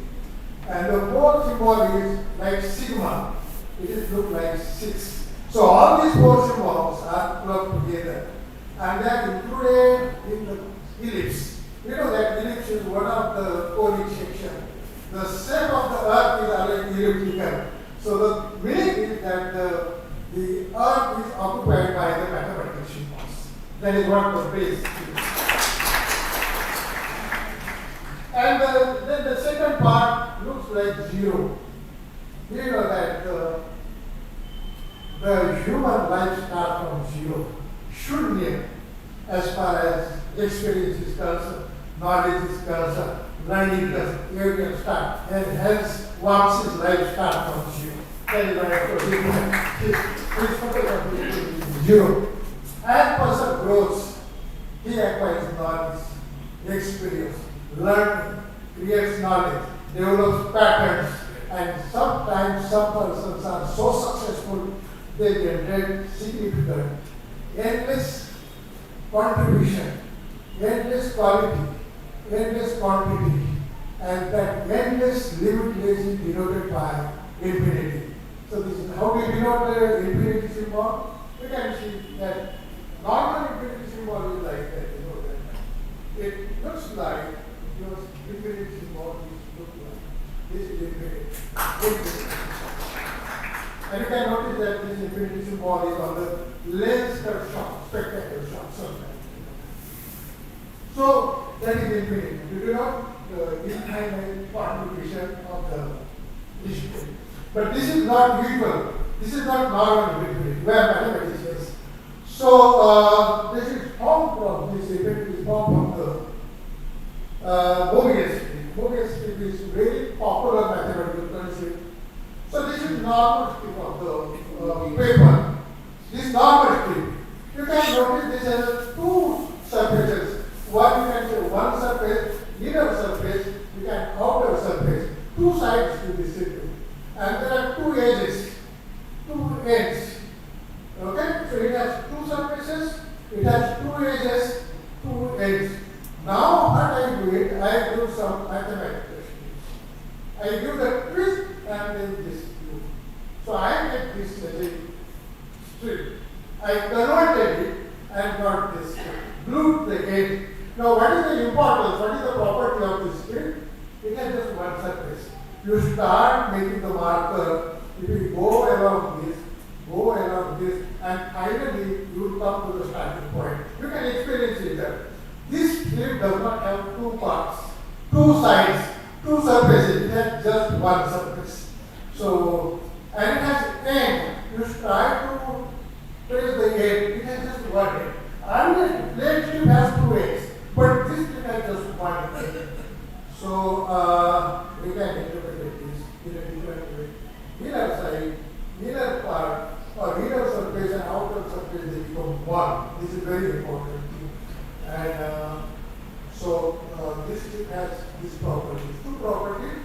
And the fourth symbol is like sigma. It is look like 6. So all these four symbols are clubbed together, and they are included in the ellipse. You know that ellipse is one of the conic sections. The shape of the earth is always elliptical. So the meaning is that the earth is occupied by the mathematical symbols. That is what the base is. And then the second part looks like 0. You know that the human life starts from 0. Shunya, as far as experience is concerned, knowledge is concerned, learning is concerned, you can start. And hence, Vamsi's life starts from 0. That is why his 0. As person grows, he acquires knowledge, experience, learning, creates knowledge, develops patterns, and sometimes some persons are so successful they generate significant, endless contribution, endless quality, endless quantity, and that endless limitless is denoted by infinity. So this is how we denote the infinity symbol. You can see that normal infinity symbol is like that. You know that it looks like your infinity symbol is look like this is infinity. And you can notice that this infinity symbol is on the lens cut shot, spectacular shot sometimes. So that is infinity. You do not infinite contribution of the history. But this is not usual. This is not normal infinity. We are mathematicians. So this is formed from this infinity is formed from the Mobius strip. Mobius strip is very popular mathematical concept. So this is normal strip of the paper. This normal strip. You can notice this has two surfaces. One you can say one surface, inner surface, you can outer surface. Two sides to this strip. And there are two edges, two ends. Okay? So it has two surfaces, it has two edges, two ends. Now what I do it, I do some mathematical steps. I give the twist and then this glue. So I get this as a strip. I converted it and got this strip. Glued the edge. Now what is the importance, what is the property of this strip? It has just one surface. You start making the marker, if you go along this, and finally you will come to the starting point. You can experience it that this strip does not have two parts, two sides, two surfaces, it has just one surface. So, and it has end. You try to trace the end, it has just one end. And the plate strip has two ends, but this strip has just one end. So, we can interpret this in a different way. Inner side, inner part, or inner surface and outer surface, they become become one. This is very important thing. And this thing has these properties. Two properties,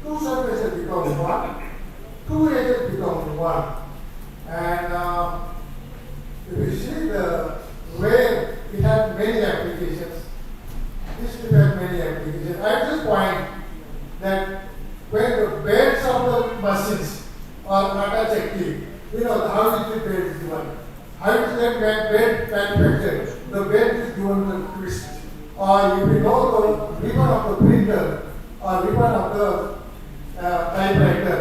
two surfaces become one, two edges become one. And if you see the way it has many applications, this will have many applications. I just point that when the beds of the machines are attached, how is the bed given? How is that bed manufactured? The bed is given the twist. Or if you know the ribbon of the printer or ribbon of the typewriter,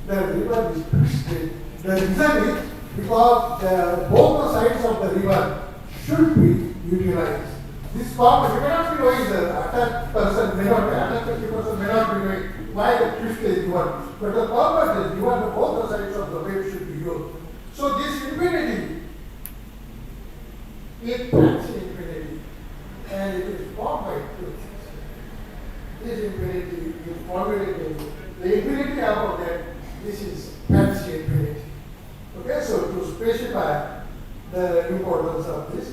the ribbon is twisted. The reason is because both the sides of the ribbon should be utilized. This problem, you cannot be knowing the attached person may not be, attached person may not be knowing why the twist is given. But the purpose is given that both the sides of the bed should be used. So this infinity is fancy infinity, and it is formed by two things. This infinity is formulated. The infinity above that, this is fancy infinity. Okay, so to specify the importance of this,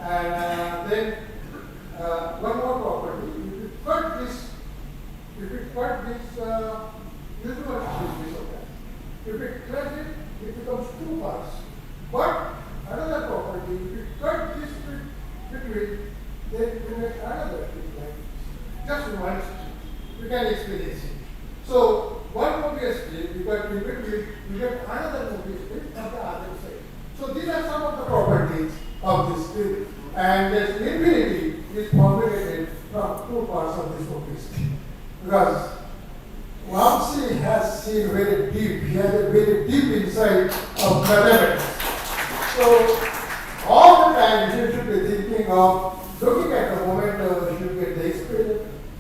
and then one more property. If you cut this, usual is this of that. If you cut it, it becomes two parts. But another property, if you cut this between, then you make another strip like this. Just one strip. You can experience it. So one movie strip, you got in between, you get another movie strip on the other side. So these are some of the properties of this strip. And this infinity is formulated from two parts of this movie strip. Because Vamsi has seen very deep, he has a very deep insight of mathematics. So all the time you should be thinking of looking at the momentum, you should get the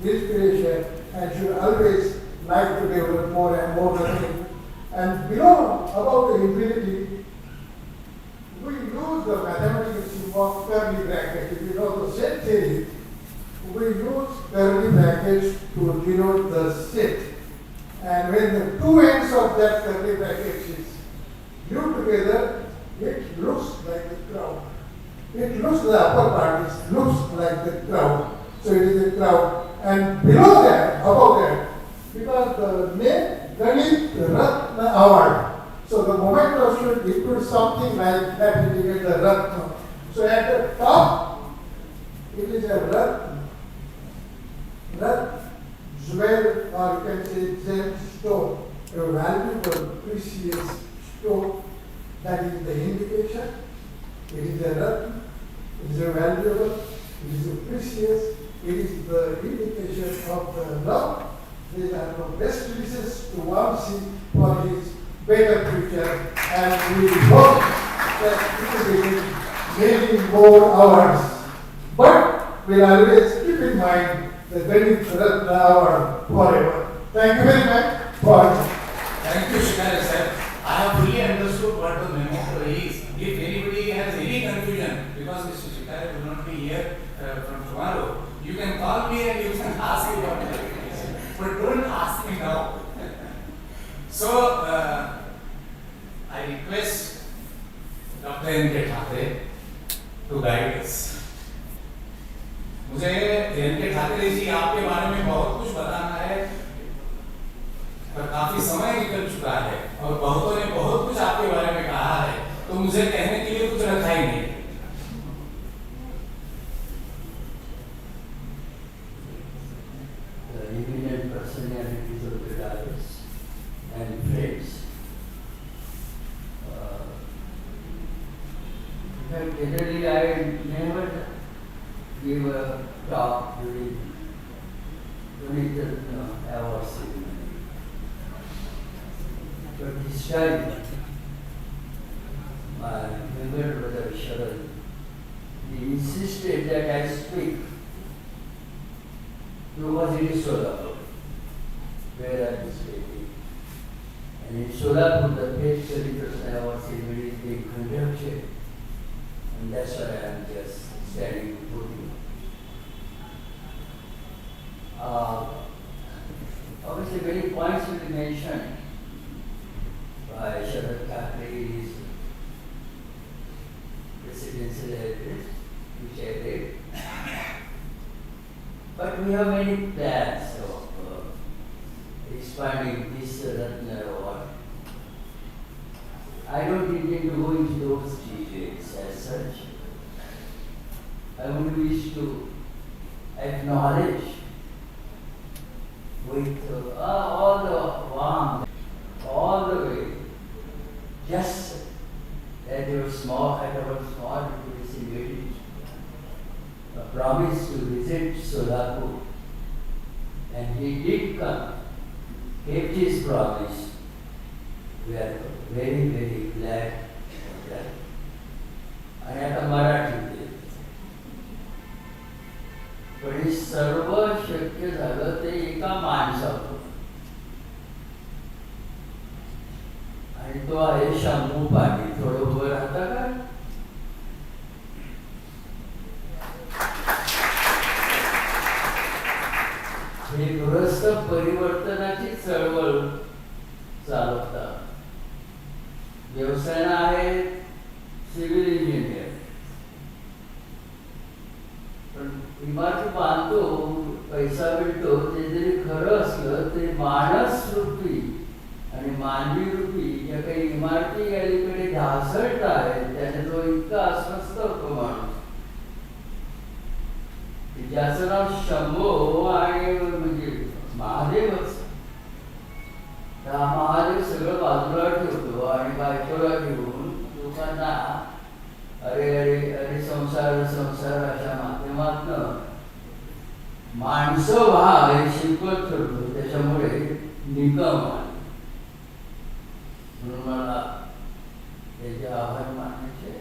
inspiration, and should always like to develop more and more mathematics. And below, about the infinity, we use the mathematical symbol of curly brackets. If you know the set theory, we use curly brackets to denote the set. And when the two ends of that curly brackets is glued together, it looks like the crowd. It looks, the upper part is looks like the crowd. So it is a crowd. And below that, above that, because the name Ganit Ratna Award. So the momentum should include something like that indicate the Ratna. So at the top, it is a Ujjwal, or you can say gemstone, a valuable, precious stone. That is the indication. It is a Ratna, it is a valuable, it is a precious, it is the indication of the love. These are the best wishes to Vamsi for his better future, and we hope that he will be many more hours. But we'll always keep in mind the Ganit Ratna Award forever. Thank you very much for. Thank you, Thakare sir. I have fully understood what the memo is. If anybody has any confusion, because Mr. Thakare will not be here from tomorrow, you can call me and you can ask me what the is. But don't ask me now. So, I request Dr. N.K. Thakare to guide us. मुझे N.K. Thackeray ji आपके बारे में बहुत कुछ बताना है, पर काफी समय निकल चुका है और बहुतों ने बहुत कुछ आपके बारे में कहा है, तो मुझे कहने के लिए कुछ रखा ही नहीं। The eminent personalities of the diocese and friends. In fact, generally I never give a talk during Ganit Ratna award ceremony. But this time, my member brother Sharan, he insisted that I speak because it is Solapur, where I am speaking. And in Solapur, the Page Ganit Award ceremony is being conducted. And that's why I am just standing before you. Obviously, many points will be mentioned by Sharan Thakare is presidential address, which I read. But we have many plans of expanding this Ratna Award. I don't intend to go into those details as such. I would wish to acknowledge with all the warmth, all the way, just at our small meeting, a promise to visit Solapur, and he did come, kept his promise. We are very, very glad of that. आणि आता मराठी पण हे सर्व शक्य झालं ते एका माणसावर, आणि तो आहे शंभू पाटील. थोडं उभं राहता का? हे गृहस्थ परिवर्तनाची चळवळ चालवतात. व्यवसायानं आहे सिव्हिल इंजिनियर, पण इमारती बांधतो, पैसा मिळतो, ते जरी खरं असलं ते मानस रूपी आणि मानवी रूपी ज्या काही इमारती अलीकडे ढासळत आहेत त्याने तो इतका अस्वस्थ होतो माणूस, ज्याचं नाव शंभो आणि म्हणजे महादेवच. हा महादेव सगळं बाजूला ठेवतो आणि बायकोला घेऊन लोकांना अरे अरे अरे संसार संसार अशा माध्यमातनं माणसं व्हा हे शिकवत ठरतो. त्याच्यामुळे निकम म्हणून मला त्याचे आभार मानायचे.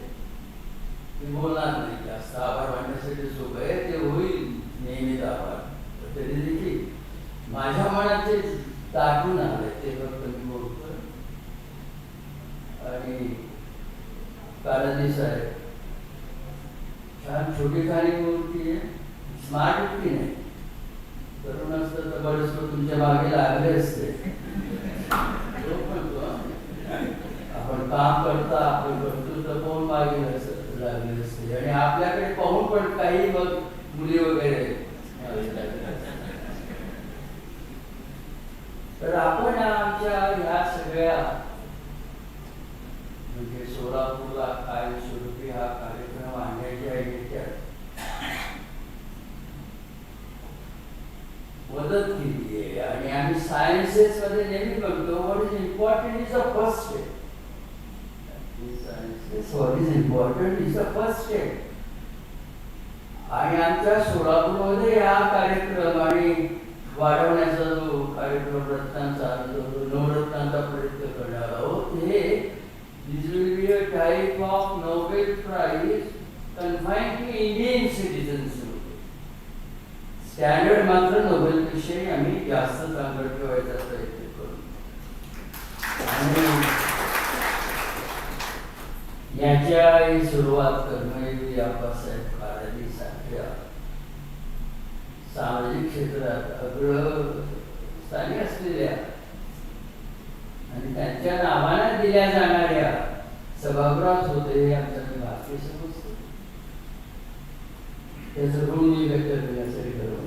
मी बोलणार नाही, जास्त आभार मानण्यासाठी सोपं आहे, ते होईल नेहमीच आभार. तरी देखील माझ्या मनात ते दाटून आले ते फक्त मी बोलतो. आणि कालादी साहेब छान छोटी खाली मूर्ती आहे, स्मार्ट मूर्ती नाही. तरुण असतं तर बरेच तुमच्या मागे लागले असते. आपण काम करता आपण करतो तर पाहून मागे लागले असते, आणि आपल्याकडे पाहून पण काही मग मुली वगैरे. तर आपण आमच्या ह्या सगळ्या म्हणजे सोलापूरला कायमस्वरूपी हा कार्यक्रम आणण्याच्या याच्यात मदत केली आहे. आणि आम्ही सायन्सेस मध्ये नेहमी म्हणतो what is important is the first step. What is important is the first step. आणि आमच्या सोलापूरमध्ये हा कार्यक्रम आणि वाढवण्याचा जो कार्यक्रम रत्नांचा नवरत्नांचा प्रयत्न करणार आहोत, हे this will be a type of Nobel prize confined to Indian citizens. Standard मात्र नोबेलपेक्षाही आम्ही जास्त चांगलं ठेवायचा प्रयत्न करू. आणि याच्या सुरुवात कर्मयोगी अप्पासाहेब काडादी सारख्या सामाजिक क्षेत्रात अग्रस्थानी असलेल्या आणि त्यांच्या नावाने दिल्या जाणाऱ्या सभागृहात होते हे आमच्या भारतीय समजतो. त्याचं ऋण मी व्यक्त करण्यासाठी ठरवलं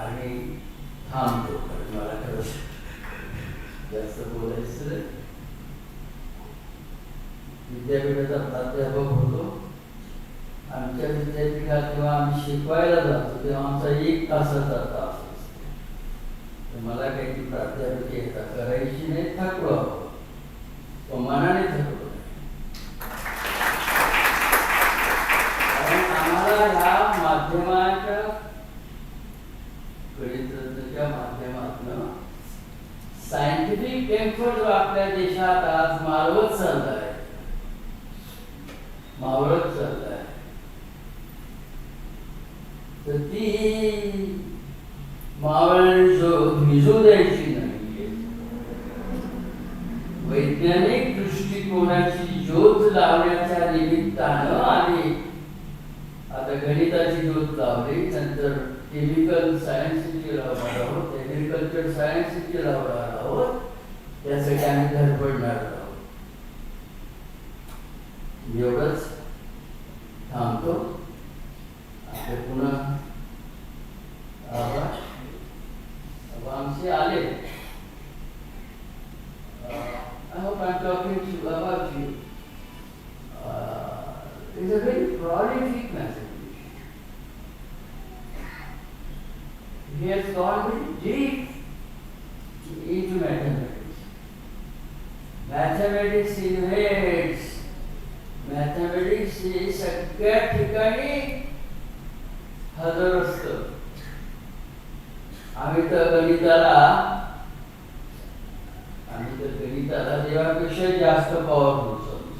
आणि थांबतो, कारण मला खरंच जास्त बोलायचं. विद्यापीठाचा प्राध्यापक होतो. आमच्या विद्यापीठात जेव्हा आम्ही शिकवायला जातो तेव्हा आमचा 1 तासाचा तास असतो. तर मला काही ती प्राध्यापकी करायची नाही, थकलो आहोत, तो मनाने थकलो नाही. कारण आम्हाला ह्या माध्यमाच्या गणिताच्या माध्यमातून सायंटिफिक टेम्पर जो आपल्या देशात आज मावळत चाललाय तर ती मावळ जो भिजू द्यायची नाही. वैज्ञानिक दृष्टिकोनाची ज्योत लावण्याच्या निमित्तानं आणि आता गणिताची ज्योत लावली, नंतर केमिकल सायन्सची लावणार आहोत, एग्रिकल्चर सायन्सची लावणार आहोत. त्यासाठी आम्ही धडपडणार आहोत. एवढंच थांबतो. आपले पुन्हा वामसी आले. I hope I'm talking to you about you. It's a very prolific mathematician. He has gone very deep into mathematics. Mathematics invades. Mathematics ही सगळ्या ठिकाणी हजर असतं. आम्ही तर गणिताला देवापेक्षा जास्त पॉवरफुल समजतो.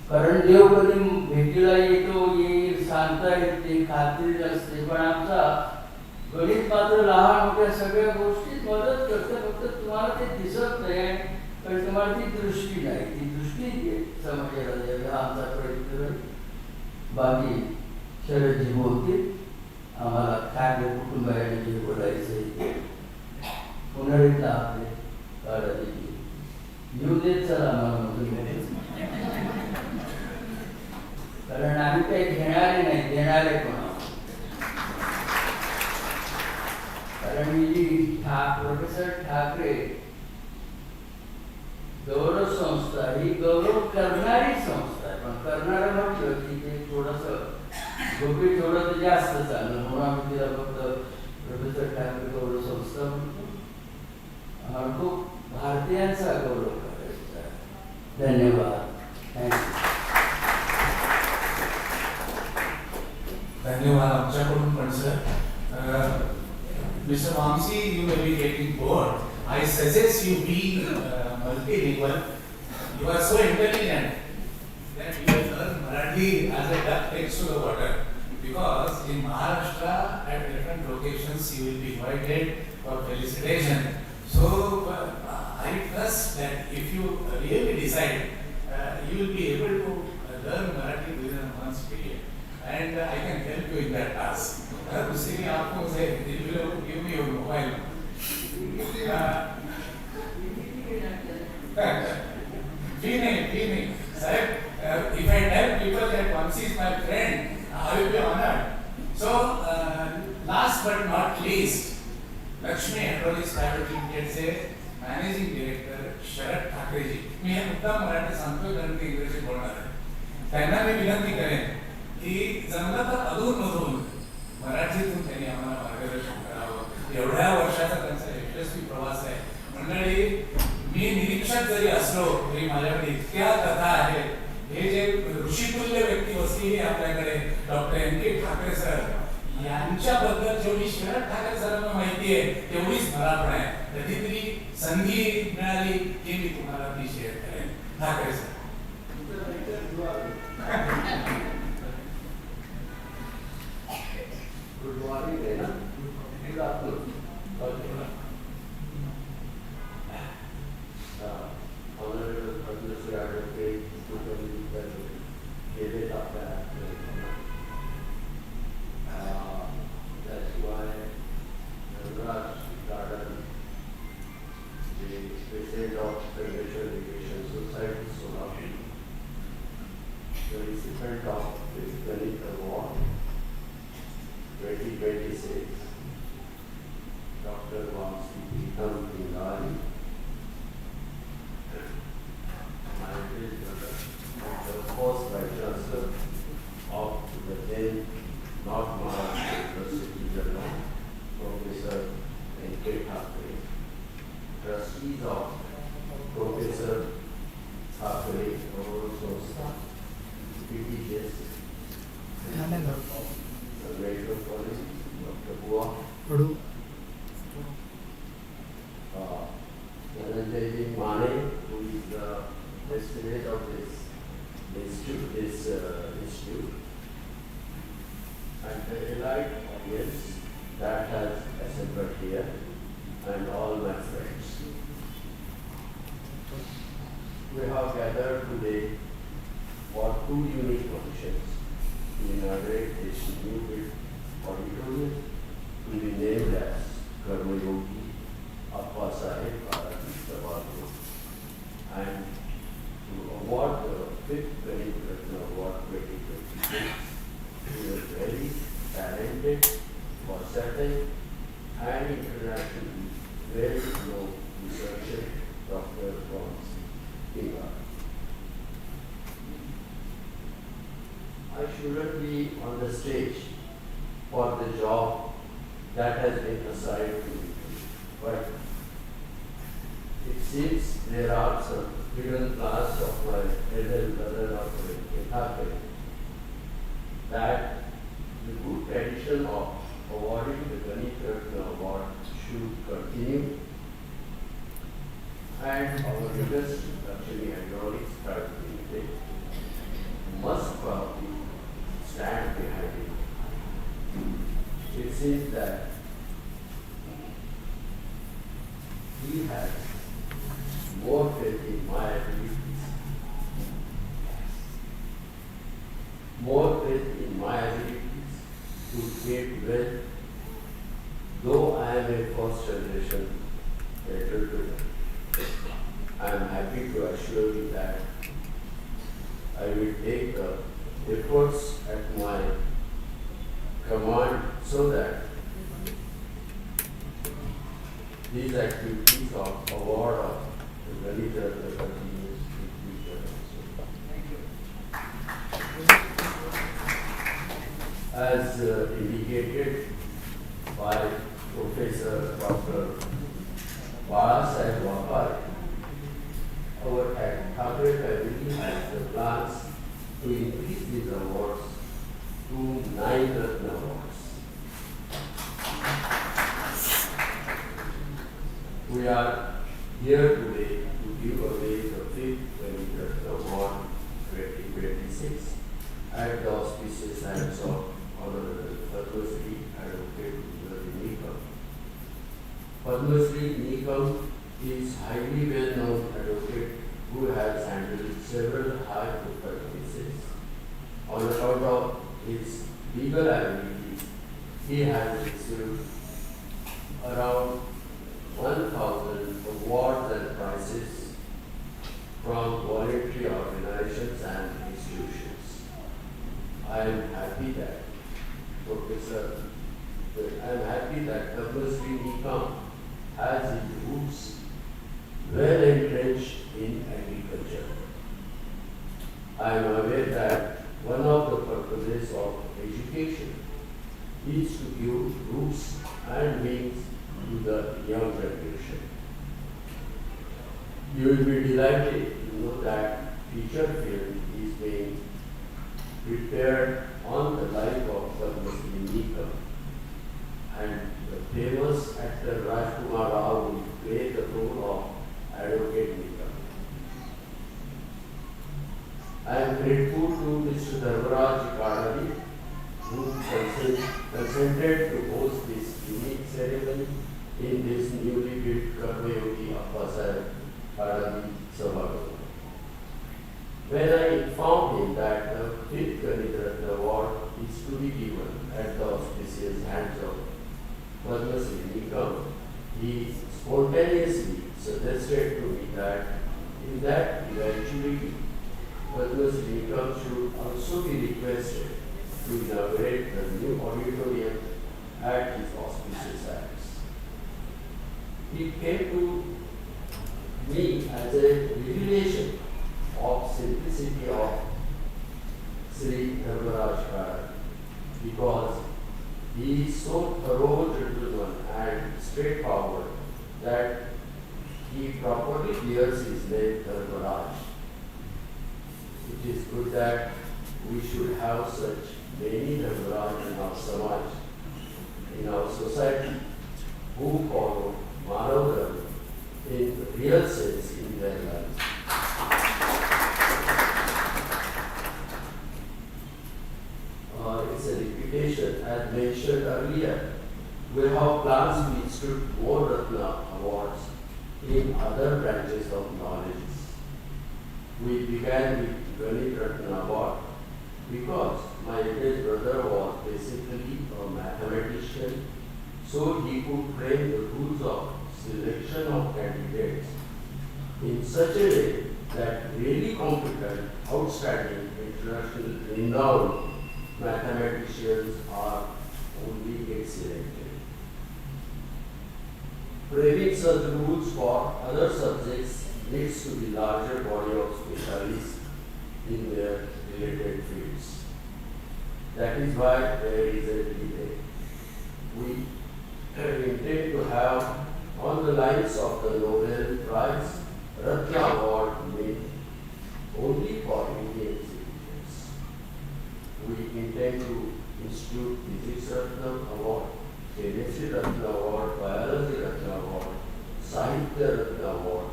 कारण देव कधी भेटीला येईल सांगता येते, खात्री नसते. पण आमचा गणित मात्र लहान मोठ्या सगळ्या गोष्टीत मदत करते. फक्त तुम्हाला ते दिसत नाही, पण तुम्हाला ती दृष्टी नाही. ती दृष्टी समजायला द्यावी हा आमचा प्रयत्न आहे. बाकी शरदजी बोलतील. आम्हाला ठाकरे कुटुंबाने जे बोलायचं पुनरीतला आपले काढादी येऊ देत चला आम्हाला. कारण आम्ही काही घेणारे नाही, देणारे पण. कारण ही प्रोफेसर ठाकरे गौरव संस्था ही गौरव करणारी संस्था आहे. पण करणारं म्हटलं की ते थोडंसं गोपी थोडं तर जास्त चांगलं म्हणून आम्ही तिला फक्त प्रोफेसर ठाकरे गौरव संस्था म्हणतो. आम्हाला खूप भारतीयांचा गौरव करायचा आहे. धन्यवाद. थँक्यू. धन्यवाद आमच्याकडून पण sir. Mr. Vamsi, you may be getting bored. I suggest you be multilingual. You are so intelligent that you will learn Marathi as a duck takes to the water. Because in Maharashtra, at different locations, you will be invited for felicitation. So I trust that if you really decide, you will be able to learn Marathi within a month's period. And I can help you in that task. दूसरी आपको से give me your mobile. Fee नहीं. Sir, if I tell people that Vamsi is my friend, I will be honored. So last but not least, Lakshmi enterprise private limited से managing director शरद ठाकरे जी. मी हे मुद्दा मराठी सांगतोय कारण ते इंग्रजी बोलणार आहे. त्यांना मी विनंती करेन की जमलं तर अधूनमधून मराठीतून त्यांनी आम्हाला मार्गदर्शन करावं. एवढ्या वर्षाचा त्यांचा यशस्वी प्रवास आहे. मंडळी, मी निरीक्षक जरी असलो तरी माझ्याकडे इतक्या कथा आहेत. हे जे ऋषितुल्य व्यक्ती बसलेली आपल्याकडे डॉक्टर NK ठाकरे सर यांच्याबद्दल जेवढी शरद ठाकरे सरांना माहिती आहे तेवढीच मला पण आहे. कधीतरी संधी मिळाली की मी तुम्हाला ती शेअर करेन. Thackeray sir. Good morning, Rena. Good afternoon. Honorable Professor Advocate, gave it up that. That's why Raj Garden, the President of Sangameshwar Society, Solapur, the recipient of this Ganit Award 2026, Dr. Vamsi Pritham Pingali, my great brother, the first Vice Chancellor of the then North Maharashtra University Journal, Professor NK Thakare, trustees of Professor Thakare, Gaurav Sanstha, PTS, Sangameshwar College, Dr. Bua, Dhananjay Mane, who is the president of this institute, and the elite audience that has assembled here, and all my friends. We have gathered today for two unique occasions to inaugurate this new built auditorium to be named as Karmyogi, Appasaheb, Kadadi, Bangalore, and to award shouldn't be on the stage for the job that has been assigned to me. But it seems there are some hidden plans of my elder brother, Dr. Thakare, that the good tradition of awarding the Ganit Ratna award should continue, and our biggest luxury hydraulics private limited must probably stand behind it. It seems that he has more faith in my abilities, more faith in my abilities to create wealth, though I am a first generation entrepreneur. I am happy to assure you that I will take the efforts at my command so that these activities of award of the Ganit Ratna continues in future also. As indicated by Professor Dr. Appasaheb, our Thakare family has the plans to increase these awards to 9 Ratna awards. We are here today to give away the 5th Ganit Ratna Award 2026 at the auspicious hands of Honorable Padma Shri Advocate Nikam. Padma Shri Nikam is highly well-known advocate who has handled several high-profile cases. On account of his legal abilities, he has received around 1,000 awards and prizes from voluntary organizations and institutions. I am happy that Padma Shri Nikam has his roots well entrenched in agriculture. I am aware that one of the purposes of education is to give roots and wings to the young generation. You will be delighted to know that feature film is being prepared on the life of Padma Shri Nikam, and the famous actor Rajkumar Rao will play the role of Advocate Nikam. I am grateful to Mr. Kadadi, who consented to host this unique ceremony in this newly built Karmyogi Appasaheb Kadadi Sabha. When I informed him that the 5th Ganit Ratna Award is to be given at the auspicious hands of Padma Shri Nikam, he spontaneously suggested to me that in that eventually Padma Shri Nikam should also be requested to inaugurate the new auditorium at his auspicious hands. It came to me as a revelation of simplicity of Sri Dharmaraj Kadadi, because he is so thorough gentleman and straightforward that he properly bears his name Dharmaraj. It is good that we should have such many Dharmaraj in our samaj, in our society, who follow Manav Dharma in real sense in their lives. It's a reputation, as mentioned earlier. We have plans to institute more Ratna awards in other branches of knowledge. We began with Ganit Ratna award because my eldest brother was basically a mathematician, so he could frame the rules of selection of candidates in such a way that really competent, outstanding, international renowned mathematicians are only get selected. Framing such rules for other subjects needs to be larger body of specialists in their related fields. That is why there is a delay. We intend to have on the lines of the Nobel Prize Ratna Award made only for Indian citizens. We intend to institute Physics Ratna Award, Chemistry Ratna Award, Biology Ratna Award, Sahitya Ratna Award,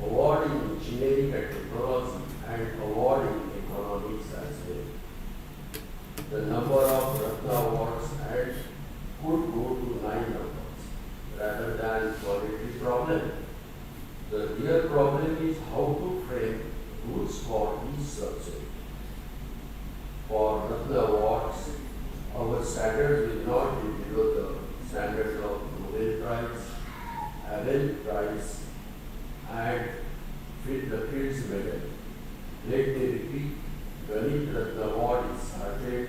award in engineering and technology, and award in economics as well. The number of Ratna awards and could go to 9 numbers rather than quality problem. The real problem is how to frame rules for each subject. For Ratna awards, our standards will not be below the standards of Nobel Prize, Abel Prize, and the Fields Medal. Let me repeat, Ganit Ratna Award is started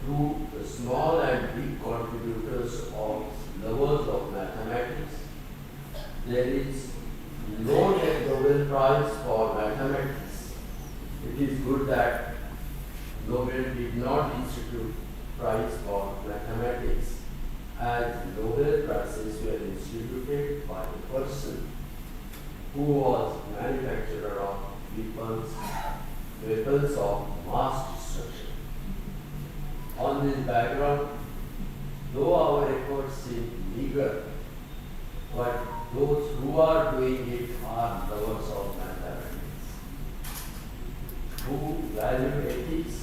through the small and big contributors of lovers of mathematics. There is no Nobel Prize for mathematics. It is good that Nobel did not institute prize for mathematics, as Nobel Prizes were instituted by a person who was manufacturer of weapons of mass destruction. On this background, though our efforts seem meager, but those who are doing it are lovers of mathematics, who value ethics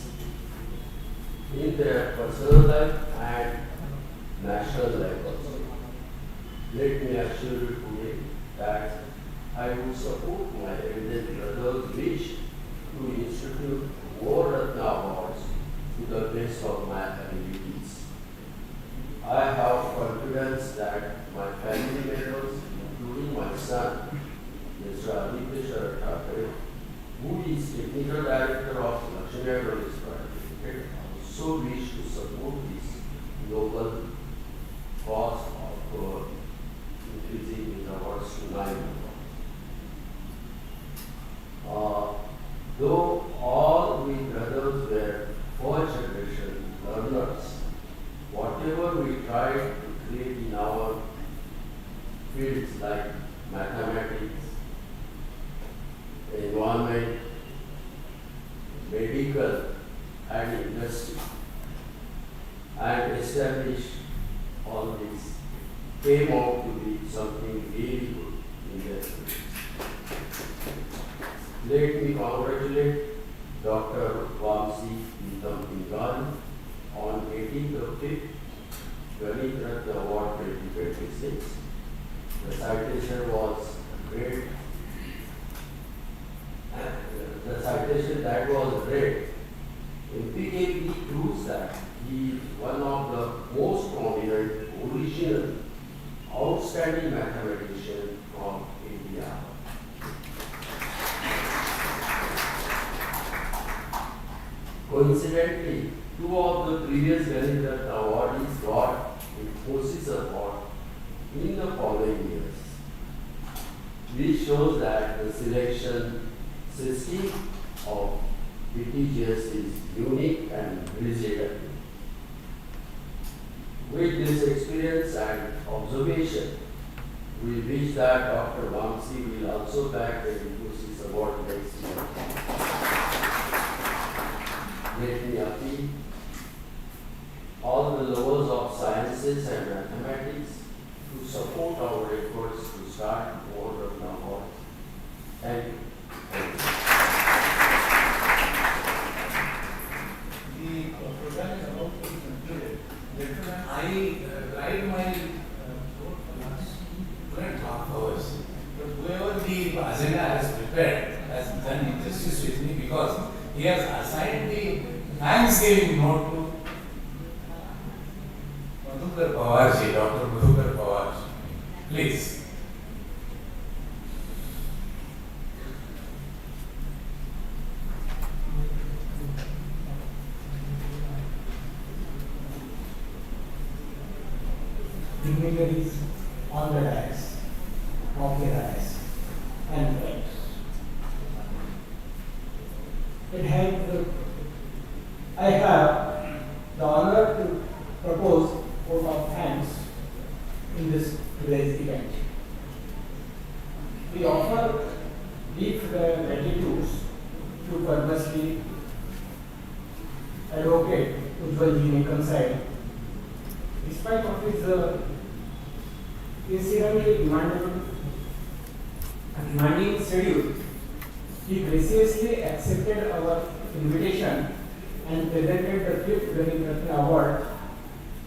in their personal life and national levels. Let me assure you today that I would support my eminent brother's wish to institute more Ratna awards to the best of my abilities. I have confidence that my family members, including my son, Mr. Aditya Thakare, who is Technical Director of Lakshmi College, also wish to support this noble cause of increasing the awards to 9. Though all we brothers were first generation learners, whatever we tried to create in our fields like mathematics, environment, medical, and industry, and establish all this, came out to be something really good in their fields. Let me congratulate Dr. Vamsi Pritham Pingali on 18th of 5th Ganit Ratna Award 2026. The citation was great. The citation that was read empirically proves that he is one of the most prominent, original, outstanding mathematician from India. Coincidentally, 2 of the previous Ganit Ratna awardees got Infosys Award in the following years. This shows that the selection system of BTGS is unique and brilliant. With this experience and observation, we wish that Dr. Vamsi will also back the Infosys Award next year. Let me appeal all the lovers of sciences and mathematics to support our efforts to start more Ratna awards. Thank you. The program is about to be concluded. I tried my 2.5 hours, but whoever the agenda has prepared has done injustice with me because he has assigned the Thanksgiving note to Madhukar Pawarji, Dr. Madhukar Pawarji. Please. Dignitaries on the dais, off the dais, and friends. It had the I have the honor to propose vote of thanks in this today's event. We offer deep gratitude to Padmasri Advocate Ujjwal Nikam said, despite of his incidentally demanding schedule, he graciously accepted our invitation and presented the 5th Ganit Ratna Award.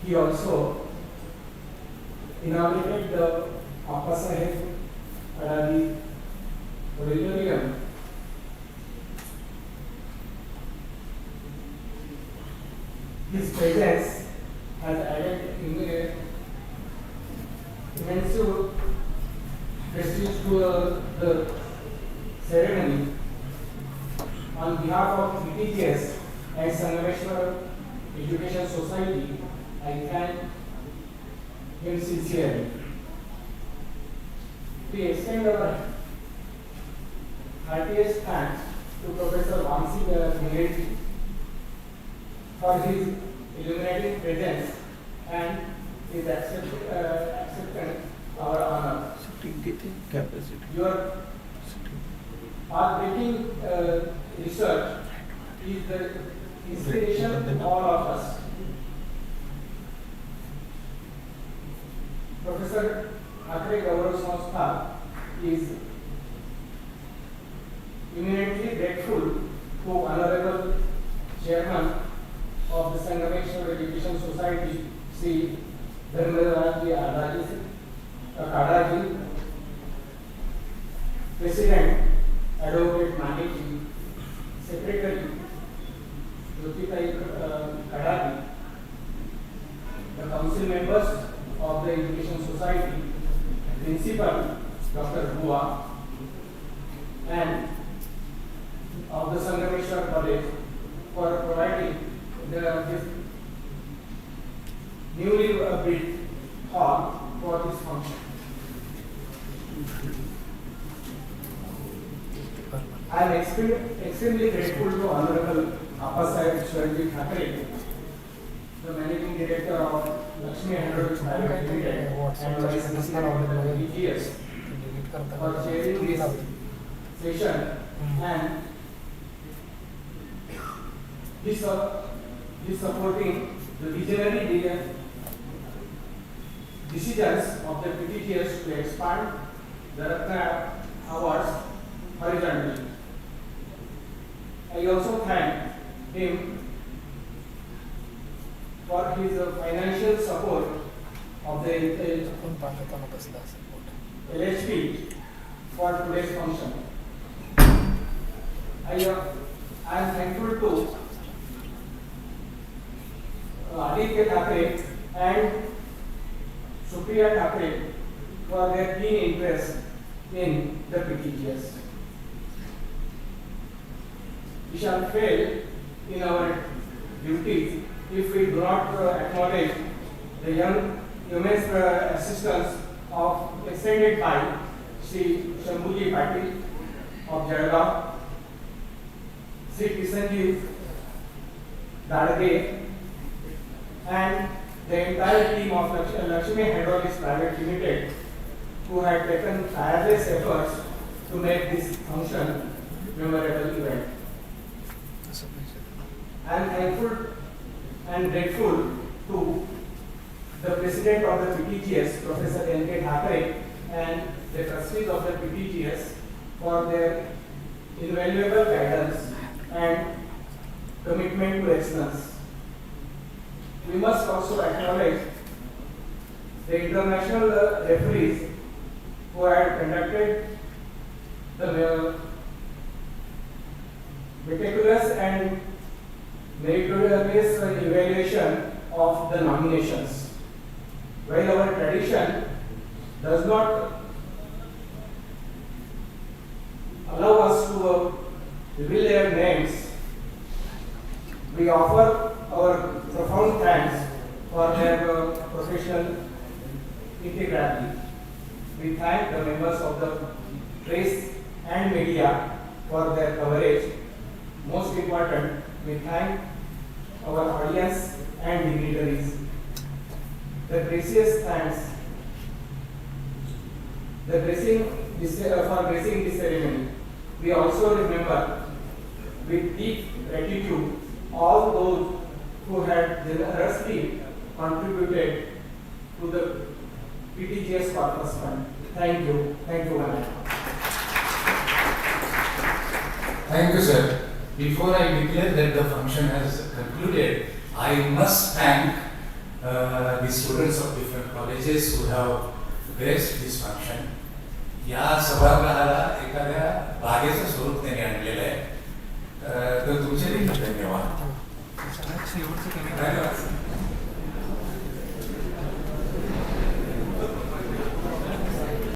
He also inaugurated the Appasaheb Kadadi Auditorium. His presence has added immense prestige to the ceremony. On behalf of PTGS and Sangameshwar Education Society, I thank him sincerely. We extend our heartiest thanks to Professor Vamsi for his illuminating presence and his acceptance our honor. Your pathbreaking research is the inspiration of all of us. Professor Thakare Gaurav Sanstha is eminently grateful to Honorable Chairman of the Sangameshwar Education Society, Sri Kadadi, President Advocate Maniji, Secretary Kadadi, the council members of the Education Society, Principal Dr. Bua, and of the Sangameshwar College for providing this newly built hall for this function. I am extremely grateful to Honorable Appasaheb Thakare, the Managing Director of Lakshmi Handloom Private Limited and Vice President of the PGS, for chairing this session and this supporting the visionary decisions of the PTGS to expand the Ratna Awards horizontally. I also thank him for his financial support of the LHP for today's function. I am thankful to Aditya Thakare and Supriya Thakare for their keen interest in the PTGS. We shall fail in our duties if we do not acknowledge the immense assistance extended by Sri Shambhuji Patil of Jalgaon, Sri Kisanji Dadage, and the entire team of Lakshmi Handloom Private Limited, who had taken tireless efforts to make this function memorable event. I am thankful and grateful to the President of the PTGS, Professor Ganit Ratna, and the trustees of the PTGS for their invaluable guidance and commitment to excellence. We must also acknowledge the international referees who had conducted the meticulous and meritorious evaluation of the nominations. While our tradition does not allow us to reveal their names, we offer our profound thanks for their professional integrity. We thank the members of the press and media for their coverage. Most important, we thank our audience and dignitaries. The gracious thanks. For gracing this ceremony. We also remember with deep gratitude all those who had generously contributed to the PTGS Corpus Fund. Thank you. Thank you, Gaurav. Thank you, sir. Before I declare that the function has concluded, I must thank the students of different colleges who have graced this function. या सभागृहाला एखाद्या बागेचं स्वरूप त्यांनी आणलेलं आहे. तर तुमचे देखील धन्यवाद.